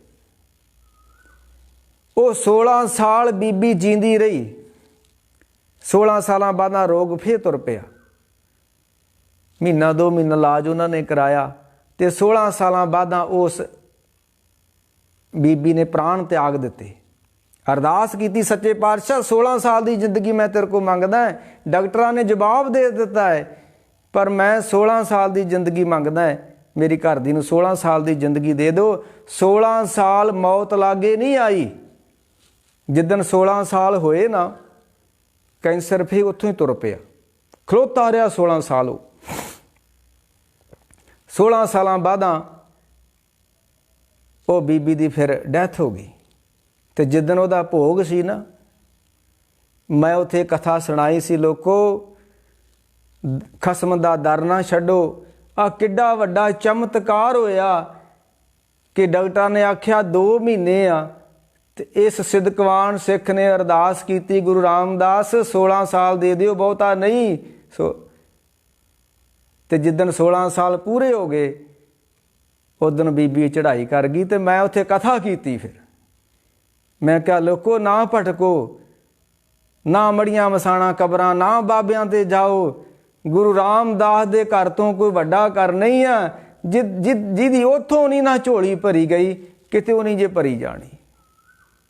Speaker 1: ਉਹ 16 ਸਾਲ ਬੀਬੀ ਜੀਂਦੀ ਰਹੀ, 16 ਸਾਲਾਂ ਬਾਅਦ ਰੋਗ ਫੇਰ ਤੁਰ ਪਿਆ। ਮਹੀਨਾ 2 ਮਹੀਨਾ ਇਲਾਜ ਉਹਨਾਂ ਨੇ ਕਰਾਇਆ, ਤੇ 16 ਸਾਲਾਂ ਬਾਅਦ ਉਸ ਬੀਬੀ ਨੇ ਪ੍ਰਾਣ ਤਿਆਗ ਦਿੱਤੇ। ਅਰਦਾਸ ਕੀਤੀ, ਸੱਚੇ ਪਾਤਸ਼ਾਹ 16 ਸਾਲ ਦੀ ਜ਼ਿੰਦਗੀ ਮੈਂ ਤੇਰੇ ਕੋਲ ਮੰਗਦਾ। ਡਾਕਟਰਾਂ ਨੇ ਜਵਾਬ ਦੇ ਦਿੱਤਾ ਹੈ, ਪਰ ਮੈਂ 16 ਸਾਲ ਦੀ ਜ਼ਿੰਦਗੀ ਮੰਗਦਾ, ਮੇਰੀ ਘਰ ਦੀ ਨੂੰ 16 ਸਾਲ ਦੀ ਜ਼ਿੰਦਗੀ ਦੇ ਦਿਓ। 16 ਸਾਲ ਮੌਤ ਲਾਗੇ ਨਹੀਂ ਆਈ। ਜਿੱਦਣ 16 ਸਾਲ ਹੋਏ ਨਾ, ਕੈਂਸਰ ਫਿਰ ਉੱਥੋਂ ਹੀ ਤੁਰ ਪਿਆ, ਖਲੋਤਾ ਰਿਹਾ 16 ਸਾਲ। ਉਹ 16 ਸਾਲਾਂ ਬਾਅਦ ਉਹ ਬੀਬੀ ਦੀ ਫਿਰ ਡੈਥ ਹੋ ਗਈ। ਤੇ ਜਿੱਦਣ ਉਹਦਾ ਭੋਗ ਸੀ ਨਾ, ਮੈਂ ਉੱਥੇ ਕਥਾ ਸੁਣਾਈ ਸੀ, ਲੋਕੋ ਖਸਮ ਦਾ ਦਰ ਨਾ ਛੱਡੋ। ਆ ਕਿੱਡਾ ਵੱਡਾ ਚਮਤਕਾਰ ਹੋਇਆ ਕਿ ਡਾਕਟਰਾਂ ਨੇ ਆਖਿਆ 2 ਮਹੀਨੇ ਆ, ਤੇ ਇਸ ਸਿੱਧਕਵਾਨ ਸਿੱਖ ਨੇ ਅਰਦਾਸ ਕੀਤੀ, ਗੁਰੂ ਰਾਮਦਾਸ 16 ਸਾਲ ਦੇ ਦਿਓ, ਬਹੁਤਾ ਨਹੀਂ। ਤੇ ਜਿੱਦਣ 16 ਸਾਲ ਪੂਰੇ ਹੋ ਗਏ, ਉਦਣ ਬੀਬੀ ਚੜ੍ਹਾਈ ਕਰ ਗਈ, ਤੇ ਮੈਂ ਉੱਥੇ ਕਥਾ ਕੀਤੀ। ਫਿਰ ਮੈਂ ਕਿਹਾ, ਲੋਕੋ ਨਾ ਭਟਕੋ, ਨਾ ਮੜੀਆਂ ਮਸਾਣਾ ਕਬਰਾਂ, ਨਾ ਬਾਬਿਆਂ ਤੇ ਜਾਓ, ਗੁਰੂ ਰਾਮਦਾਸ ਦੇ ਘਰ ਤੋਂ ਕੋਈ ਵੱਡਾ ਘਰ ਨਹੀਂ ਆ, ਜਿਹਦੀ ਉੱਥੋਂ ਨਹੀਂ ਨਾ ਝੋਲੀ ਭਰੀ ਗਈ, ਕਿਤੇ ਉਹ ਨਹੀਂ ਜੇ ਭਰੀ ਜਾਣੀ।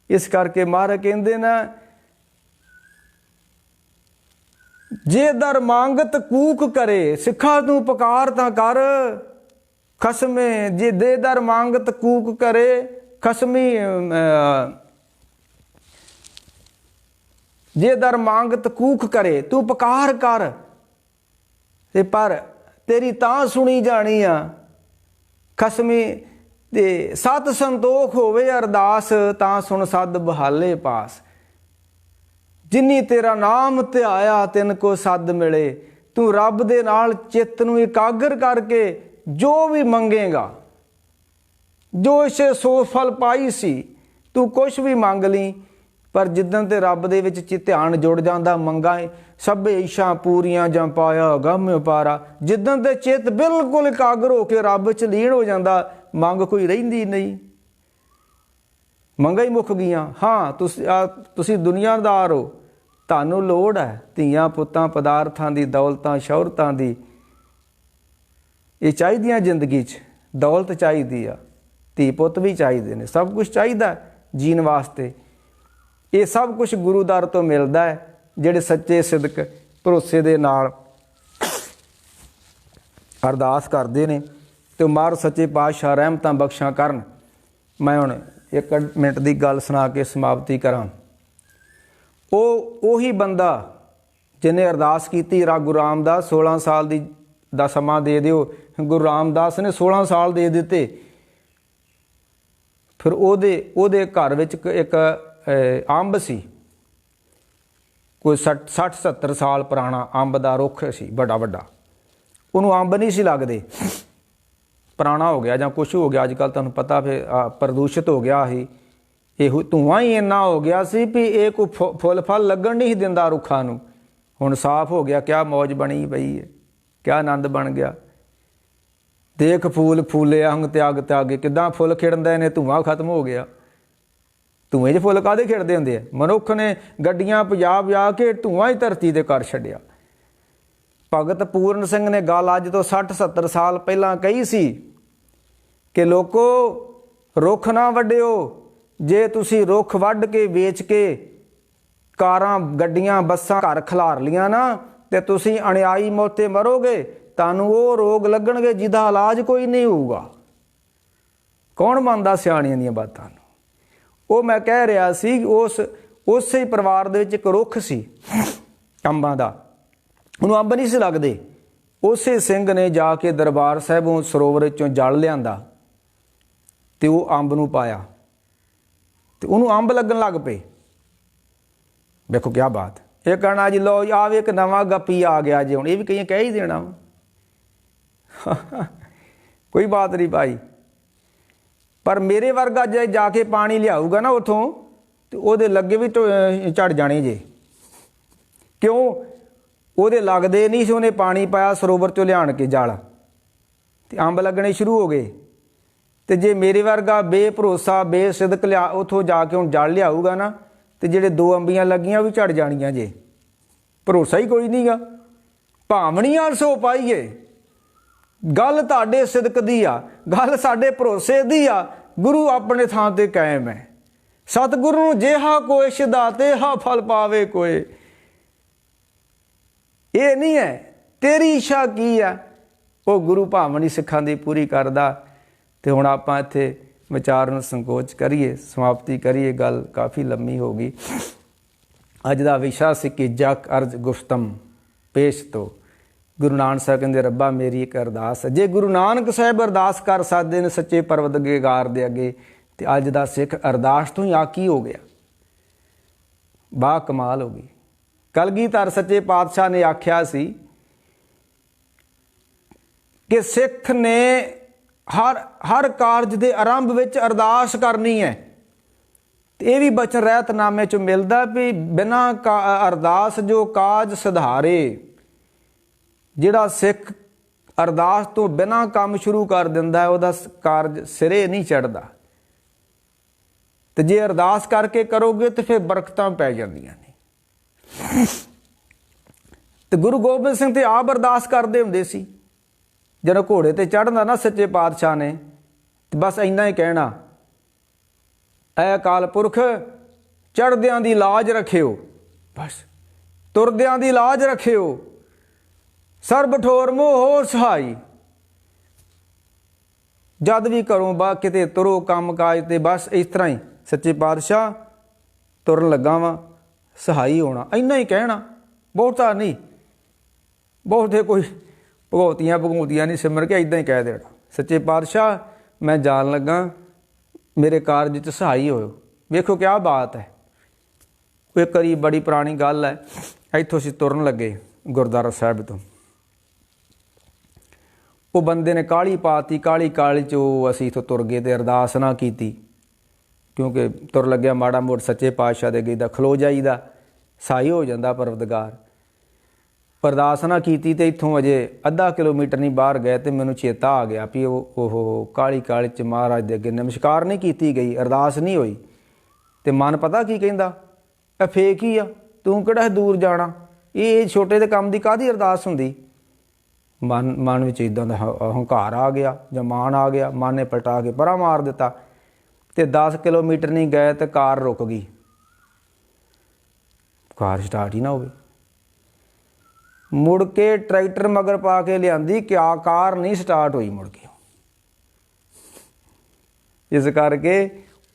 Speaker 1: ਇਸ ਕਰਕੇ ਮਹਾਰਾਜ ਕਹਿੰਦੇ ਨਾ, ਜੇ ਦਰ ਮੰਗਤ ਕੂਕ ਕਰੇ, ਸਿੱਖਾ ਤੂੰ ਪੁਕਾਰ ਤਾਂ ਕਰ ਖਸਮੇ, ਜੇ ਦੇ ਦਰ ਮੰਗਤ ਕੂਕ ਕਰੇ ਖਸਮੀ, ਜੇ ਦਰ ਮੰਗਤ ਕੂਕ ਕਰੇ, ਤੂੰ ਪੁਕਾਰ ਕਰ, ਤੇ ਪਰ ਤੇਰੀ ਤਾਂ ਸੁਣੀ ਜਾਣੀ ਆ। ਖਸਮੀ ਤੇ ਸਤ ਸੰਤੋਖ ਹੋਵੇ ਅਰਦਾਸ, ਤਾਂ ਸੁਣ ਸਦ ਬਹਾਲੇ ਪਾਸ। ਜਿਨੀ ਤੇਰਾ ਨਾਮ ਧਿਆਇਆ ਤਿਨ ਕੋ ਸਦ ਮਿਲੇ। ਤੂੰ ਰੱਬ ਦੇ ਨਾਲ ਚਿੱਤ ਨੂੰ ਇਕਾਗਰ ਕਰਕੇ ਜੋ ਵੀ ਮੰਗੇਗਾ, ਜੋ ਇਸੇ ਸੋ ਫਲ ਪਾਈ ਸੀ, ਤੂੰ ਕੁਛ ਵੀ ਮੰਗ ਲਈ। ਪਰ ਜਿੱਦਣ ਤੇ ਰੱਬ ਦੇ ਵਿੱਚ ਧਿਆਨ ਜੁੜ ਜਾਂਦਾ, ਮੰਗਾ ਸਭੇ ਇੱਛਾ ਪੂਰੀਆਂ ਜਾਂ ਪਾਇਆ ਗਮ ਪਾਰਾ। ਜਿੱਦਣ ਤੇ ਚਿੱਤ ਬਿਲਕੁਲ ਇਕਾਗਰ ਹੋ ਕੇ ਰੱਬ 'ਚ ਲੀਨ ਹੋ ਜਾਂਦਾ, ਮੰਗ ਕੋਈ ਰਹਿੰਦੀ ਨਹੀਂ, ਮੰਗਾਂ ਹੀ ਮੁੱਕ ਗਈਆਂ। ਹਾਂ, ਤੁਸੀਂ ਦੁਨੀਆਦਾਰ ਹੋ, ਤੁਹਾਨੂੰ ਲੋੜ ਹੈ ਧੀਆਂ ਪੁੱਤਾਂ, ਪਦਾਰਥਾਂ ਦੀ, ਦੌਲਤਾਂ ਸ਼ੌਹਰਤਾਂ ਦੀ। ਇਹ ਚਾਹੀਦੀਆਂ ਜ਼ਿੰਦਗੀ 'ਚ, ਦੌਲਤ ਚਾਹੀਦੀ ਆ, ਧੀ ਪੁੱਤ ਵੀ ਚਾਹੀਦੇ ਨੇ, ਸਭ ਕੁਛ ਚਾਹੀਦਾ ਜੀਣ ਵਾਸਤੇ। ਇਹ ਸਭ ਕੁਛ ਗੁਰੂ ਦਰ ਤੋਂ ਮਿਲਦਾ ਹੈ, ਜਿਹੜੇ ਸੱਚੇ ਸਿਦਕ ਭਰੋਸੇ ਦੇ ਨਾਲ ਅਰਦਾਸ ਕਰਦੇ ਨੇ। ਤੇ ਮਾਰ ਸੱਚੇ ਪਾਤਸ਼ਾਹ ਰਹਿਮਤਾਂ ਬਖਸ਼ਾਂ ਕਰਨ। ਮੈਂ ਹੁਣ 1 ਮਿੰਟ ਦੀ ਗੱਲ ਸੁਣਾ ਕੇ ਸਮਾਪਤੀ ਕਰਾਂ। ਉਹੀ ਬੰਦਾ ਜਿਹਨੇ ਅਰਦਾਸ ਕੀਤੀ, ਗੁਰੂ ਰਾਮਦਾਸ 16 ਸਾਲ ਦਾ ਸਮਾਂ ਦੇ ਦਿਓ। ਗੁਰੂ ਰਾਮਦਾਸ ਨੇ 16 ਸਾਲ ਦੇ ਦਿੱਤੇ। ਫਿਰ ਉਹਦੇ ਘਰ ਵਿੱਚ ਇੱਕ ਅੰਬ ਸੀ, ਕੋਈ 60-70 ਸਾਲ ਪੁਰਾਣਾ ਅੰਬ ਦਾ ਰੁੱਖ ਸੀ, ਵੱਡਾ ਵੱਡਾ। ਉਹਨੂੰ ਅੰਬ ਨਹੀਂ ਸੀ ਲੱਗਦੇ, ਪੁਰਾਣਾ ਹੋ ਗਿਆ ਜਾਂ ਕੁਛ ਹੋ ਗਿਆ। ਅੱਜ ਕੱਲ੍ਹ ਤੁਹਾਨੂੰ ਪਤਾ ਫਿਰ ਪ੍ਰਦੂਸ਼ਿਤ ਹੋ ਗਿਆ ਸੀ, ਇਹ ਧੂੰਆਂ ਹੀ ਇੰਨਾ ਹੋ ਗਿਆ ਸੀ ਵੀ ਇਹ ਕੋਈ ਫੁੱਲ ਫਲ ਲੱਗਣ ਨਹੀਂ ਸੀ ਦਿੰਦਾ ਰੁੱਖਾਂ ਨੂੰ। ਹੁਣ ਸਾਫ਼ ਹੋ ਗਿਆ, ਕਿਆ ਮੌਜ ਬਣੀ ਪਈ ਹੈ, ਕਿਆ ਆਨੰਦ ਬਣ ਗਿਆ। ਦੇਖ ਫੂਲ ਫੂਲਿਆ ਹੰਗ ਤਿਆਗ ਤਿਆਗੇ, ਕਿੱਦਾਂ ਫੁੱਲ ਖਿੜਦੇ ਨੇ, ਧੂੰਆਂ ਖਤਮ ਹੋ ਗਿਆ। ਧੂੰਏ 'ਚ ਫੁੱਲ ਕਾਹਦੇ ਖਿੜਦੇ ਹੁੰਦੇ ਆ? ਮਨੁੱਖ ਨੇ ਗੱਡੀਆਂ ਭਜਾ ਕੇ ਧੂੰਆਂ ਹੀ ਧਰਤੀ 'ਤੇ ਕਰ ਛੱਡਿਆ। ਭਗਤ ਪੂਰਨ ਸਿੰਘ ਨੇ ਗੱਲ ਅੱਜ ਤੋਂ 60-70 ਸਾਲ ਪਹਿਲਾਂ ਕਹੀ ਸੀ ਕਿ ਲੋਕੋ ਰੁੱਖ ਨਾ ਵੱਢਿਓ। ਜੇ ਤੁਸੀਂ ਰੁੱਖ ਵੱਢ ਕੇ ਵੇਚ ਕੇ ਕਾਰਾਂ ਗੱਡੀਆਂ ਬੱਸਾਂ ਘਰ ਖਿਲਾਰ ਲੀਆਂ ਨਾ, ਤੇ ਤੁਸੀਂ ਅਣਿਆਈ ਮੌਤੇ ਮਰੋਗੇ। ਤੁਹਾਨੂੰ ਉਹ ਰੋਗ ਲੱਗਣਗੇ ਜਿਹਦਾ ਇਲਾਜ ਕੋਈ ਨਹੀਂ ਹੋਊਗਾ। ਕੌਣ ਮੰਨਦਾ ਸਿਆਣੀਆਂ ਦੀਆਂ ਬਾਤਾਂ ਨੂੰ? ਉਹ ਮੈਂ ਕਹਿ ਰਿਹਾ ਸੀ, ਉਸੇ ਪਰਿਵਾਰ ਦੇ ਵਿੱਚ ਇੱਕ ਰੁੱਖ ਸੀ ਅੰਬਾਂ ਦਾ, ਉਹਨੂੰ ਅੰਬ ਨਹੀਂ ਸੀ ਲੱਗਦੇ। ਉਸੇ ਸਿੰਘ ਨੇ ਜਾ ਕੇ ਦਰਬਾਰ ਸਾਹਿਬੋਂ ਸਰੋਵਰ ਵਿੱਚੋਂ ਜਲ ਲਿਆਂਦਾ ਤੇ ਉਹ ਅੰਬ ਨੂੰ ਪਾਇਆ ਤੇ ਉਹਨੂੰ ਅੰਬ ਲੱਗਣ ਲੱਗ ਪਏ। ਵੇਖੋ ਕਿਆ ਬਾਤ। ਇਹ ਕਹਿਣਾ ਜੀ ਲਓ ਆ ਵੀ ਇੱਕ ਨਵਾਂ ਗੱਪੀ ਆ ਗਿਆ ਜੀ, ਹੁਣ ਇਹ ਵੀ ਕਈ ਕਹਿ ਹੀ ਦੇਣਾ ਕੋਈ ਬਾਤ ਨਹੀਂ ਭਾਈ। ਪਰ ਮੇਰੇ ਵਰਗਾ ਜੇ ਜਾ ਕੇ ਪਾਣੀ ਲਿਆਊਗਾ ਨਾ ਉੱਥੋਂ, ਤੇ ਉਹਦੇ ਲੱਗੇ ਵੀ ਝੜ ਜਾਣੇ ਜੇ। ਕਿਉਂ? ਉਹਦੇ ਲੱਗਦੇ ਨਹੀਂ ਸੀ, ਉਹਨੇ ਪਾਣੀ ਪਾਇਆ ਸਰੋਵਰ 'ਚੋਂ ਲਿਆਣ ਕੇ ਜਲ, ਤੇ ਅੰਬ ਲੱਗਣੇ ਸ਼ੁਰੂ ਹੋ ਗਏ। ਤੇ ਜੇ ਮੇਰੇ ਵਰਗਾ ਬੇਭਰੋਸਾ ਬੇਸਿਦਕ ਉੱਥੋਂ ਜਾ ਕੇ ਹੁਣ ਜਲ ਲਿਆਊਗਾ ਨਾ, ਤੇ ਜਿਹੜੇ 2 ਅੰਬੀਆਂ ਲੱਗੀਆਂ ਉਹ ਵੀ ਝੜ ਜਾਣੀਆਂ ਜੇ। ਭਰੋਸਾ ਹੀ ਕੋਈ ਨਹੀਂ ਗਾ। ਭਾਵਣੀਆਂ ਸੋ ਪਾਈਏ। ਗੱਲ ਤੁਹਾਡੇ ਸਿਦਕ ਦੀ ਆ, ਗੱਲ ਸਾਡੇ ਭਰੋਸੇ ਦੀ ਆ। ਗੁਰੂ ਆਪਣੇ ਥਾਂ ਤੇ ਕਾਇਮ ਹੈ। ਸਤਿਗੁਰੂ ਨੂੰ ਜਿਹਾ ਕੋਈ ਸਿਧਾ ਤੇਹਾ ਫਲ ਪਾਵੇ ਕੋਏ। ਇਹ ਨਹੀਂ ਹੈ ਤੇਰੀ ਇੱਛਾ ਕੀ ਆ, ਉਹ ਗੁਰੂ ਭਾਵਨੀ ਸਿੱਖਾਂ ਦੀ ਪੂਰੀ ਕਰਦਾ। ਤੇ ਹੁਣ ਆਪਾਂ ਇੱਥੇ ਵਿਚਾਰ ਨੂੰ ਸੰਕੋਚ ਕਰੀਏ, ਸਮਾਪਤੀ ਕਰੀਏ। ਗੱਲ ਕਾਫੀ ਲੰਮੀ ਹੋ ਗਈ। ਅੱਜ ਦਾ ਵਿਸ਼ਾ ਸੀ ਕਿ ਜਗ ਅਰਜ ਗੁਫਤਮ ਪੇਸ਼ ਤੋਂ। ਗੁਰੂ ਨਾਨਕ ਸਾਹਿਬ ਕਹਿੰਦੇ ਰੱਬਾ ਮੇਰੀ ਇੱਕ ਅਰਦਾਸ ਹੈ। ਜੇ ਗੁਰੂ ਨਾਨਕ ਸਾਹਿਬ ਅਰਦਾਸ ਕਰ ਸਕਦੇ ਨੇ ਸੱਚੇ ਪਰਵਤਗਾਰ ਦੇ ਅੱਗੇ, ਤੇ ਅੱਜ ਦਾ ਸਿੱਖ ਅਰਦਾਸ ਤੋਂ ਹੀ ਆਕੀ ਹੋ ਗਿਆ। ਬਾ ਕਮਾਲ ਹੋ ਗਈ। ਕਲਗੀਧਰ ਸੱਚੇ ਪਾਤਸ਼ਾਹ ਨੇ ਆਖਿਆ ਸੀ ਕਿ ਸਿੱਖ ਨੇ ਹਰ ਕਾਰਜ ਦੇ ਆਰੰਭ ਵਿੱਚ ਅਰਦਾਸ ਕਰਨੀ ਹੈ। ਇਹ ਵੀ ਬਚਨ ਰਹਿਤਨਾਮੇ 'ਚ ਮਿਲਦਾ ਵੀ ਬਿਨਾਂ ਅਰਦਾਸ ਜੋ ਕਾਜ ਸੁਧਾਰੇ। ਜਿਹੜਾ ਸਿੱਖ ਅਰਦਾਸ ਤੋਂ ਬਿਨਾਂ ਕੰਮ ਸ਼ੁਰੂ ਕਰ ਦਿੰਦਾ ਹੈ, ਉਹਦਾ ਕਾਰਜ ਸਿਰੇ ਨਹੀਂ ਚੜ੍ਹਦਾ। ਤੇ ਜੇ ਅਰਦਾਸ ਕਰਕੇ ਕਰੋਗੇ ਤੇ ਫਿਰ ਬਰਕਤਾਂ ਪੈ ਜਾਂਦੀਆਂ ਨੇ। ਤੇ ਗੁਰੂ ਗੋਬਿੰਦ ਸਿੰਘ ਤੇ ਆਪ ਅਰਦਾਸ ਕਰਦੇ ਹੁੰਦੇ ਸੀ। ਜਦੋਂ ਘੋੜੇ ਤੇ ਚੜ੍ਹਨਾ ਨਾ ਸੱਚੇ ਪਾਤਸ਼ਾਹ ਨੇ, ਤੇ ਬਸ ਇੰਨਾ ਹੀ ਕਹਿਣਾ, ਐ ਅਕਾਲ ਪੁਰਖ ਚੜ੍ਹਦਿਆਂ ਦੀ ਲਾਜ ਰੱਖਿਓ, ਬਸ ਤੁਰਦਿਆਂ ਦੀ ਲਾਜ ਰੱਖਿਓ, ਸਰਬ ਠੋਰ ਮੋਹ ਹੋਰ ਸਹਾਈ। ਜਦ ਵੀ ਘਰੋਂ ਬਾ ਕਿਤੇ ਤੁਰੋ ਕੰਮ ਕਾਜ ਤੇ, ਬਸ ਇਸ ਤਰ੍ਹਾਂ ਹੀ ਸੱਚੇ ਪਾਤਸ਼ਾਹ ਤੁਰਨ ਲੱਗਾ ਵਾਂ, ਸਹਾਈ ਹੋਣਾ। ਇੰਨਾ ਹੀ ਕਹਿਣਾ, ਬਹੁਤਾ ਨਹੀਂ। ਬਹੁਤੇ ਕੋਈ ਭਗੌਤੀਆਂ ਨਹੀਂ ਸਿਮਰ ਕੇ ਇੱਦਾਂ ਹੀ ਕਹਿ ਦੇਣਾ, ਸੱਚੇ ਪਾਤਸ਼ਾਹ मैं जान लगा, मेरे कारज च सहाई होयो। वेखो क्या बात है। एक करी बड़ी पुरानी गल है, इत्थों असीं तुरन लगे गुरुद्वारा साहिब तो, वो बंदे ने काली पाती, काली काली चो असीं इत्थों तुर गए ते अरदास ना कीती, क्योंकि तुर लग्या माड़ा मोड़ सच्चे पातशाह दे अगे खलो जाईदा, सहाई हो जांदा परवरदिगार। अरदास ना कीती ते इत्थों अजे अद्धा किलोमीटर नहीं बाहर गए तो मैनूं चेता आ गया भी ओह काली काली च महाराज दे अगे नमस्कार नहीं कीती गई, अरदास नहीं होई। ते मन पता की कहंदा, ਇਹ फेक ही आ, तू किहड़ा दूर जाना, ये छोटे दे काम दी काहदी अरदास हुंदी। मन विच इदां दा हंकार आ गया जां मान आ गया, मन ने पलटा के परा मार दिता ते 10 किलोमीटर नहीं गए तो कार रुक गई। कार स्टार्ट ही ना होवे, मुड़ के ट्रैक्टर मगर पा के लियांदी, क्या कार नहीं स्टार्ट हुई मुड़ के। इस करके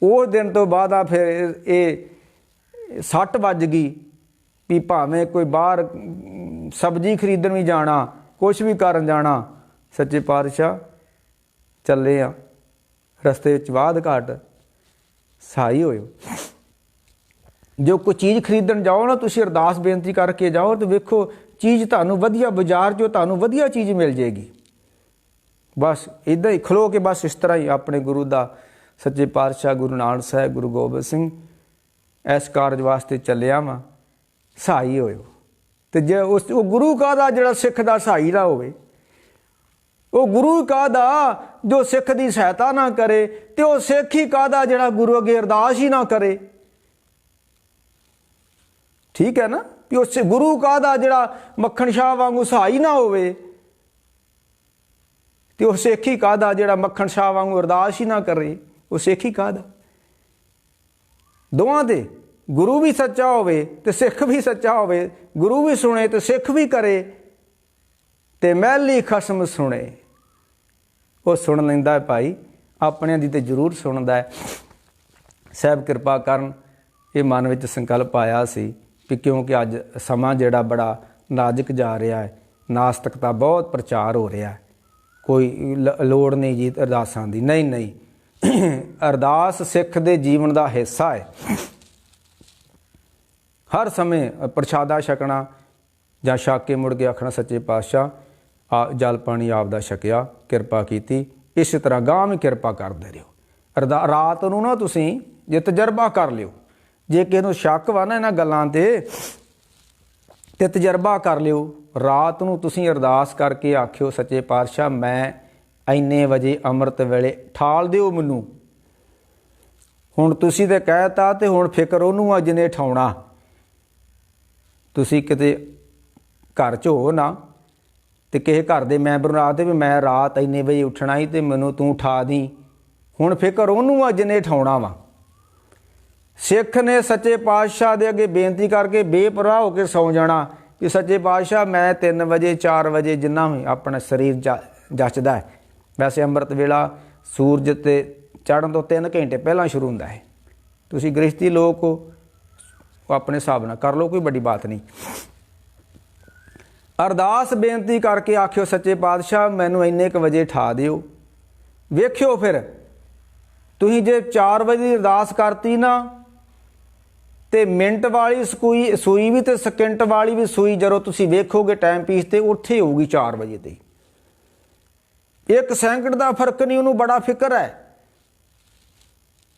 Speaker 1: वो दिन तो बाद आ फिर ये 60 वज गई भी भावें कोई बाहर सब्जी खरीदण भी जाना, कुछ भी करन जाना, सच्चे पातशाह चले आ, रस्ते विच वाध घाट सहाई होयो। जो कोई चीज़ खरीदण जाओ ना, तुसीं अरदास बेनती करके जाओ तो वेखो चीज़ तुहानूं वधिया, बाजार चों तुहानूं वधिया चीज़ मिल जाएगी। बस इदां ही खलो के बस इस तरह ही अपने गुरु दा, सच्चे पातशाह गुरु नानक साहिब, गुरु गोबिंद सिंह इस कारज वास्ते चलिया वा, सहाई होयो। तो जे उस गुरु काहदा जिहड़ा सिख दा सहाई ना होवे, वो गुरु काहदा जो सिख दी सहायता ना करे, तो वो सिख ही काहदा जिहड़ा गुरु अगे अरदास ही ना करे। ठीक है ना, भी उस गुरु काहदा जिहड़ा मक्खण शाह वांगू सहाई ना होवे, तो वो सिख ही काहदा जिहड़ा मक्खण शाह वांगू अरदास ही ना करे, वो सिख ही काहदा। दोवां दे गुरु भी सच्चा होवे ते सिख भी सच्चा होवे, गुरु भी सुने तो सिख भी करे, ते मैली खसम सुने, वो सुन लैंदा है भाई, अपने दी ते जरूर सुनदा है। साहब कृपा करन, ये मन विच संकल्प आया सी कि क्योंकि अज समा जिहड़ा बड़ा नाजुक जा रहा है, नास्तिकता बहुत प्रचार हो रहा है, कोई लोड़ नहीं जी अरदासां दी, नहीं नहीं अरदास सिख दे जीवन का हिस्सा है। हर समय प्रसादा छकना जां छक के मुड़ के आखना सच्चे पातशाह जल पानी आपदा छकिया, किरपा कीती, इस तरह गांह भी किरपा करदे रहो। रात नूं ना तुसीं जे तजर्बा कर लियो, जे किसे नूं शक वा ना इन्हां गल्लां ते तजर्बा कर लियो, रात नूं तुसीं अरदास करके आखियो सच्चे पातशाह मैं ਇੰਨੇ ਵਜੇ ਅੰਮ੍ਰਿਤ ਵੇਲੇ ਠਾਲ ਦਿਓ ਮੈਨੂੰ। ਹੁਣ ਤੁਸੀਂ ਤੇ ਕਹਿਤਾ ਤੇ ਹੁਣ ਫਿਕਰ ਉਹਨੂੰ ਆ ਜਿਹਨੇ ਠਾਉਣਾ। ਤੁਸੀਂ ਕਿਤੇ ਘਰ 'ਚ ਹੋ ਨਾ ਤੇ ਕਿਸੇ ਘਰ ਦੇ ਮੈਂਬਰ ਨੂੰ ਆਖਦੇ ਵੀ ਮੈਂ ਰਾਤ ਇੰਨੇ ਵਜੇ ਉੱਠਣਾ ਹੀ ਤੇ ਮੈਨੂੰ ਤੂੰ ਠਾ ਦੀ, ਹੁਣ ਫਿਕਰ ਉਹਨੂੰ ਆ ਜਿਹਨੇ ਠਾਉਣਾ ਵਾ। ਸਿੱਖ ਨੇ ਸੱਚੇ ਪਾਤਸ਼ਾਹ ਦੇ ਅੱਗੇ ਬੇਨਤੀ ਕਰਕੇ ਬੇਪਰਵਾਹ ਹੋ ਕੇ ਸੌਂ ਜਾਣਾ ਕਿ ਸੱਚੇ ਪਾਤਸ਼ਾਹ ਮੈਂ 3 ਵਜੇ 4 ਵਜੇ ਜਿੰਨਾ ਵੀ ਆਪਣਾ ਸਰੀਰ ਜੱਚਦਾ ਹੈ। वैसे ਅੰਮ੍ਰਿਤ ਵੇਲਾ सूरज ते चढ़न तो 3 घंटे पहला शुरू होंदा है। तुसी गृहस्थी लोग हो अपने हिसाब नाल कर लो, कोई बड़ी बात नहीं। अरदास बेनती करके आखियो सच्चे पातशाह मैनू इन्ने क वजे ठा दिओ। वेखियो फिर तुसीं जे 4 वजे दी अरदास करती ना ते मिनट वाली सूई भी ते सकिंट वाली भी सूई जदों तुसीं वेखोगे टाइम पीस ते उत्थे होगी 4 वजे ते। 1 सैकंड का फर्क नहीं, उन्होंने बड़ा फिक्र है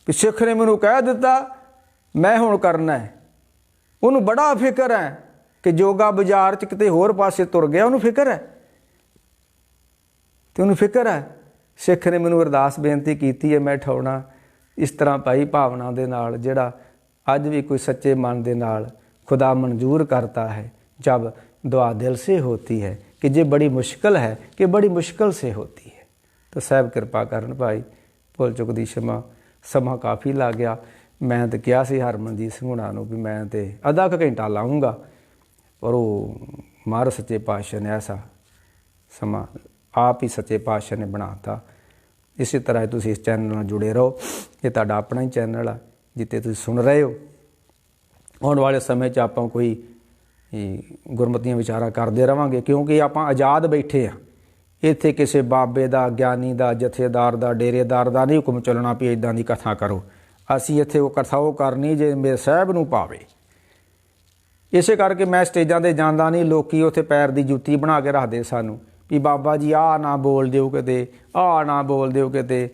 Speaker 1: कि सिख ने मैनू कह दिता मैं हुण करना है। उन्होंने बड़ा फिक्र है कि जोगा बाजार च किते होर पासे तुर गया, उन्होंने फिक्र है तो उन्होंने फिक्र है सिख ने मैनू अरदास बेनती की है मैं ठाउणा। इस तरह भाई भावना दे नाल जिहड़ा अज भी कोई सच्चे मन दे नाल खुदा मंजूर करता है जब दुआ दिल से होती है कि जे बड़ी मुश्किल है कि बड़ी मुश्किल से होती है। तो साहब कृपा करन भाई, भुल चुक दी क्षमा। समा काफ़ी लग गया, मैं तो कहा सी हरमनजीत सिंह हुणां नूं भी मैं तो आधा क घंटा लाऊँगा, पर वो महाराज सच्चे पातशाह ने ऐसा समा आप ही सच्चे पातशाह ने बनाता। इसी तरह तुसीं इस चैनल नाल जुड़े रहो, ये तुहाडा अपना ही चैनल है जिते तुसीं सुन रहे हो। आने वाले समय च आपां कोई गुरमतियां विचारा करते रहांगे क्योंकि आप आज़ाद बैठे हाँ। ਇੱਥੇ ਕਿਸੇ ਬਾਬੇ ਦਾ, ਗਿਆਨੀ ਦਾ, ਜਥੇਦਾਰ ਦਾ, ਡੇਰੇਦਾਰ ਦਾ ਨਹੀਂ ਹੁਕਮ ਚੱਲਣਾ ਵੀ ਇੱਦਾਂ ਦੀ ਕਥਾ ਕਰੋ। ਅਸੀਂ ਇੱਥੇ ਉਹ ਕਥਾ ਉਹ ਕਰਨੀ ਜੇ ਮੇਰੇ ਸਾਹਿਬ ਨੂੰ ਪਾਵੇ। ਇਸੇ ਕਰਕੇ ਮੈਂ ਸਟੇਜਾਂ 'ਤੇ ਜਾਂਦਾ ਨਹੀਂ। ਲੋਕੀ ਉੱਥੇ ਪੈਰ ਦੀ ਜੁੱਤੀ ਬਣਾ ਕੇ ਰੱਖਦੇ ਸਾਨੂੰ ਵੀ ਬਾਬਾ ਜੀ ਆਹ ਨਾ ਬੋਲ ਦਿਓ ਕਿਤੇ, ਆਹ ਨਾ ਬੋਲ ਦਿਓ ਕਿਤੇ।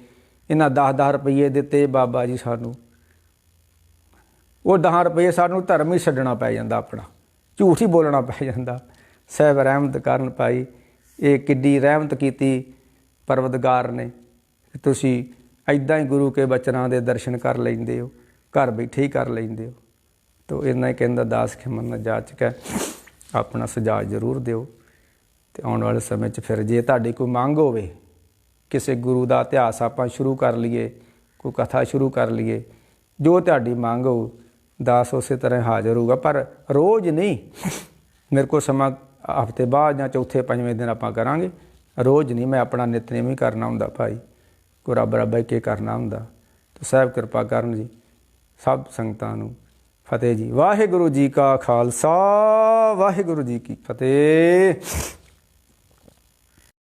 Speaker 1: ਇਹਨਾਂ 10-10 ਰੁਪਈਏ ਦਿੱਤੇ ਬਾਬਾ ਜੀ ਸਾਨੂੰ, ਉਹ 10 ਰੁਪਏ ਸਾਨੂੰ ਧਰਮ ਹੀ ਛੱਡਣਾ ਪੈ ਜਾਂਦਾ, ਆਪਣਾ ਝੂਠ ਹੀ ਬੋਲਣਾ ਪੈ ਜਾਂਦਾ। ਸਾਹਿਬ ਰਹਿਮਤ ਕਰਨ ਭਾਈ, ਇਹ ਕਿੱਡੀ ਰਹਿਮਤ ਕੀਤੀ ਪਰਵਦਗਾਰ ਨੇ। ਤੁਸੀਂ ਇੱਦਾਂ ਹੀ ਗੁਰੂ ਕੇ ਬਚਨਾਂ ਦੇ ਦਰਸ਼ਨ ਕਰ ਲੈਂਦੇ ਹੋ, ਘਰ ਬੈਠੇ ਹੀ ਕਰ ਲੈਂਦੇ ਹੋ। ਤੋ ਇੰਨਾ ਹੀ ਕਹਿੰਦਾ, ਦਾਸ ਖਿਮਨ ਨਾ ਜਾਚਕੈ, ਆਪਣਾ ਸੁਝਾਅ ਜ਼ਰੂਰ ਦਿਓ। ਅਤੇ ਆਉਣ ਵਾਲੇ ਸਮੇਂ 'ਚ ਫਿਰ ਜੇ ਤੁਹਾਡੀ ਕੋਈ ਮੰਗ ਹੋਵੇ, ਕਿਸੇ ਗੁਰੂ ਦਾ ਇਤਿਹਾਸ ਆਪਾਂ ਸ਼ੁਰੂ ਕਰ ਲਈਏ, ਕੋਈ ਕਥਾ ਸ਼ੁਰੂ ਕਰ ਲਈਏ, ਜੋ ਤੁਹਾਡੀ ਮੰਗ ਹੋਊ ਦਾਸ ਉਸੇ ਤਰ੍ਹਾਂ ਹਾਜ਼ਰ ਹੋਊਗਾ। ਪਰ ਰੋਜ਼ ਨਹੀਂ, ਮੇਰੇ ਕੋਲ ਸਮਾਂ ਹਫ਼ਤੇ ਬਾਅਦ ਜਾਂ ਚੌਥੇ ਪੰਜਵੇਂ ਦਿਨ ਆਪਾਂ ਕਰਾਂਗੇ। ਰੋਜ਼ ਨਹੀਂ, ਮੈਂ ਆਪਣਾ ਨਿਤਨੇਮ ਹੀ ਕਰਨਾ ਹੁੰਦਾ ਭਾਈ, ਕੋਈ ਰੱਬ ਰੱਬ ਕੇ ਕਰਨਾ ਹੁੰਦਾ। ਤਾਂ ਸਾਹਿਬ ਕਿਰਪਾ ਕਰਨ ਜੀ, ਸਭ ਸੰਗਤਾਂ ਨੂੰ ਫਤਿਹ ਜੀ। ਵਾਹਿਗੁਰੂ ਜੀ ਕਾ ਖਾਲਸਾ, ਵਾਹਿਗੁਰੂ ਜੀ ਕੀ ਫਤਿਹ।